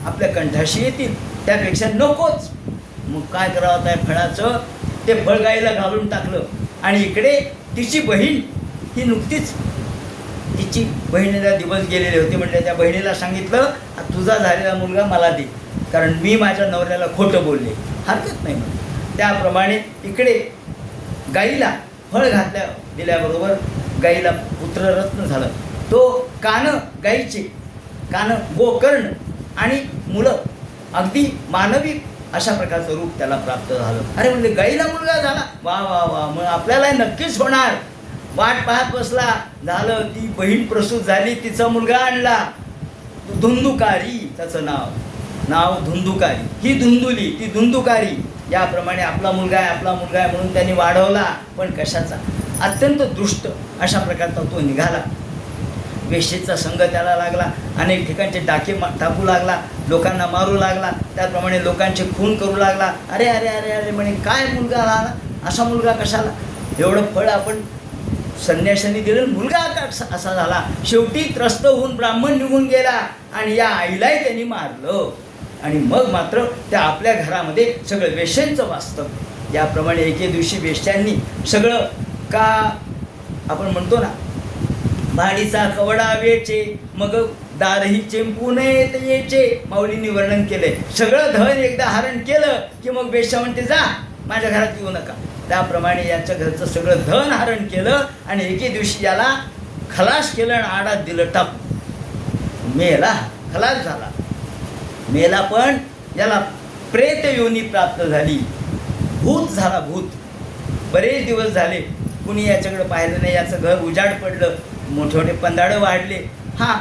आपल्या कंठाशी येतील, त्यापेक्षा नकोच. मग काय करावं त्या फळाचं? ते फळ गाईला घालून टाकलं. आणि इकडे तिची बहीण ही नुकतीच तिची बहिणीला दिवस गेलेले होते. म्हणजे त्या बहिणीला सांगितलं तुझा झालेला मुलगा मला दे, कारण मी माझ्या नवऱ्याला खोटं बोलले, हरकत नाही म्हणून. त्याप्रमाणे इकडे गाईला फळ दिल्याबरोबर गाईला पुत्ररत्न झालं. तो गाईचे कान गोकर्ण आणि मुलं अगदी मानवी अशा प्रकारचं रूप त्याला प्राप्त झालं. अरे म्हणजे गाईला मुलगा झाला, वा वा वा, मग आपल्याला नक्कीच होणार. वाट पाहत बसला, झालं, ती बहीण प्रसूत झाली, तिचा मुलगा आणला, धुंदुकारी त्याचं नाव धुंदुकारी. ही धुंदुली, ती धुंदुकारी. याप्रमाणे आपला मुलगा आहे म्हणून त्यांनी वाढवला. पण कशाचा? अत्यंत दुष्ट अशा प्रकारचा तो निघाला. वेश्येचा संघ त्याला लागला, अनेक ठिकाणचे डाके टाकू लागला, लोकांना मारू लागला, त्याप्रमाणे लोकांचे खून करू लागला. अरे अरे अरे अरे म्हणे, काय मुलगा आला, असा मुलगा कशाला, एवढं फळ आपण संन्याशाने दिलं, मुलगा असा झाला. शेवटी त्रस्त होऊन ब्राह्मण निघून गेला आणि या आईलाही त्यांनी मारलं. आणि मग मात्र त्या आपल्या घरामध्ये सगळं वेश्यांचं वास्तव. याप्रमाणे एके दिवशी वेश्यांनी सगळं, का आपण म्हणतो ना, भाडीचा कवडा वेचे, मग दारही चेंपू नयेत येचे, माऊलींनी वर्णन केलंय. सगळं धन एकदा हरण केलं की मग वेश्या म्हणते, जा माझ्या घरात येऊ नका. त्याप्रमाणे याच्या घरचं सगळं धन हरण केलं आणि एके दिवशी याला खलास केलं आणि आडात दिलं टाकून. मेला, खलास झाला, मेला. पण याला प्रेत योनी प्राप्त झाली, भूत झाला, भूत. बरेच दिवस झाले कुणी याच्याकडे पाहिलं नाही, याचं घर उजाड पडलं, मोठे मोठे पंधाडं वाढले. हा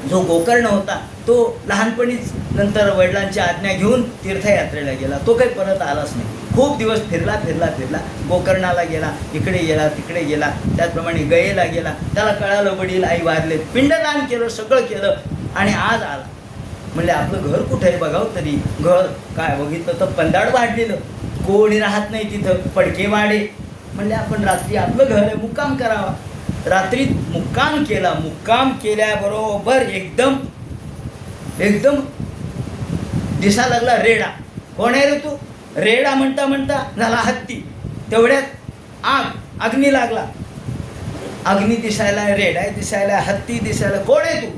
जो गोकर्ण होता तो लहानपणीच नंतर वडिलांची आज्ञा घेऊन तीर्थयात्रेला गेला, तो काही परत आलाच नाही. खूप दिवस फिरला फिरला फिरला, गोकर्णाला गेला, इकडे गेला तिकडे गेला, त्याचप्रमाणे गयेला गेला. त्याला कळालं वडील आई वारले, पिंडदान केलं, सगळं केलं आणि आज आला. म्हणले आपलं घर कुठे आहे बघावं तरी. घर काय बघितलं तर पंधाड वाढलेलं, कोणी राहत नाही तिथं, पडके वाडे. म्हणले आपण रात्री आपलं घर आहे, मुक्काम करावा. रात्री मुक्काम केला. मुक्काम केल्याबरोबर एकदम एकदम दिसा लागला रेडा. कोण आहे रे तू? रेडा म्हणता म्हणता झाला हत्ती. तेवढ्यात अग्नी लागला. अग्नी दिसायला, रेडा दिसायला, हत्ती दिसायला. कोण आहे तू?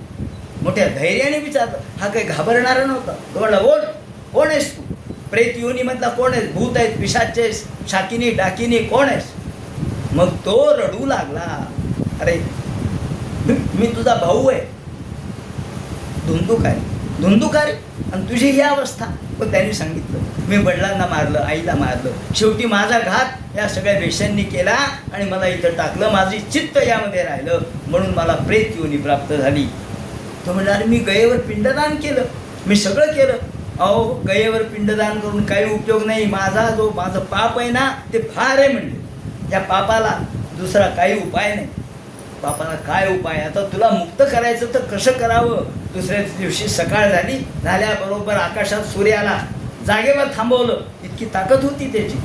मोठ्या धैर्याने विचारलं. हा काही घाबरणारा नव्हता. तो म्हणला, बोल कोण आहेस तू? प्रेत योनीमधला कोण आहेस? भूत आहेत, पिशाच आहेस, शाकिनी डाकिनी, कोण आहेस? मग तो रडू लागला. अरे मी तुझा भाऊ आहे. धुंदूक आहे, धुंदूक आहे, आणि तुझी ही अवस्था. पण त्यांनी सांगितलं मी वडिलांना मारलं, आईला मारलं, शेवटी माझा घात या सगळ्या वेश्यांनी केला आणि मला इथं टाकलं. माझी चित्त यामध्ये राहिलं म्हणून मला प्रेत योनी प्राप्त झाली. तो म्हणला, अरे मी गयेवर पिंडदान केलं, मी सगळं केलं. अहो गयेवर पिंडदान करून काही उपयोग नाही. माझं पाप आहे ना ते फार आहे. म्हणले या पापाला दुसरा काही उपाय नाही. पापाला काय उपाय? आता तुला मुक्त करायचं तर कसं करावं? दुसऱ्या दिवशी सकाळ झाली, झाल्याबरोबर आकाशात सूर्याला जागेवर थांबवलं. इतकी ताकद होती त्याची.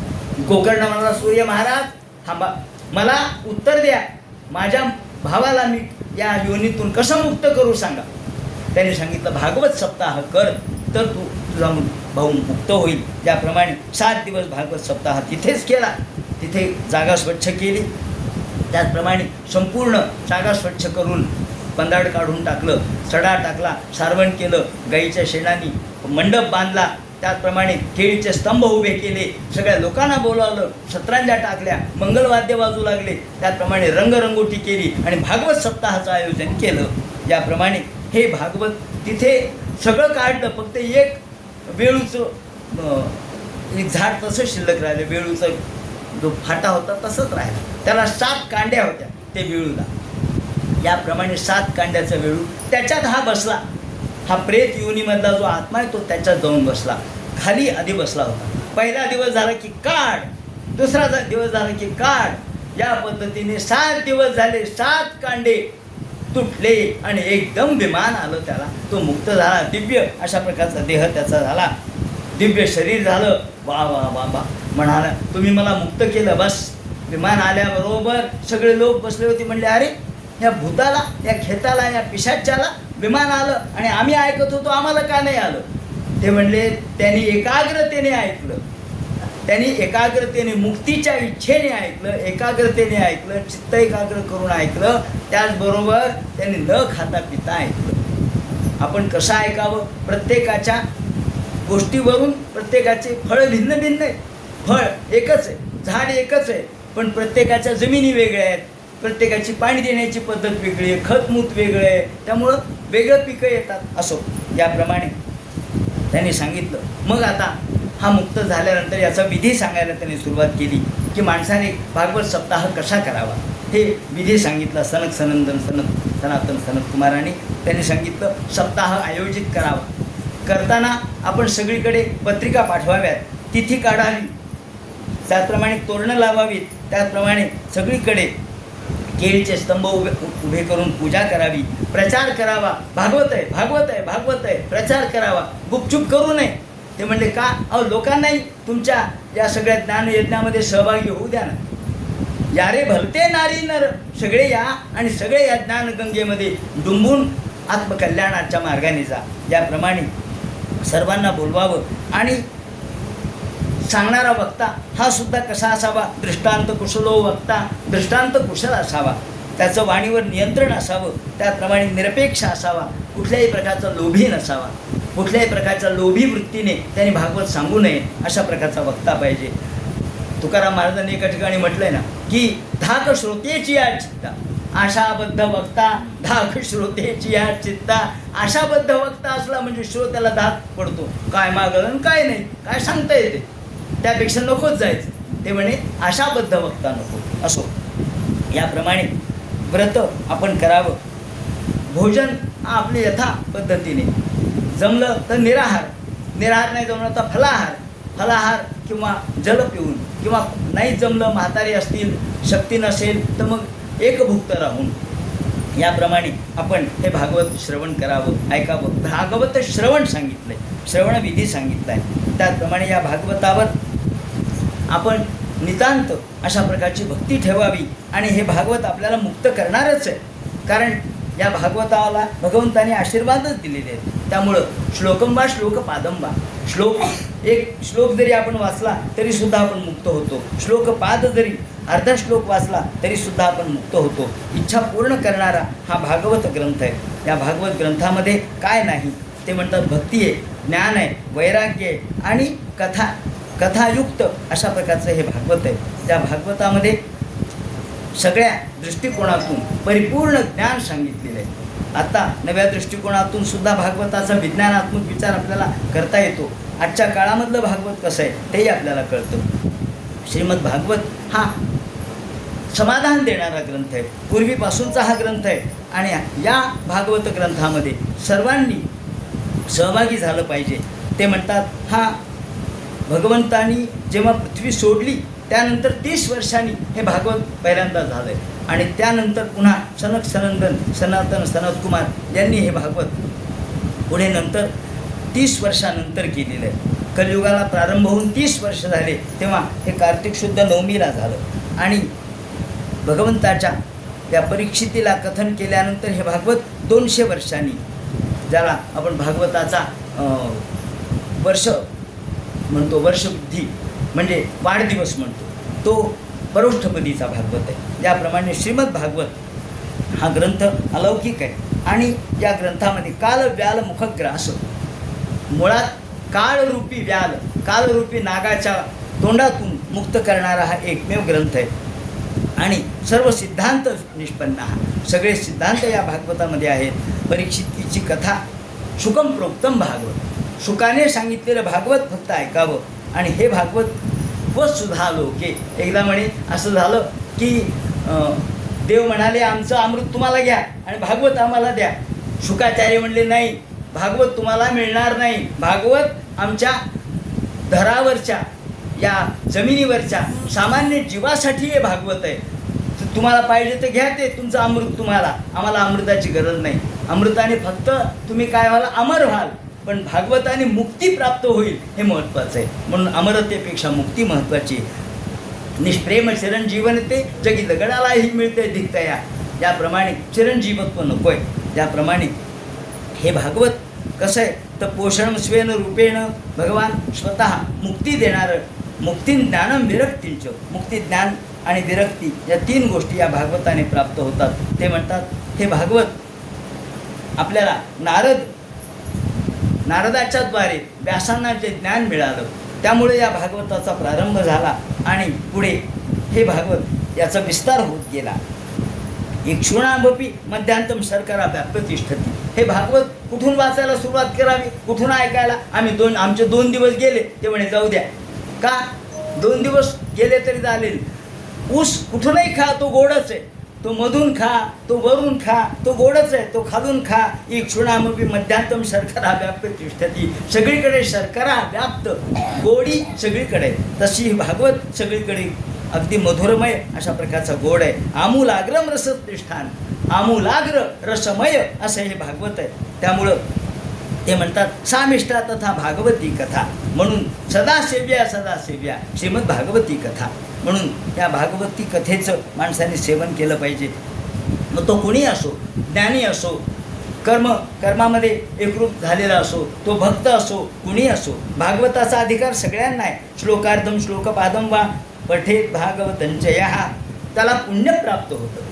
गोकर्ण म्हणाला, सूर्य महाराज थांबा, मला उत्तर द्या, माझ्या भावाला मी या योनीतून कसं मुक्त करू सांगा. त्याने सांगितलं, भागवत सप्ताह कर तर तुझा भाऊ मुक्त होईल. त्याप्रमाणे 7 दिवस भागवत सप्ताह तिथेच केला. तिथे जागा स्वच्छ केली. त्याचप्रमाणे संपूर्ण जागा स्वच्छ करून पंधाड काढून टाकलं, सडा टाकला, सारवण केलं, गाईच्या शेणाने मंडप बांधला. त्याचप्रमाणे केळीचे स्तंभ उभे केले, सगळ्या लोकांना बोलावलं, सतरांजा टाकल्या, मंगलवाद्य वाजू लागले. त्याचप्रमाणे रंगरंगोटी केली आणि भागवत सप्ताहाचं आयोजन केलं. याप्रमाणे हे भागवत तिथे सगळं काढलं. फक्त एक वेळूचं एक झाड तसं शिल्लक राहिलं. वेळूचं जो फाटा होता तसंच राहिला. त्याला 7 कांड्या होत्या ते वेळूला. याप्रमाणे 7 कांड्याचा वेळू, त्याच्यात हा बसला. हा प्रेत योनीमधला जो आत्मा आहे तो त्याच्यात जाऊन बसला. खाली आधी बसला होता. पहिला दिवस झाला की काढ, दुसरा दिवस झाला की काढ. या पद्धतीने 7 दिवस झाले. 7 कांडे तुटले आणि एकदम विमान आलं त्याला. तो मुक्त झाला. दिव्य अशा प्रकारचा देह त्याचा झाला. दिव्य शरीर झालं. वा वा वा वा म्हणाला, तुम्ही मला मुक्त केलं. बस विमान आल्याबरोबर सगळे लोक बसले होते. म्हणले, अरे या भूताला, या खेताला, या पिशाच्याला विमान आलं आणि आम्ही ऐकत होतो, आम्हाला का नाही आलं? ते म्हणले, त्यांनी एकाग्रतेने ऐकलं. त्यांनी एकाग्रतेने, मुक्तीच्या इच्छेने ऐकलं, एकाग्रतेने ऐकलं, चित्त एकाग्र करून ऐकलं. त्याचबरोबर त्यांनी न खाता पिता ऐकलं. आपण कसं ऐकावं? प्रत्येकाच्या गोष्टीवरून प्रत्येकाचे फळ भिन्न भिन्न आहे. फळ एकच आहे, झाड एकच आहे, पण प्रत्येकाच्या जमिनी वेगळ्या आहेत, प्रत्येकाची पाणी देण्याची पद्धत वेगळी आहे, खतमूत वेगळं आहे, त्यामुळं वेगळं पिकं येतात. असो, याप्रमाणे त्यांनी सांगितलं. मग आता हा मुक्त झाल्यानंतर याचा विधी सांगायला त्यांनी सुरुवात केली की माणसाने भागवत सप्ताह कसा करावा हे विधी सांगितला. सनातन सनत कुमारांनी त्यांनी सांगितलं, सप्ताह आयोजित करावा. करताना आपण सगळीकडे पत्रिका पाठवाव्यात, तिथी काढावी. त्याचप्रमाणे तोरणं लावावीत, त्याचप्रमाणे सगळीकडे केळीचे स्तंभ उभे करून पूजा करावी, प्रचार करावा. भागवत आहे, भागवत आहे, भागवत आहे, प्रचार करावा. गुपचूप करू नये. ते म्हणले का? अहो लोकांनाही तुमच्या या सगळ्या ज्ञानयज्ञामध्ये सहभागी होऊ द्या ना. या रे भलते नारी नर, सगळे या आणि सगळे या ज्ञानगंगेमध्ये डुंबून आत्मकल्याणाच्या मार्गाने जा. याप्रमाणे सर्वांना बोलवावं. आणि सांगणारा वक्ता हा सुद्धा कसा असावा? दृष्टांत कुशलो वक्ता, दृष्टांत कुशल असावा. त्याचं वाणीवर नियंत्रण असावं. त्याप्रमाणे निरपेक्ष असावा. कुठल्याही प्रकारचा लोभी नसावा. कुठल्याही प्रकारच्या लोभी वृत्तीने त्याने भागवत सांगू नये, अशा प्रकारचा वक्ता पाहिजे. तुकाराम महाराजांनी एका ठिकाणी म्हटलंय ना की धाक श्रोतेची या चित्ता, आशाबद्ध वक्ता धाक श्रोतेची या चित्ता. आशाबद्ध वक्ता असला म्हणजे श्रोत्याला धाक पडतो. काय मागलं काय नाही, काय सांगता येते, त्यापेक्षा नकोच जायचं. ते म्हणे आशाबद्ध वक्ता नको. असो, याप्रमाणे व्रत आपण करावं. भोजन आपले यथा पद्धतीने, जमलं तर निराहार, निराहार नाही जमलं तर फलाहार, फलाहार किंवा जल पिऊन, किंवा नाही जमलं म्हातारे असतील, शक्ती नसेल तर मग एकभुक्त राहून. याप्रमाणे आपण हे भागवत श्रवण करावं, ऐकावं. भागवत श्रवण सांगितलंय, श्रवणविधी सांगितला आहे. त्याचप्रमाणे या भागवतावर आपण नितांत अशा प्रकारची भक्ती ठेवावी. आणि हे भागवत आपल्याला मुक्त करणारच आहे, कारण या भागवताला भगवंताने आशीर्वादच दिलेले आहेत. त्यामुळं श्लोकंबा श्लोक पादंबा, एक श्लोक जरी आपण वाचला तरीसुद्धा आपण मुक्त होतो. श्लोकपाद जरी अर्धा श्लोक वाचला तरीसुद्धा आपण मुक्त होतो. इच्छा पूर्ण करणारा हा भागवत ग्रंथ आहे. या भागवत ग्रंथामध्ये काय नाही ते म्हणतात, भक्ती आहे, ज्ञान आहे, वैराग्य आहे आणि कथायुक्त अशा प्रकारचं हे भागवत आहे. त्या भागवतामध्ये सगळ्या दृष्टिकोनातून परिपूर्ण ज्ञान सांगितलेलं आहे. आता नव्या दृष्टिकोनातून सुद्धा भागवताचा विज्ञानात्मक विचार आपल्याला करता येतो. आजच्या काळामधलं भागवत कसं आहे तेही आपल्याला कळतं. श्रीमद भागवत हा समाधान देणारा ग्रंथ आहे, पूर्वीपासूनचा हा ग्रंथ आहे. आणि या भागवत ग्रंथामध्ये सर्वांनी सहभागी झालं पाहिजे. ते म्हणतात, हा भगवंतानी जेव्हा पृथ्वी सोडली त्यानंतर 30 वर्षांनी हे भागवत पहिल्यांदा झालं आहे. आणि त्यानंतर पुन्हा सनक सनंदन सनातन सनतकुमार यांनी हे भागवत पुढे नंतर 30 वर्षानंतर केलेलं आहे. कलियुगाला प्रारंभ होऊन 30 वर्ष झाले तेव्हा हे कार्तिक शुद्ध नवमीला झालं. आणि भगवंताच्या त्या परीक्षितीला कथन केल्यानंतर हे भागवत 200 वर्षांनी, ज्याला आपण भागवताचा वर्ष म्हणतो, वर्षवृद्धी म्हणजे वाढदिवस म्हणतो, तो परोष्ठपदीचा भागवत आहे. याप्रमाणे श्रीमद भागवत हा ग्रंथ अलौकिक आहे. आणि या ग्रंथामध्ये काल व्याल मुखग्रास, मुळात काळरूपी व्याल, कालरूपी नागाच्या तोंडातून मुक्त करणारा हा एकमेव ग्रंथ आहे. आणि सर्व सिद्धांत निष्पन्न, हा सगळे सिद्धांत या भागवतामध्ये आहेत. परीक्षितीची कथा शुकम प्रोक्तम भागवत, शुकाने सांगितलेलं भागवत फक्त ऐकावं. आणि हे भागवत व सुधा लोके, एकदा म्हणे असं झालं की देव म्हणाले आमचं अमृत तुम्हाला घ्या आणि भागवत आम्हाला द्या. शुकाचार्य म्हणले नाही, भागवत तुम्हाला मिळणार नाही. भागवत आमच्या धरावरच्या, या जमिनीवरच्या सामान्य जीवासाठी हे भागवत आहे. तुम्हाला पाहिजे तर घ्या ते तुमचं अमृत तुम्हाला, आम्हाला अमृताची गरज नाही. अमृताने फक्त तुम्ही काय व्हाल, अमर व्हाल. पण भागवताने मुक्ती प्राप्त होईल हे महत्त्वाचं आहे. म्हणून अमरतेपेक्षा मुक्ती महत्त्वाची. निष्प्रेम चिरंजीवन ते जगी दगडालाही मिळते दिखतया, याप्रमाणे चिरंजीवत्व नको आहे. त्याप्रमाणे हे भागवत कसं आहे तर पोषण स्वेन रूपेण, भगवान स्वतः मुक्ती देणारं, मुक्ती ज्ञानम विरक्तींच, मुक्ती ज्ञान आणि विरक्ती या 3 गोष्टी या भागवताने प्राप्त होतात. ते म्हणतात हे भागवत आपल्याला नारदाच्या द्वारे व्यासांना जे ज्ञान मिळालं त्यामुळे या भागवताचा प्रारंभ झाला. आणि पुढे हे भागवत याचा विस्तार होत गेला. इक्षुणामपि मध्यांतम शर्करा व्याप्तिष्ठती. हे भागवत कुठून वाचायला सुरुवात करावी, कुठून ऐकायला? आमचे 2 दिवस गेले. ते म्हणे जाऊ द्या. का 2 दिवस गेले तरी चालेल, ऊस कुठूनही खा तो गोडच आहे. तो मधून खा, तो वरून खा, तो गोडच आहे, तो खालून खा. इक्षुणामपि मध्यांतम शर्करा व्याप्य तिष्ठती. सगळीकडे शर्करा व्याप्त, गोडी सगळीकडे. तशी ही भागवत सगळीकडे अगदी मधुरमय अशा प्रकारचा गोड आहे. आमूलाग्रम रसतिष्ठान, आमूलाग्र रसमय असं हे भागवत आहे. त्यामुळं ते म्हणतात सामिष्टा तथा भागवती कथा. म्हणून सदा सेव्या श्रीमद भागवती कथा. म्हणून त्या भागवती कथेचं माणसाने सेवन केलं पाहिजे. मग तो कोणी असो, ज्ञानी असो, कर्मामध्ये एकरूप झालेला असो, तो भक्त असो, कुणी असो, भागवताचा अधिकार सगळ्यांना आहे. श्लोकार्धम श्लोकपादम वा पठेत भागवतंचयः, त्याला पुण्य प्राप्त होतं.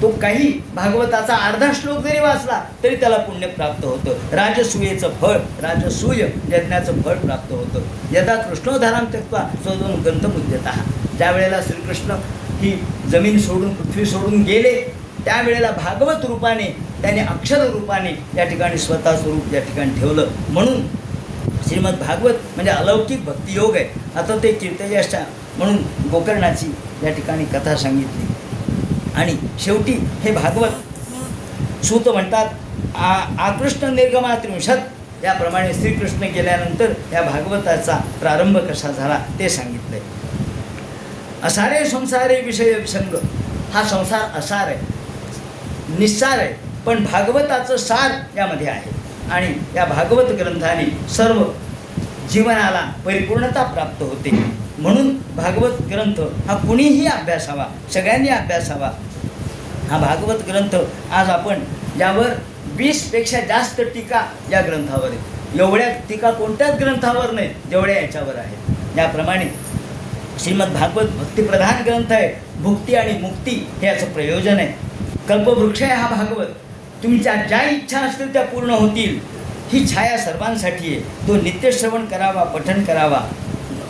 तो काही भागवताचा अर्धा श्लोक जरी वाचला तरी त्याला पुण्य प्राप्त होतं. राजसूयेचं फळ, राजसूय यज्ञाचं फळ प्राप्त होतं. यदा कृष्णोद्धाराम त्यक्त्वा स्वयं गंतमुद्यतः, ज्या वेळेला श्रीकृष्ण ही जमीन सोडून, पृथ्वी सोडून गेले, त्यावेळेला भागवत रूपाने, त्याने अक्षर रूपाने या ठिकाणी स्वतःचं रूप या ठिकाणी ठेवलं. म्हणून श्रीमद भागवत म्हणजे अलौकिक भक्तियोग आहे. आता ते कीर्तयशा म्हणून गोकर्णाची या ठिकाणी कथा सांगितली. आणि शेवटी हे भागवत सूत म्हणतात आकृष्ण निर्गमा त्रिंशत, याप्रमाणे श्रीकृष्ण गेल्यानंतर या भागवताचा प्रारंभ कसा झाला ते सांगितलंय. असारे संसारे विषय विसंग, हा संसार असार आहे, निस्सार आहे, पण भागवताचं सार यामध्ये आहे. आणि या भागवत ग्रंथाने सर्व जीवनाला परिपूर्णता प्राप्त होते. म्हणून भागवत ग्रंथ हा कुणीही अभ्यासावा, सगळ्यांनी अभ्यासावा. हा भागवत ग्रंथ आज आपण यावर 20पेक्षा जास्त टीका या ग्रंथावर आहे. एवढ्या टीका कोणत्याच ग्रंथावर नाही जेवढ्या याच्यावर आहेत. याप्रमाणे श्रीमद भागवत भक्तिप्रधान ग्रंथ आहे. भुक्ती आणि मुक्ती हे याचं प्रयोजन आहे. कल्पवृक्ष आहे हा भागवत. तुमच्या ज्या इच्छा असतील त्या पूर्ण होतील, ही छाया सर्वांसाठी आहे. तो नित्यश्रवण करावा, पठण करावा.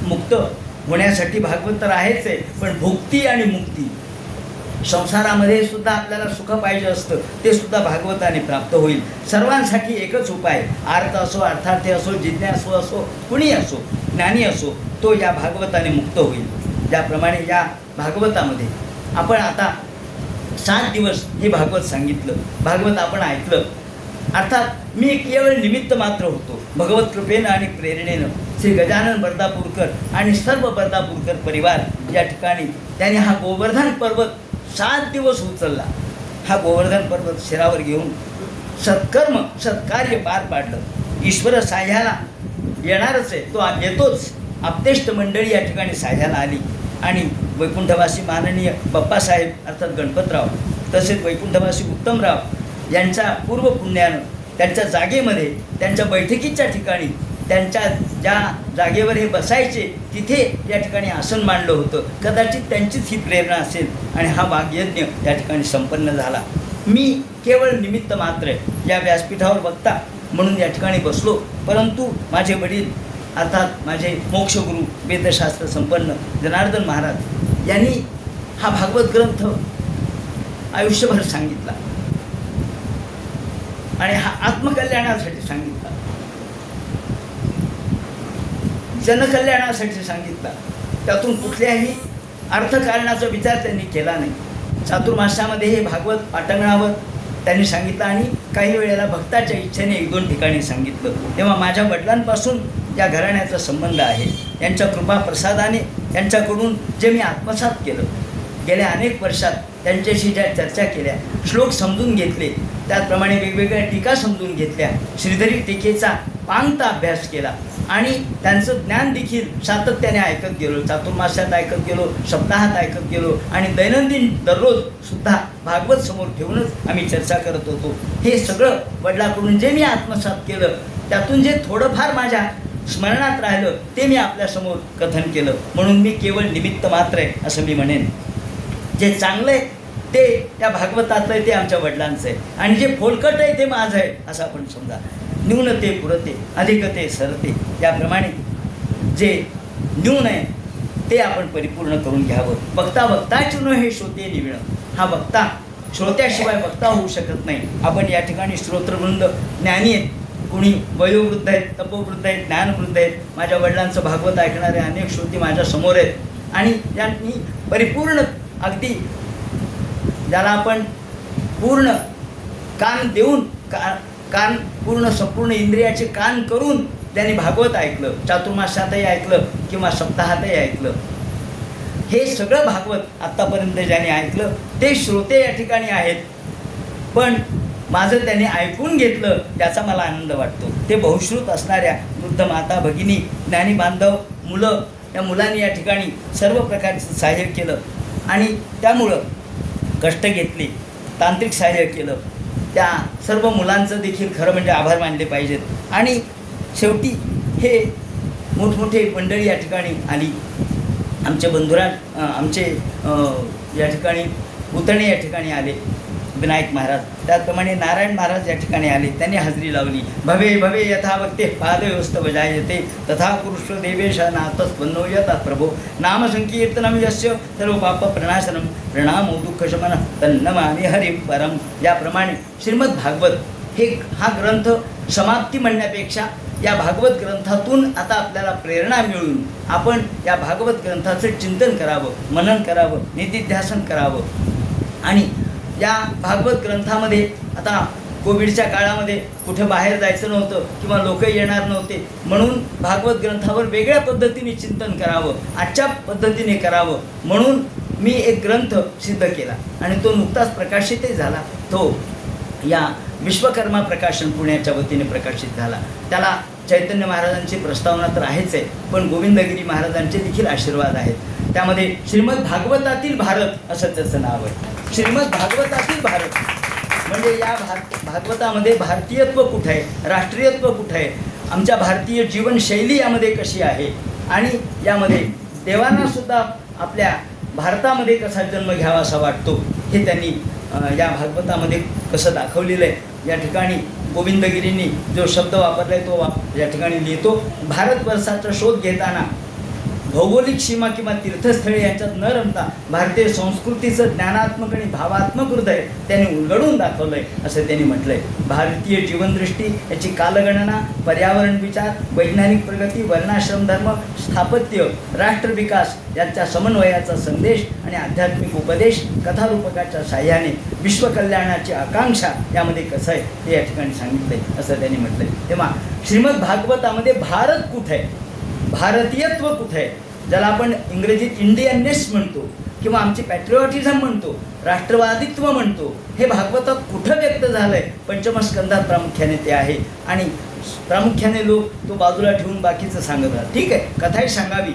मुक्त होण्यासाठी भागवत तर आहेच आहे, पण भुक्ती आणि मुक्ती, संसारामध्ये सुद्धा आपल्याला सुख पाहिजे असतं, ते सुद्धा भागवताने प्राप्त होईल. सर्वांसाठी एकच उपाय, आर्त असो, अर्थार्थी असो, जिज्ञासू असो, कुणी असो, ज्ञानी असो, तो या भागवताने मुक्त होईल. ज्याप्रमाणे या भागवतामध्ये आपण आता 7 दिवस हे भागवत सांगितलं, भागवत आपण ऐकलं. अर्थात मी केवळ निमित्त मात्र होतो. भगवत कृपेनं आणि प्रेरणेनं श्री गजानन बर्दापूरकर आणि सर्व बर्दापूरकर परिवार या ठिकाणी त्याने हा गोवर्धन पर्वत 7 दिवस उचलला. हा गोवर्धन पर्वत शिरावर घेऊन सत्कर्म, सत्कार्य पार पाडलं. ईश्वर साह्याला येणारच आहे, तो येतोच. आपतेष्ट मंडळी या ठिकाणी साह्याला आली आणि वैकुंठवासी माननीय बाप्पासाहेब अर्थात गणपतराव, तसेच वैकुंठवासी उत्तमराव यांच्या पूर्व पुण्यानं त्यांच्या जागेमध्ये, त्यांच्या बैठकीच्या ठिकाणी, त्यांच्या ज्या जागेवर हे बसायचे तिथे या ठिकाणी आसन मांडलं होतं. कदाचित त्यांचीच ही प्रेरणा असेल आणि हा वाग्यज्ञ या ठिकाणी संपन्न झाला. मी केवळ निमित्त मात्र आहे. या व्यासपीठावर वक्ता म्हणून या ठिकाणी बसलो, परंतु माझे वडील अर्थात माझे मोक्षगुरू वेदशास्त्र संपन्न जनार्दन महाराज यांनी हा भागवत ग्रंथ आयुष्यभर सांगितला आणि हा आत्मकल्याणासाठी सांगितला, जनकल्याणासाठी सांगितला. त्यातून कुठल्याही अर्थकारणाचा विचार त्यांनी केला नाही. चातुर्मास्यामध्ये हे भागवत पाटंगणावर त्यांनी सांगितलं आणि काही वेळेला भक्ताच्या इच्छेने 1-2 ठिकाणी सांगितलं. तेव्हा माझ्या वडिलांपासून या घराण्याचा संबंध आहे. यांच्या कृपा प्रसादाने यांच्याकडून जे मी आत्मसात केलं, गेल्या अनेक वर्षात त्यांच्याशी ज्या चर्चा केल्या, श्लोक समजून घेतले, त्याचप्रमाणे वेगवेगळ्या टीका समजून घेतल्या, श्रीधरी टीकेचा पांगता अभ्यास केला आणि त्यांचं ज्ञान देखील सातत्याने ऐकत गेलो. चातुर्मास्यात ऐकत गेलो, सप्ताहात ऐकत गेलो आणि दैनंदिन दररोज सुद्धा भागवत समोर ठेवूनच आम्ही चर्चा करत होतो. हे सगळं वडिलांकडून जे मी आत्मसात केलं, त्यातून जे थोडंफार माझ्या स्मरणात राहिलं ते मी आपल्यासमोर कथन केलं. म्हणून मी केवळ निमित्त मात्र आहे असं मी म्हणेन. जे चांगलं आहे ते त्या भागवताचं आहे, ते आमच्या वडिलांचं आहे, आणि जे फोलकट आहे ते माझं आहे असं आपण समजा. न्यूनते पुरते अधिकते सरते, याप्रमाणे जे न्यून आहे ते आपण परिपूर्ण करून घ्यावं. वक्ता वक्ताची न हे श्रोते निविणं, हा वक्ता श्रोत्याशिवाय वक्ता होऊ शकत नाही. आपण या ठिकाणी श्रोत्रवृंद ज्ञानी आहेत, कुणी वयोवृद्ध आहेत, तपोवृद्ध आहेत, ज्ञानवृद्ध आहेत. माझ्या वडिलांचं भागवत ऐकणारे अनेक श्रोते माझ्या समोर आहेत आणि यांनी परिपूर्ण अगदी ज्याला आपण पूर्ण कान देऊन कान पूर्ण संपूर्ण इंद्रियाचे कान करून त्यांनी भागवत ऐकलं, चातुर्मासातही ऐकलं किंवा सप्ताहातही ऐकलं, हे सगळं भागवत आत्तापर्यंत ज्यांनी ऐकलं ते श्रोते या ठिकाणी आहेत. पण माझं त्यांनी ऐकून घेतलं त्याचा मला आनंद वाटतो. ते बहुश्रुत असणाऱ्या वृद्ध माता, भगिनी, ज्ञानी बांधव, मुलं, या मुलांनी या ठिकाणी सर्व प्रकारचं सहाय्य केलं आणि त्यामुळं कष्ट घेतले, तांत्रिक सहाय्य केलं. त्या सर्व मुलांचं देखील खरं म्हणजे आभार मानले पाहिजेत. आणि शेवटी हे मोठमोठे मंडळी या ठिकाणी आली. आमचे बंधुराज, आमचे या ठिकाणी उतणे या ठिकाणी आले, विनायक महाराज, त्याचप्रमाणे नारायण महाराज या ठिकाणी आले, त्यांनी हजेरी लावली. भवे भवे यथा भक्ते पादयोस्तव जायते तथा कुरुष्व देवेश नातस्पन्नो यथा प्रभो नाम संकीर्तनम यस्य सर्व पाप प्रणाशनम प्रणामो दुःखशमन तन्नमामि हरिं परम. याप्रमाणे श्रीमद भागवत हा ग्रंथ समाप्ती म्हणण्यापेक्षा या भागवत ग्रंथातून आता आपल्याला प्रेरणा मिळून आपण या भागवत ग्रंथाचं चिंतन करावं, मनन करावं, निधिध्यासन करावं. आणि या भागवत ग्रंथामध्ये आता कोविडच्या काळामध्ये कुठे बाहेर जायचं नव्हतं किंवा लोक येणार नव्हते, म्हणून भागवत ग्रंथावर वेगळ्या पद्धतीने चिंतन करावं, आजच्या पद्धतीने करावं म्हणून मी एक ग्रंथ सिद्ध केला आणि तो नुकताच प्रकाशितही झाला. तो या विश्वकर्मा प्रकाशन पुण्याच्या वतीने प्रकाशित झाला. त्याला चैतन्य महाराजांची प्रस्तावना तर आहेच आहे, पण गोविंदगिरी महाराजांचे देखील आशीर्वाद आहेत. त्यामध्ये श्रीमद भागवतातील भारत असं त्याचं नाव आहे. श्रीमद भागवतातील भारत म्हणजे या भागवतामध्ये भारतीयत्व कुठं आहे, राष्ट्रीयत्व कुठं आहे, आमच्या भारतीय जीवनशैली यामध्ये कशी आहे आणि यामध्ये देवांनासुद्धा आपल्या भारतामध्ये कसा जन्म घ्यावा असा वाटतो हे त्यांनी या भागवतामध्ये कसं दाखवलेलं आहे. या ठिकाणी गोविंदगिरींनी जो शब्द वापरला आहे तो या ठिकाणी लिहितो. भारतवर्षाचा शोध घेताना भौगोलिक सीमा किंवा तीर्थस्थळे यांच्यात न रमता भारतीय संस्कृतीचं ज्ञानात्मक आणि भावात्मक हृदय त्यांनी उलगडून दाखवलं आहे असं त्यांनी म्हटलं आहे. भारतीय जीवनदृष्टी, याची कालगणना, पर्यावरण विचार, वैज्ञानिक प्रगती, वर्णाश्रम धर्म, स्थापत्य, राष्ट्रविकास यांच्या समन्वयाचा संदेश आणि आध्यात्मिक उपदेश कथारूपकाच्या साह्याने विश्वकल्याणाची आकांक्षा यामध्ये कसं आहे हे या ठिकाणी सांगितलं आहे असं त्यांनी म्हटलं आहे. तेव्हा श्रीमद भागवतामध्ये भारत कुठं आहे, भारतीयत्व कुठे आहे, ज्याला आपण इंग्रजीत इंडियननेस म्हणतो किंवा आमची पॅट्रिऑटिझम म्हणतो, राष्ट्रवादित्व म्हणतो, हे भागवतात कुठं व्यक्त झालं आहे. पंचमस्कंदात प्रामुख्याने ते आहे आणि प्रामुख्याने लोक तो बाजूला ठेवून बाकीचं सांगत राहतात. ठीक आहे, कथाही सांगावी,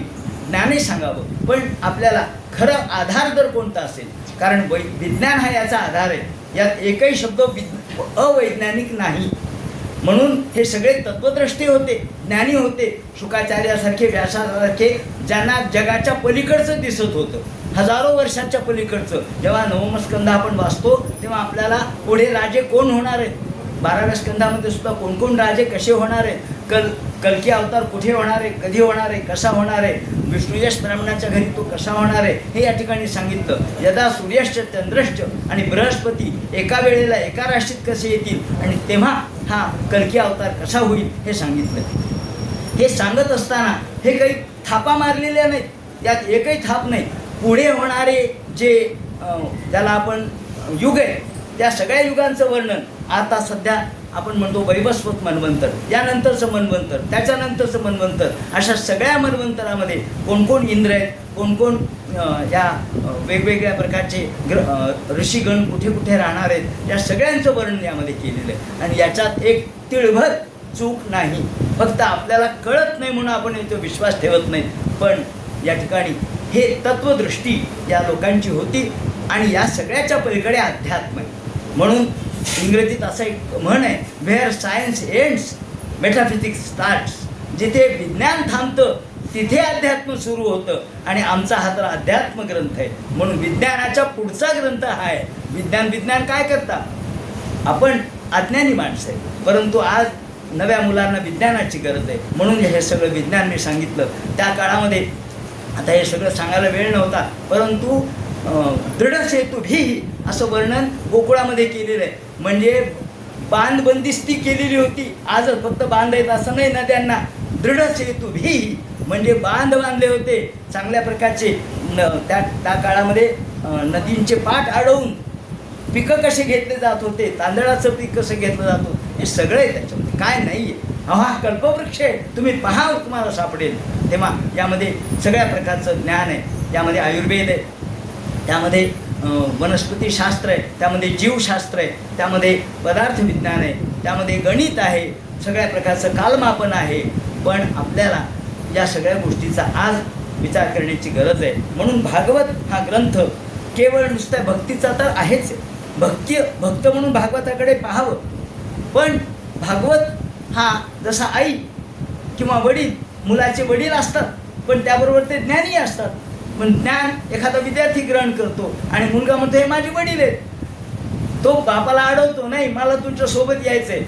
ज्ञानही सांगावं, पण आपल्याला खरं आधार जर कोणता असेल, कारण विज्ञान हा याचा आधार आहे, यात एकही शब्द अवैज्ञानिक नाही. म्हणून हे सगळे तत्वद्रष्टे होते, ज्ञानी होते, शुकाचार्यासारखे, व्यासासारखे, ज्यांना जगाच्या पलीकडचं दिसत होतं, हजारो वर्षांच्या पलीकडचं. जेव्हा नवमस्कंद आपण वाचतो तेव्हा आपल्याला पुढे राजे कोण होणार आहेत, 12व्या स्कंदामध्ये सुद्धा कोण कोण राजे कसे होणार आहेत, कल्की अवतार कुठे होणार आहे, कधी होणार आहे, कसा होणार आहे, विष्णुयश ब्राह्मणाच्या घरी तो कसा होणार आहे हे या ठिकाणी सांगितलं. यदा सूर्यश्च चंद्रश्च आणि बृहस्पती एका वेळेला एका राशीत कसे येतील आणि तेव्हा हा कल्की अवतार कसा होईल हे सांगितलं. हे सांगत असताना हे काही थापा मारलेल्या नाहीत, यात एकही थाप नाही. पुढे होणारे जे ज्याला आपण युग आहे त्या सगळ्या युगांचं वर्णन, आता सध्या आपण म्हणतो वैवस्वत मन्वंतर, यानंतरचं मन्वंतर, त्याच्यानंतरचं मन्वंतर, अशा सगळ्या मन्वंतरामध्ये कोण कोण इंद्र आहेत, कोण कोण या वेगवेगळ्या प्रकारचे ऋषीगण कुठे कुठे राहणार आहेत, या सगळ्यांचं वर्णन यामध्ये केलेलं आहे. आणि याच्यात एक तिळभर चूक नाही. फक्त आपल्याला कळत नाही म्हणून आपण याचा विश्वास ठेवत नाही, पण या ठिकाणी हे तत्वदृष्टी या लोकांची होती आणि या सगळ्याच्या पलीकडे अध्यात्म आहे. म्हणून इंग्रजीत असं एक म्हण आहे, where science ends metaphysics starts. जिथे विज्ञान थांबतं तिथे अध्यात्म सुरू होतं आणि आमचा हा तर अध्यात्म ग्रंथ आहे. म्हणून विज्ञानाच्या पुढचा ग्रंथ हा आहे. विज्ञान काय करता, आपण अज्ञानी माणसं आहे, परंतु आज नव्या मुलांना विज्ञानाची गरज आहे. म्हणून हे सगळं विज्ञान मी सांगितलं. त्या काळामध्ये आता हे सगळं सांगायला वेळ नव्हता, परंतु दृढ सेतू भी असं वर्णन गोकुळामध्ये केलेलं आहे. म्हणजे बांध बंदिस्ती केलेली होती. आज फक्त बांधायचं असं नाही नद्यांना, दृढ सेतू भी म्हणजे बांध बांधले होते चांगल्या प्रकारचे. त्या काळामध्ये नदींचे पाठ अडवून पिकं कसे घेतले जात होते, तांदळाचं पीक कसं घेतलं जात होतं, हे सगळं आहे त्याच्यामध्ये, काय नाही आहे. हा कल्पवृक्ष आहे, तुम्ही पहा तुम्हाला सापडेल. तेव्हा यामध्ये सगळ्या प्रकारचं ज्ञान आहे. त्यामध्ये आयुर्वेद आहे, त्यामध्ये वनस्पतीशास्त्र आहे, त्यामध्ये जीवशास्त्र आहे, त्यामध्ये पदार्थ विज्ञान आहे, त्यामध्ये गणित आहे, सगळ्या प्रकारचं कालमापन आहे. पण आपल्याला या सगळ्या गोष्टीचा आज विचार करण्याची गरज आहे. म्हणून भागवत हा ग्रंथ केवळ नुसत्या भक्तीचा तर आहेच आहे. भक्त म्हणून भागवताकडे पाहावं. पण भागवत हा जसा आई किंवा वडील, मुलाचे वडील असतात, पण त्याबरोबर ते ज्ञानी असतात. पण ज्ञान एखादा विद्यार्थी ग्रहण करतो आणि मुलगा म्हणतो हे माझे वडील आहेत. तो बापाला अडवतो, नाही मला तुमच्या सोबत यायचं आहे.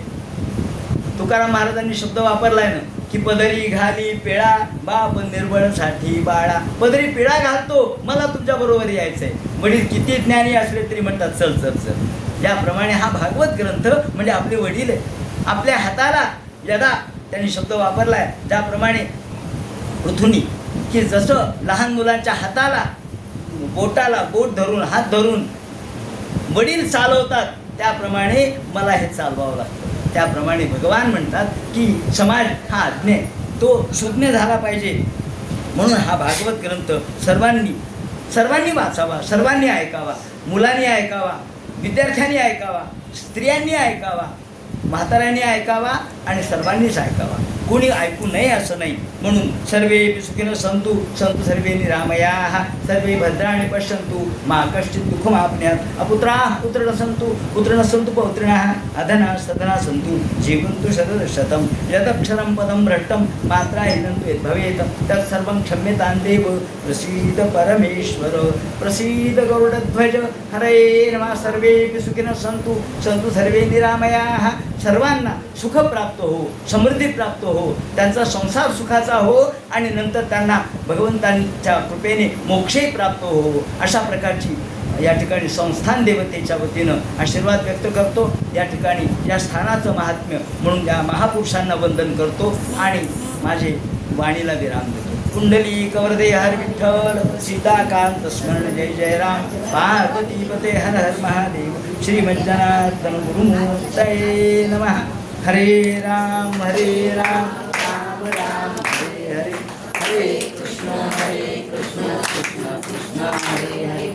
तुकाराम महाराजांनी शब्द वापरलाय ना की पदरी घाली पिळा बाप निर्बळसाठी बाळा. पदरी पिळा घालतो, मला तुमच्या बरोबर यायचंय. वडील किती ज्ञानी असले तरी म्हणतात चल चल चल. याप्रमाणे हा भागवत ग्रंथ म्हणजे आपले वडील आहे. आपल्या हाताला यदा त्यांनी शब्द वापरलाय ज्याप्रमाणे पृथुनी, की जसं लहान मुलांच्या हाताला बोटाला बोट धरून हात धरून वडील चालवतात, त्याप्रमाणे मला हे चालवावं लागतं. त्याप्रमाणे भगवान म्हणतात की समाज हा अज्ञ, तो सुज्ञ झाला पाहिजे. म्हणून हा भागवत ग्रंथ सर्वांनी वाचावा, सर्वांनी ऐकावा. मुलांनी ऐकावा, विद्यार्थ्यांनी ऐकावा, स्त्रियांनी ऐकावा, म्हाताऱ्यांनी ऐकावा आणि सर्वांनीच ऐकावा. कोणी ऐकू नये असं नाही. म्हणून सर्वे सुखिनः सन्तु सन्तु सर्वे निरामयाः सर्वे भद्राणि पश्यन्तु मा कश्चित् दुःखमाप्नुयात् अपुत्राः पुत्रिणः सन्तु पुत्रिणः सन्तु पौत्रिणः अधनाः सधनाः सन्तु जीवन्तु शतशतं यदक्षरं पदं भ्रष्टं मात्राहीनं तु यद्भवेत् तत्सर्वं क्षम्यतां देव प्रसीद परमेश्वर प्रसीद गरुडध्वज हरे नमः. सर्वेपि सुखिनः सन्तु सन्तु सर्वे निरामयाः. सर्वांना सुख प्राप्त हो, समृद्धी प्राप्त हो, त्यांचा संसार सुखाचा हो आणि नंतर त्यांना भगवंतांच्या कृपेने मोक्षही प्राप्त हो, अशा प्रकारची या ठिकाणी संस्थान देवतेच्या वतीनं आशीर्वाद व्यक्त करतो. या ठिकाणी या स्थानाचं महात्म्य म्हणून या महापुरुषांना वंदन करतो आणि माझे वाणीला विराम देतो. कुंडली कवरदे हर विठ्ठल सीताकांत स्मरण जय जय राम पार्वतीपते हर हर महादेव श्री मंजनार्दन गुरुमूर्तये नमः. हरे राम राम राम हरे हरे, हरे कृष्ण कृष्ण कृष्ण हरे हरे.